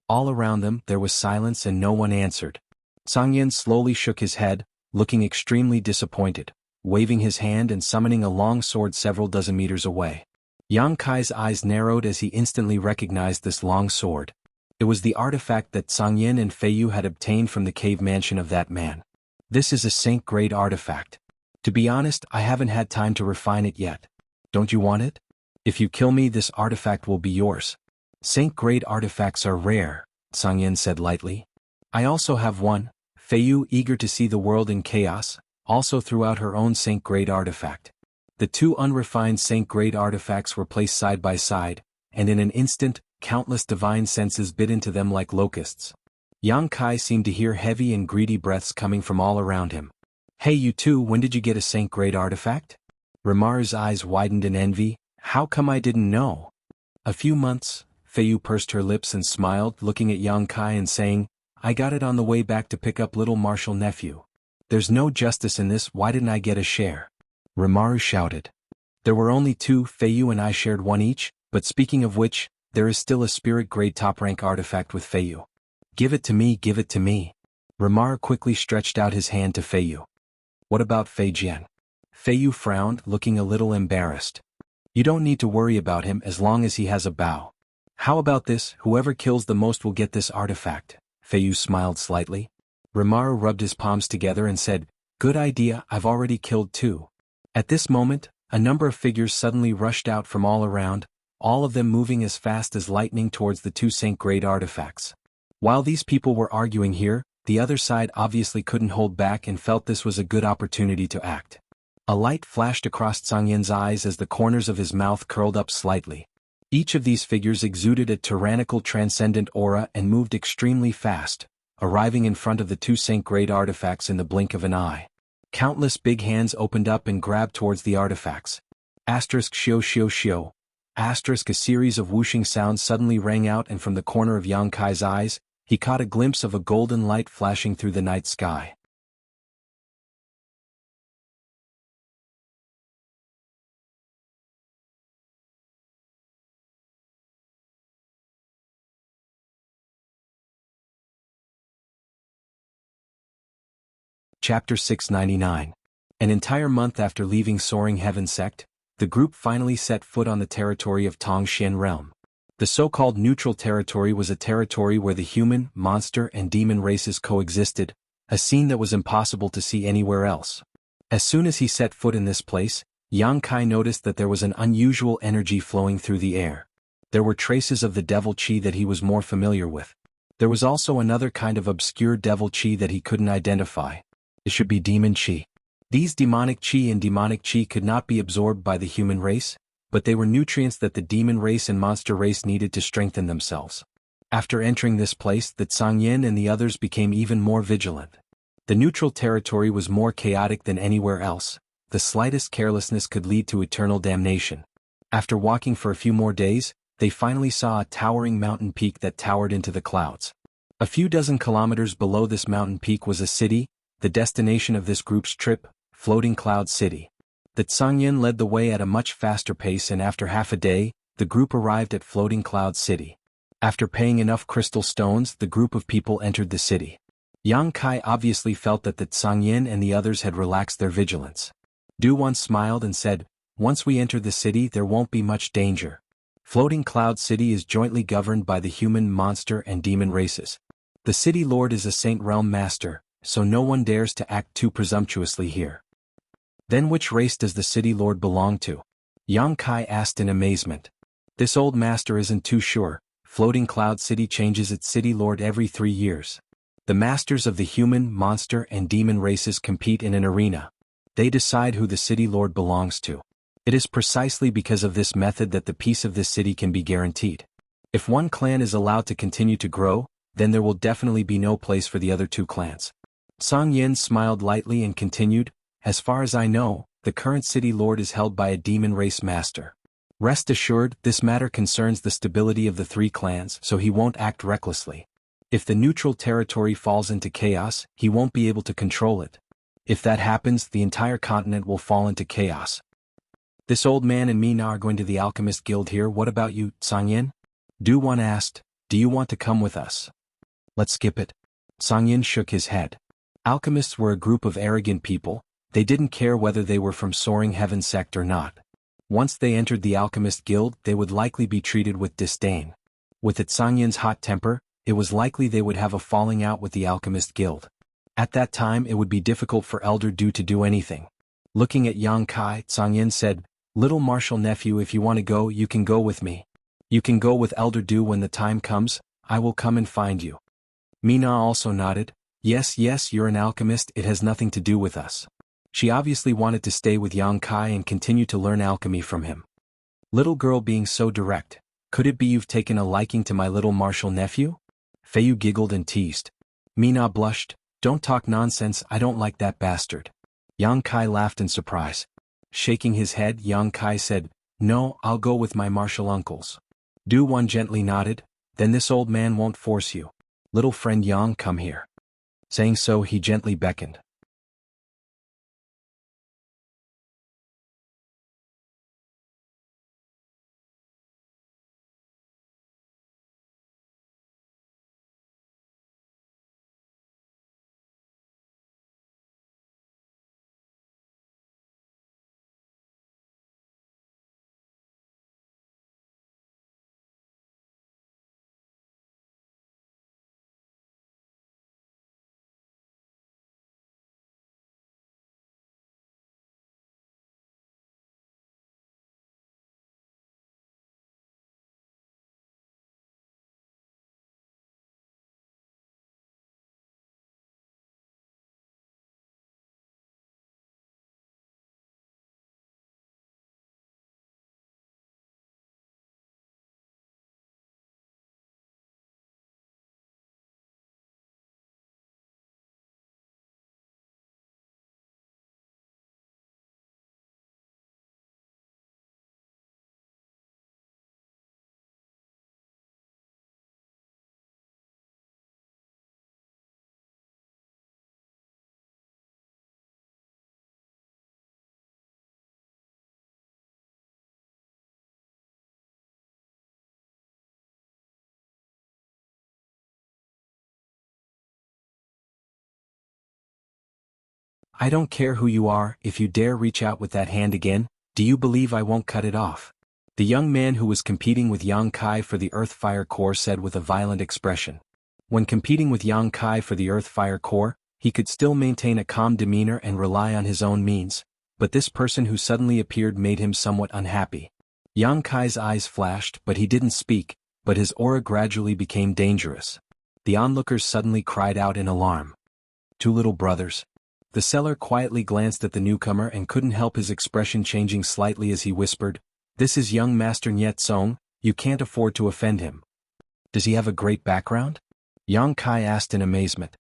All around them, there was silence and no one answered. Sangyin slowly shook his head, looking extremely disappointed. waving his hand and summoning a long sword several dozen meters away. Yang Kai's eyes narrowed as he instantly recognized this long sword. It was the artifact that Sang Yin and Fei Yu had obtained from the cave mansion of that man. This is a Saint-grade artifact. To be honest, I haven't had time to refine it yet. Don't you want it? If you kill me, this artifact will be yours. Saint-grade artifacts are rare, Sang Yin said lightly. I also have one. Fei Yu, eager to see the world in chaos, also threw out her own Saint-grade artifact. The two unrefined Saint-grade artifacts were placed side by side, and in an instant, countless divine senses bit into them like locusts. Yang Kai seemed to hear heavy and greedy breaths coming from all around him. Hey, you two, when did you get a Saint-grade artifact? Rimaru's eyes widened in envy. How come I didn't know? A few months. Fei Yu pursed her lips and smiled, looking at Yang Kai and saying, I got it on the way back to pick up little Marshal nephew. There's no justice in this, why didn't I get a share? Rimaru shouted. There were only two, Fei Yu and I shared one each, but speaking of which, there is still a spirit-grade top-rank artifact with Fei Yu. Give it to me, give it to me. Rimaru quickly stretched out his hand to Fei Yu. What about Fei Jian? Fei Yu frowned, looking a little embarrassed. You don't need to worry about him as long as he has a bow. How about this, whoever kills the most will get this artifact? Fei Yu smiled slightly. Rimaru rubbed his palms together and said, Good idea, I've already killed two. At this moment, a number of figures suddenly rushed out from all around, all of them moving as fast as lightning towards the two Saint-grade artifacts. While these people were arguing here, the other side obviously couldn't hold back and felt this was a good opportunity to act. A light flashed across Sang Yin's eyes as the corners of his mouth curled up slightly. Each of these figures exuded a tyrannical transcendent aura and moved extremely fast, arriving in front of the two Saint-grade artifacts in the blink of an eye. Countless big hands opened up and grabbed towards the artifacts. Asterisk shio shio shio. Asterisk, a series of whooshing sounds suddenly rang out, and from the corner of Yang Kai's eyes, he caught a glimpse of a golden light flashing through the night sky. Chapter 699. An entire month after leaving Soaring Heaven Sect, the group finally set foot on the territory of Tongxian Realm. The so-called neutral territory was a territory where the human, monster, and demon races coexisted, a scene that was impossible to see anywhere else. As soon as he set foot in this place, Yang Kai noticed that there was an unusual energy flowing through the air. There were traces of the devil chi that he was more familiar with. There was also another kind of obscure devil chi that he couldn't identify. It should be demon chi. These demonic chi and demonic chi could not be absorbed by the human race, but they were nutrients that the demon race and monster race needed to strengthen themselves. After entering this place, the Sang Yin and the others became even more vigilant. The neutral territory was more chaotic than anywhere else. The slightest carelessness could lead to eternal damnation. After walking for a few more days, they finally saw a towering mountain peak that towered into the clouds. A few dozen kilometers below this mountain peak was a city, the destination of this group's trip, Floating Cloud City. The Sang Yin led the way at a much faster pace, and after half a day, the group arrived at Floating Cloud City. After paying enough crystal stones, the group of people entered the city. Yang Kai obviously felt that the Sang Yin and the others had relaxed their vigilance. Du Wan smiled and said, Once we enter the city, there won't be much danger. Floating Cloud City is jointly governed by the human, monster, and demon races. The city lord is a Saint Realm master, so no one dares to act too presumptuously here. Then which race does the city lord belong to? Yang Kai asked in amazement. This old master isn't too sure. Floating Cloud City changes its city lord every 3 years. The masters of the human, monster, and demon races compete in an arena. They decide who the city lord belongs to. It is precisely because of this method that the peace of this city can be guaranteed. If one clan is allowed to continue to grow, then there will definitely be no place for the other two clans. Sang Yin smiled lightly and continued, As far as I know, the current city lord is held by a demon race master. Rest assured, this matter concerns the stability of the three clans, so he won't act recklessly. If the neutral territory falls into chaos, he won't be able to control it. If that happens, the entire continent will fall into chaos. This old man and me now are going to the Alchemist Guild here. What about you, Sang Yin? Du Wan asked, Do you want to come with us? Let's skip it. Sang Yin shook his head. Alchemists were a group of arrogant people, They didn't care whether they were from Soaring Heaven sect or not. Once they entered the Alchemist Guild, they would likely be treated with disdain. With its Sanyan's hot temper, it was likely they would have a falling out with the Alchemist Guild. At that time it would be difficult for Elder Du to do anything. Looking at Yang Kai, Sanyan said, "Little martial nephew, if you want to go, you can go with me. You can go with Elder Du when the time comes. I will come and find you." Mina also nodded. Yes, you're an alchemist, it has nothing to do with us. She obviously wanted to stay with Yang Kai and continue to learn alchemy from him. Little girl being so direct, could it be you've taken a liking to my little martial nephew? Feiyu giggled and teased. Mina blushed. Don't talk nonsense, I don't like that bastard. Yang Kai laughed in surprise. Shaking his head, Yang Kai said, No, I'll go with my martial uncles. Du Wan gently nodded. Then this old man won't force you. Little friend Yang, come here. Saying so, he gently beckoned. I don't care who you are, if you dare reach out with that hand again, do you believe I won't cut it off? The young man who was competing with Yang Kai for the Earth Fire Core said with a violent expression. When competing with Yang Kai for the Earth Fire Core, he could still maintain a calm demeanor and rely on his own means, but this person who suddenly appeared made him somewhat unhappy. Yang Kai's eyes flashed, but he didn't speak, but his aura gradually became dangerous. The onlookers suddenly cried out in alarm. Two little brothers. The seller quietly glanced at the newcomer and couldn't help his expression changing slightly as he whispered, This is young Master Nyet Song, you can't afford to offend him. Does he have a great background? Yang Kai asked in amazement.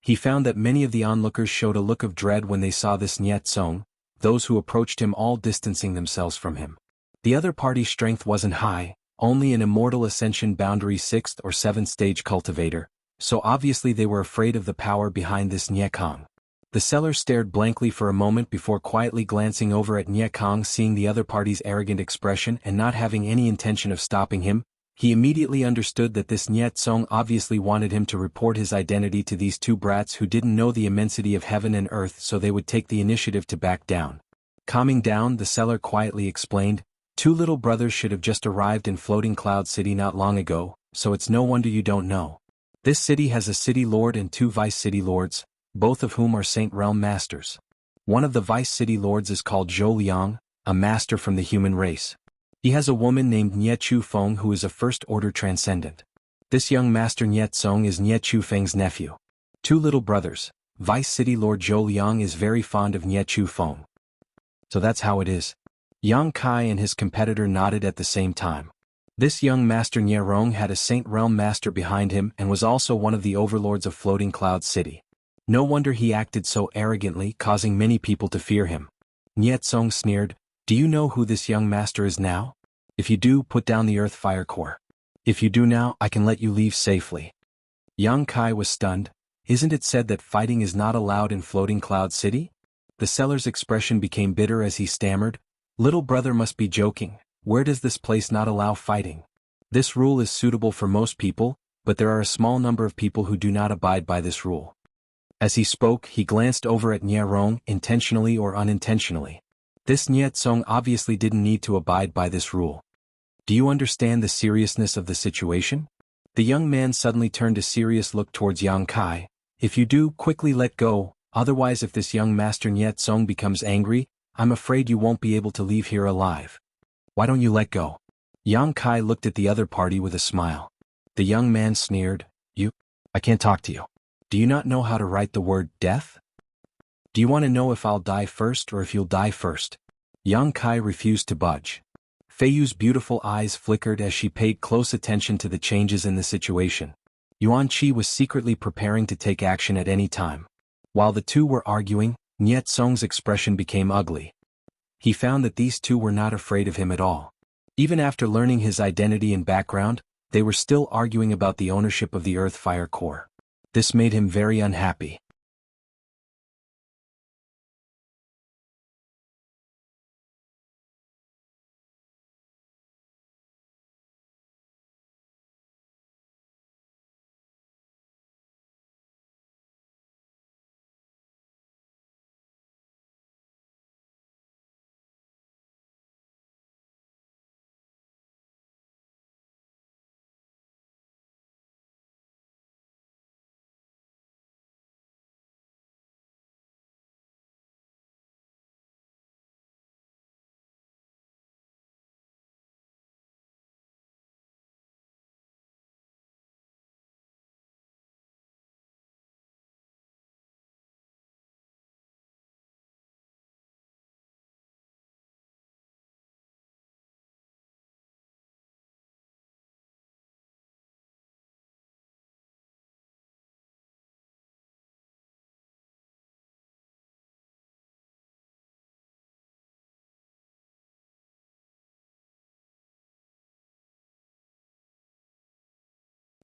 He found that many of the onlookers showed a look of dread when they saw this Nyet Song, those who approached him all distancing themselves from him. The other party's strength wasn't high, only an immortal ascension boundary 6th or 7th stage cultivator, so obviously they were afraid of the power behind this Nyekong. The seller stared blankly for a moment before quietly glancing over at Nyekong. Seeing the other party's arrogant expression and not having any intention of stopping him, he immediately understood that this Nyet Song obviously wanted him to report his identity to these two brats who didn't know the immensity of heaven and earth, so they would take the initiative to back down. Calming down, the seller quietly explained, Two little brothers should have just arrived in Floating Cloud City not long ago, so it's no wonder you don't know. This city has a city lord and two vice city lords, both of whom are Saint Realm Masters. One of the Vice City Lords is called Zhou Liang, a master from the human race. He has a woman named Nye Chu Feng who is a first-order transcendent. This young Master Nyet Song is Nye Chu Feng's nephew. Two little brothers. Vice City Lord Zhou Liang is very fond of Nye Chu Feng. So that's how it is. Yang Kai and his competitor nodded at the same time. This young Master Nye Rong had a Saint Realm Master behind him and was also one of the overlords of Floating Cloud City. No wonder he acted so arrogantly, causing many people to fear him. Nyet Song sneered, Do you know who this young master is now? If you do, put down the Earth Fire Core. If you do now, I can let you leave safely. Yang Kai was stunned. Isn't it said that fighting is not allowed in Floating Cloud City? The seller's expression became bitter as he stammered, Little brother must be joking, where does this place not allow fighting? This rule is suitable for most people, but there are a small number of people who do not abide by this rule. As he spoke, he glanced over at Nye Rong, intentionally or unintentionally. This Nye Tsong obviously didn't need to abide by this rule. Do you understand the seriousness of the situation? The young man suddenly turned a serious look towards Yang Kai. If you do, quickly let go, otherwise if this young master Nye Tsong becomes angry, I'm afraid you won't be able to leave here alive. Why don't you let go? Yang Kai looked at the other party with a smile. The young man sneered, I can't talk to you. Do you not know how to write the word death? Do you want to know if I'll die first or if you'll die first? Yang Kai refused to budge. Fei Yu's beautiful eyes flickered as she paid close attention to the changes in the situation. Yuan Qi was secretly preparing to take action at any time. While the two were arguing, Nye Tsong's expression became ugly. He found that these two were not afraid of him at all. Even after learning his identity and background, they were still arguing about the ownership of the Earth Fire Core. This made him very unhappy.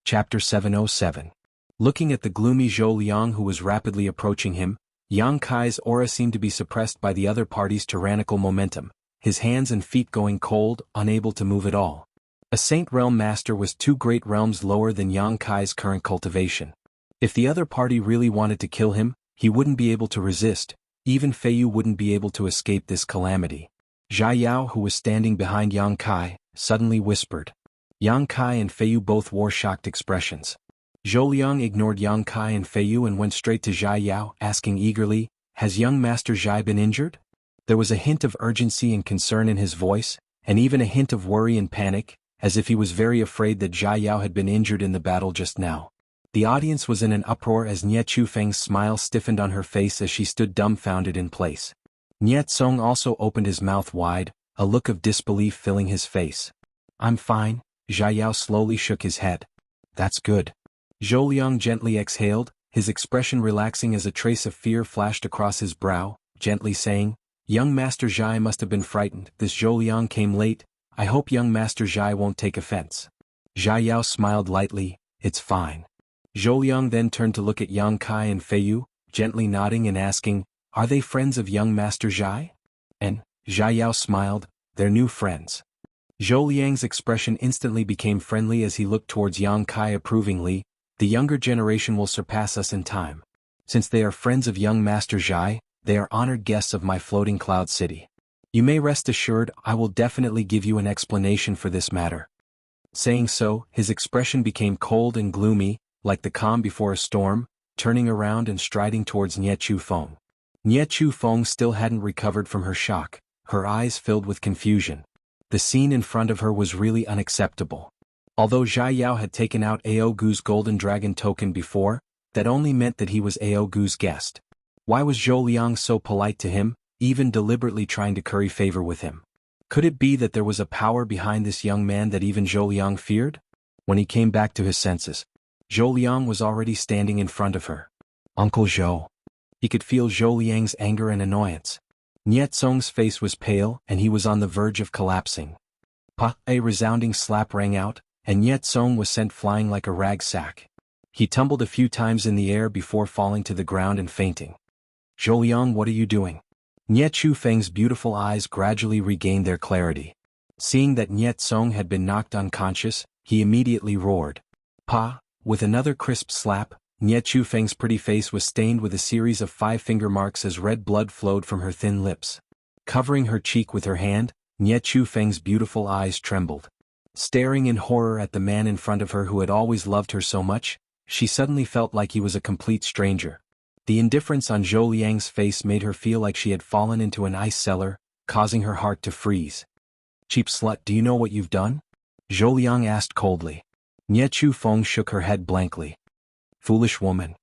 Chapter 707. Looking at the gloomy Zhou Liang who was rapidly approaching him, Yang Kai's aura seemed to be suppressed by the other party's tyrannical momentum, his hands and feet going cold, unable to move at all. A Saint Realm Master was 2 great realms lower than Yang Kai's current cultivation. If the other party really wanted to kill him, he wouldn't be able to resist, even Fei Yu wouldn't be able to escape this calamity. Zhai Yao, who was standing behind Yang Kai, suddenly whispered. Yang Kai and Fei Yu both wore shocked expressions. Zhou Liang ignored Yang Kai and Fei Yu and went straight to Zhai Yao, asking eagerly, "Has young Master Zhai been injured?" There was a hint of urgency and concern in his voice, and even a hint of worry and panic, as if he was very afraid that Zhai Yao had been injured in the battle just now. The audience was in an uproar as Nye Chufeng's smile stiffened on her face as she stood dumbfounded in place. Nye Tsong also opened his mouth wide, a look of disbelief filling his face. "I'm fine." Zhai Yao slowly shook his head. "That's good." Zhou Liang gently exhaled, his expression relaxing as a trace of fear flashed across his brow, gently saying, "Young Master Zhai must have been frightened. This Zhou Liang came late. I hope young Master Zhai won't take offense." Zhai Yao smiled lightly, "It's fine." Zhou Liang then turned to look at Yang Kai and Fei Yu, gently nodding and asking, "Are they friends of young Master Zhai?" And Zhai Yao smiled, "They're new friends." Zhou Liang's expression instantly became friendly as he looked towards Yang Kai approvingly. "The younger generation will surpass us in time. Since they are friends of young Master Zhai, they are honored guests of my floating cloud city. You may rest assured I will definitely give you an explanation for this matter." Saying so, his expression became cold and gloomy, like the calm before a storm, turning around and striding towards Nye Chufeng. Nye Chufeng still hadn't recovered from her shock, her eyes filled with confusion. The scene in front of her was really unacceptable. Although Zhai Yao had taken out Ao Gu's golden dragon token before, that only meant that he was Ao Gu's guest. Why was Zhou Liang so polite to him, even deliberately trying to curry favor with him? Could it be that there was a power behind this young man that even Zhou Liang feared? When he came back to his senses, Zhou Liang was already standing in front of her. "Uncle Zhou." He could feel Zhou Liang's anger and annoyance. Nye Tsong's face was pale and he was on the verge of collapsing. "Pa!" A resounding slap rang out, and Nye Tsong was sent flying like a rag sack. He tumbled a few times in the air before falling to the ground and fainting. "Zhou Liang, what are you doing?" Nye Chufeng's beautiful eyes gradually regained their clarity. Seeing that Nye Tsong had been knocked unconscious, he immediately roared. "Pa!" With another crisp slap, Nie Chu Feng's pretty face was stained with a series of 5-finger marks as red blood flowed from her thin lips. Covering her cheek with her hand, Nie Chu Feng's beautiful eyes trembled. Staring in horror at the man in front of her who had always loved her so much, she suddenly felt like he was a complete stranger. The indifference on Zhou Liang's face made her feel like she had fallen into an ice cellar, causing her heart to freeze. "Cheap slut, do you know what you've done?" Zhou Liang asked coldly. Nie Chu Feng shook her head blankly. "Foolish woman."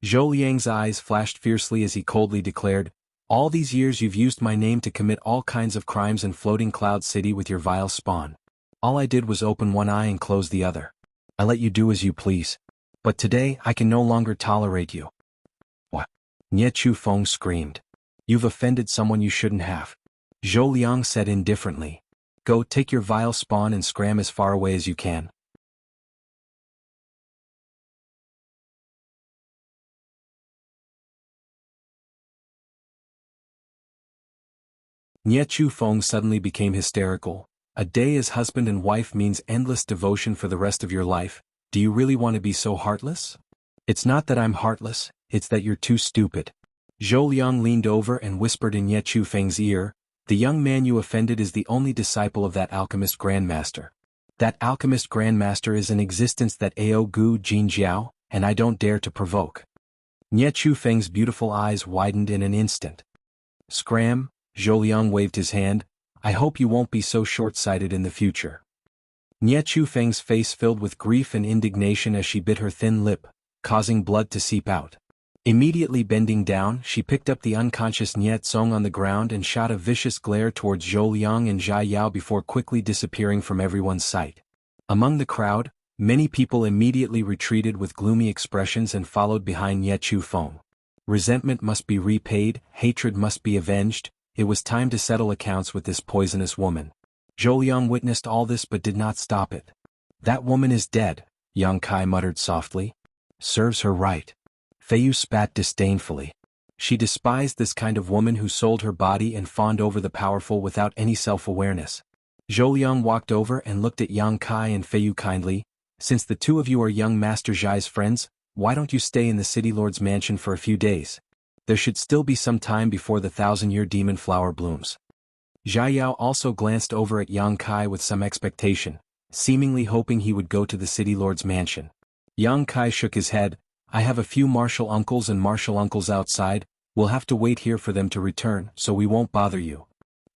Zhou Liang's eyes flashed fiercely as he coldly declared, "All these years you've used my name to commit all kinds of crimes in Floating Cloud City with your vile spawn. All I did was open one eye and close the other. I let you do as you please. But today I can no longer tolerate you." "What?" Nie Chu Feng screamed. "You've offended someone you shouldn't have." Zhou Liang said indifferently. "Go take your vile spawn and scram as far away as you can." Nie Chu Feng suddenly became hysterical. "A day as husband and wife means endless devotion for the rest of your life. Do you really want to be so heartless?" "It's not that I'm heartless, it's that you're too stupid." Zhou Liang leaned over and whispered in Nie Chu Feng's ear, "The young man you offended is the only disciple of that alchemist grandmaster. That alchemist grandmaster is an existence that Ao Gu Jin Jiao, and I don't dare to provoke." Nie Chu Feng's beautiful eyes widened in an instant. "Scram," Zhou Liang waved his hand, "I hope you won't be so short-sighted in the future." Nie Chu Feng's face filled with grief and indignation as she bit her thin lip, causing blood to seep out. Immediately bending down, she picked up the unconscious Nie Tsong on the ground and shot a vicious glare towards Zhou Liang and Jia Yao before quickly disappearing from everyone's sight. Among the crowd, many people immediately retreated with gloomy expressions and followed behind Nie Chu Feng. Resentment must be repaid, hatred must be avenged. It was time to settle accounts with this poisonous woman. Zhou Liang witnessed all this but did not stop it. "That woman is dead," Yang Kai muttered softly. "Serves her right." Feiyu spat disdainfully. She despised this kind of woman who sold her body and fawned over the powerful without any self-awareness. Zhou Liang walked over and looked at Yang Kai and Feiyu kindly. "Since the two of you are young Master Zhai's friends, why don't you stay in the City Lord's mansion for a few days? There should still be some time before the 1,000-year demon flower blooms." Jia Yao also glanced over at Yang Kai with some expectation, seemingly hoping he would go to the City Lord's mansion. Yang Kai shook his head. "I have a few martial uncles and martial uncles outside, we'll have to wait here for them to return, so we won't bother you.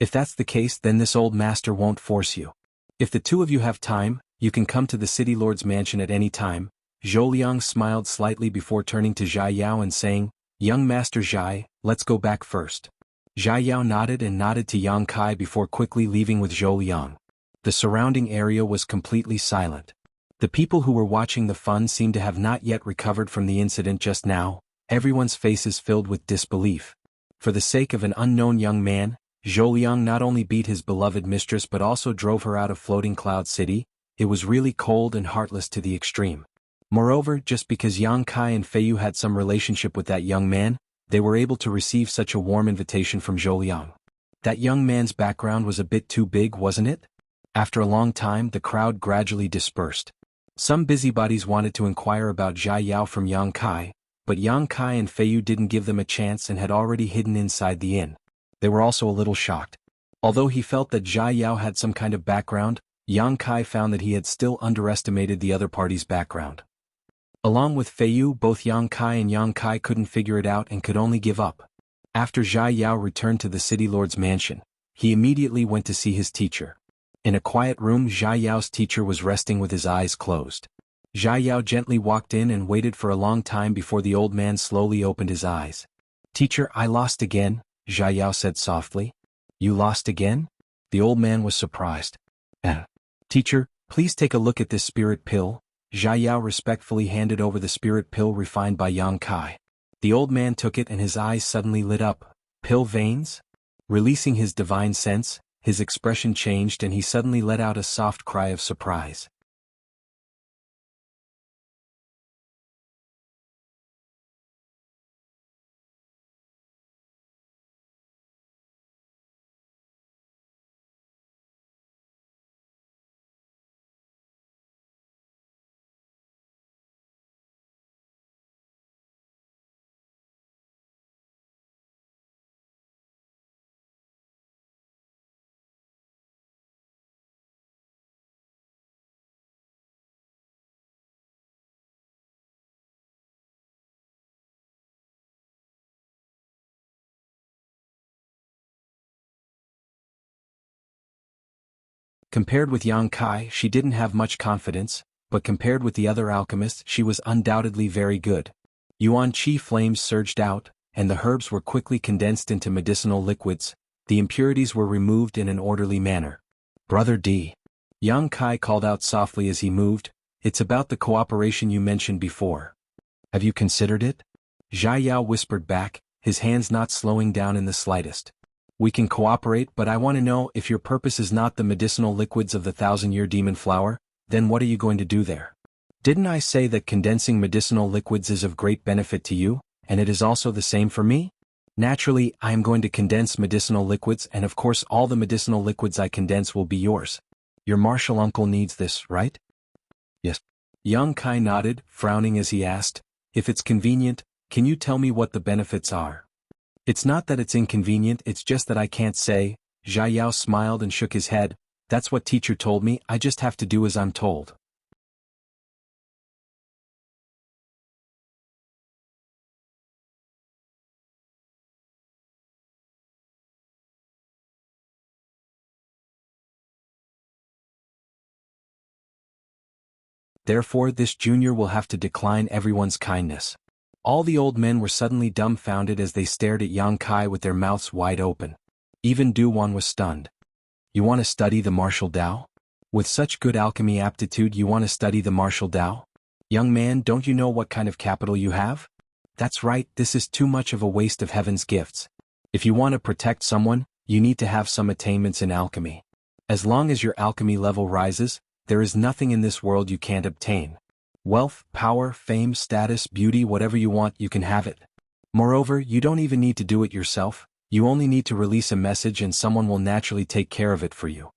If that's the case, then this old master won't force you. If the two of you have time, you can come to the City Lord's mansion at any time." Zhou Liang smiled slightly before turning to Jia Yao and saying, "Young Master Zhai, let's go back first." Jia Yao nodded and nodded to Yang Kai before quickly leaving with Zhou Liang. The surrounding area was completely silent. The people who were watching the fun seemed to have not yet recovered from the incident just now, everyone's faces filled with disbelief. For the sake of an unknown young man, Zhou Liang not only beat his beloved mistress but also drove her out of Floating Cloud City. It was really cold and heartless to the extreme. Moreover, just because Yang Kai and Feiyu had some relationship with that young man, they were able to receive such a warm invitation from Zhou Liang. That young man's background was a bit too big, wasn't it? After a long time, the crowd gradually dispersed. Some busybodies wanted to inquire about Jia Yao from Yang Kai, but Yang Kai and Feiyu didn't give them a chance and had already hidden inside the inn. They were also a little shocked. Although he felt that Jia Yao had some kind of background, Yang Kai found that he had still underestimated the other party's background. Along with Feiyu, both Yang Kai and Yang Kai couldn't figure it out and could only give up. After Jia Yao returned to the City Lord's mansion, he immediately went to see his teacher. In a quiet room, Jia Yao's teacher was resting with his eyes closed. Jia Yao gently walked in and waited for a long time before the old man slowly opened his eyes. "Teacher, I lost again," Jia Yao said softly. "You lost again?" The old man was surprised. Teacher, please take a look at this spirit pill." Jia Yao respectfully handed over the spirit pill refined by Yang Kai. The old man took it and his eyes suddenly lit up. "Pill veins?" Releasing his divine sense, his expression changed and he suddenly let out a soft cry of surprise. Compared with Yang Kai, she didn't have much confidence, but compared with the other alchemists, she was undoubtedly very good. Yuan Qi flames surged out, and the herbs were quickly condensed into medicinal liquids. The impurities were removed in an orderly manner. Brother D. Yang Kai called out softly as he moved, "It's about the cooperation you mentioned before. Have you considered it?" Zhai Yao whispered back, his hands not slowing down in the slightest. "We can cooperate, but I want to know, if your purpose is not the medicinal liquids of the 1,000-year demon flower, then what are you going to do there? Didn't I say that condensing medicinal liquids is of great benefit to you, and it is also the same for me? Naturally, I am going to condense medicinal liquids, and of course all the medicinal liquids I condense will be yours. Your martial uncle needs this, right?" "Yes." Yang Kai nodded, frowning as he asked, "If it's convenient, can you tell me what the benefits are?" "It's not that it's inconvenient, it's just that I can't say." Zhai Yao smiled and shook his head. "That's what teacher told me, I just have to do as I'm told." Therefore this junior will have to decline everyone's kindness. All the old men were suddenly dumbfounded as they stared at Yang Kai with their mouths wide open. Even Du Wan was stunned. "You want to study the martial Tao? With such good alchemy aptitude you want to study the martial Tao? Young man, don't you know what kind of capital you have? That's right, this is too much of a waste of heaven's gifts. If you want to protect someone, you need to have some attainments in alchemy. As long as your alchemy level rises, there is nothing in this world you can't obtain. Wealth, power, fame, status, beauty, whatever you want, you can have it. Moreover, you don't even need to do it yourself, you only need to release a message and someone will naturally take care of it for you.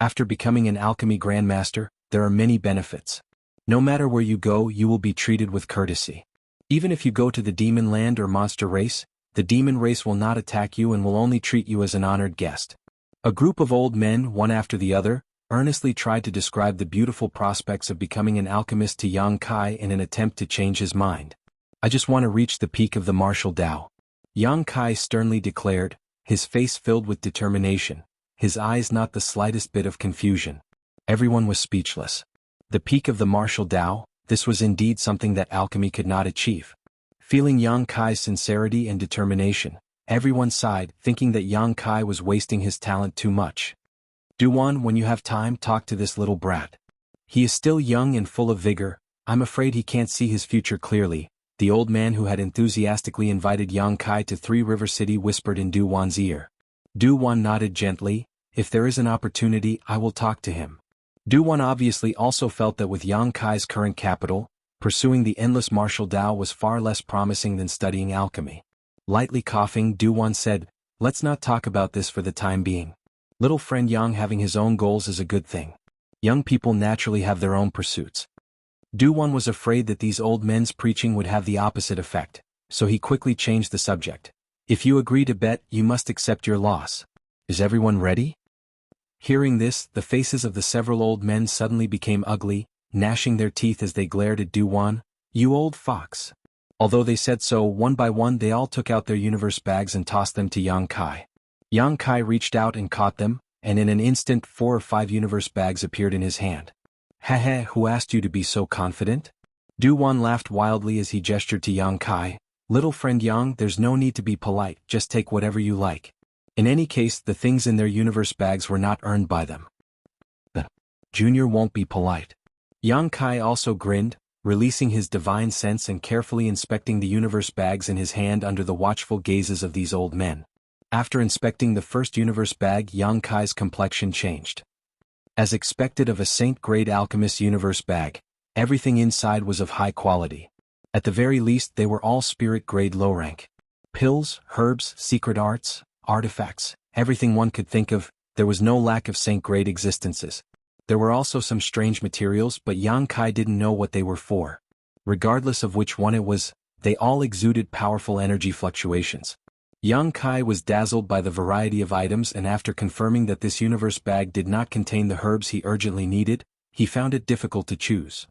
After becoming an alchemy grandmaster, there are many benefits. No matter where you go, you will be treated with courtesy. Even if you go to the demon land or monster race, the demon race will not attack you and will only treat you as an honored guest." A group of old men, one after the other, earnestly tried to describe the beautiful prospects of becoming an alchemist to Yang Kai in an attempt to change his mind. "I just want to reach the peak of the martial Tao," Yang Kai sternly declared, his face filled with determination, his eyes not the slightest bit of confusion. Everyone was speechless. The peak of the martial Tao, this was indeed something that alchemy could not achieve. Feeling Yang Kai's sincerity and determination, everyone sighed, thinking that Yang Kai was wasting his talent too much. "Duwan, when you have time, talk to this little brat. He is still young and full of vigor, I'm afraid he can't see his future clearly," the old man who had enthusiastically invited Yang Kai to Three River City whispered in Duwan's ear. Duwan nodded gently, "If there is an opportunity, I will talk to him." Duwan obviously also felt that with Yang Kai's current capital, pursuing the endless martial Tao was far less promising than studying alchemy. Lightly coughing, Duwan said, "Let's not talk about this for the time being. Little friend Yang having his own goals is a good thing. Young people naturally have their own pursuits." Duwan was afraid that these old men's preaching would have the opposite effect, so he quickly changed the subject. "If you agree to bet, you must accept your loss. Is everyone ready?" Hearing this, the faces of the several old men suddenly became ugly, gnashing their teeth as they glared at Duwan. "You old fox." Although they said so, one by one they all took out their universe bags and tossed them to Yang Kai. Yang Kai reached out and caught them, and in an instant 4 or 5 universe bags appeared in his hand. "Heh, who asked you to be so confident?" Duwan laughed wildly as he gestured to Yang Kai. "Little friend Yang, there's no need to be polite, just take whatever you like. In any case, the things in their universe bags were not earned by them." "The junior won't be polite." Yang Kai also grinned, releasing his divine sense and carefully inspecting the universe bags in his hand under the watchful gazes of these old men. After inspecting the first universe bag, Yang Kai's complexion changed. As expected of a saint-grade alchemist universe bag, everything inside was of high quality. At the very least they were all spirit-grade low rank. Pills, herbs, secret arts, artifacts, everything one could think of, there was no lack of saint-grade existences. There were also some strange materials, but Yang Kai didn't know what they were for. Regardless of which one it was, they all exuded powerful energy fluctuations. Yang Kai was dazzled by the variety of items, and after confirming that this universe bag did not contain the herbs he urgently needed, he found it difficult to choose.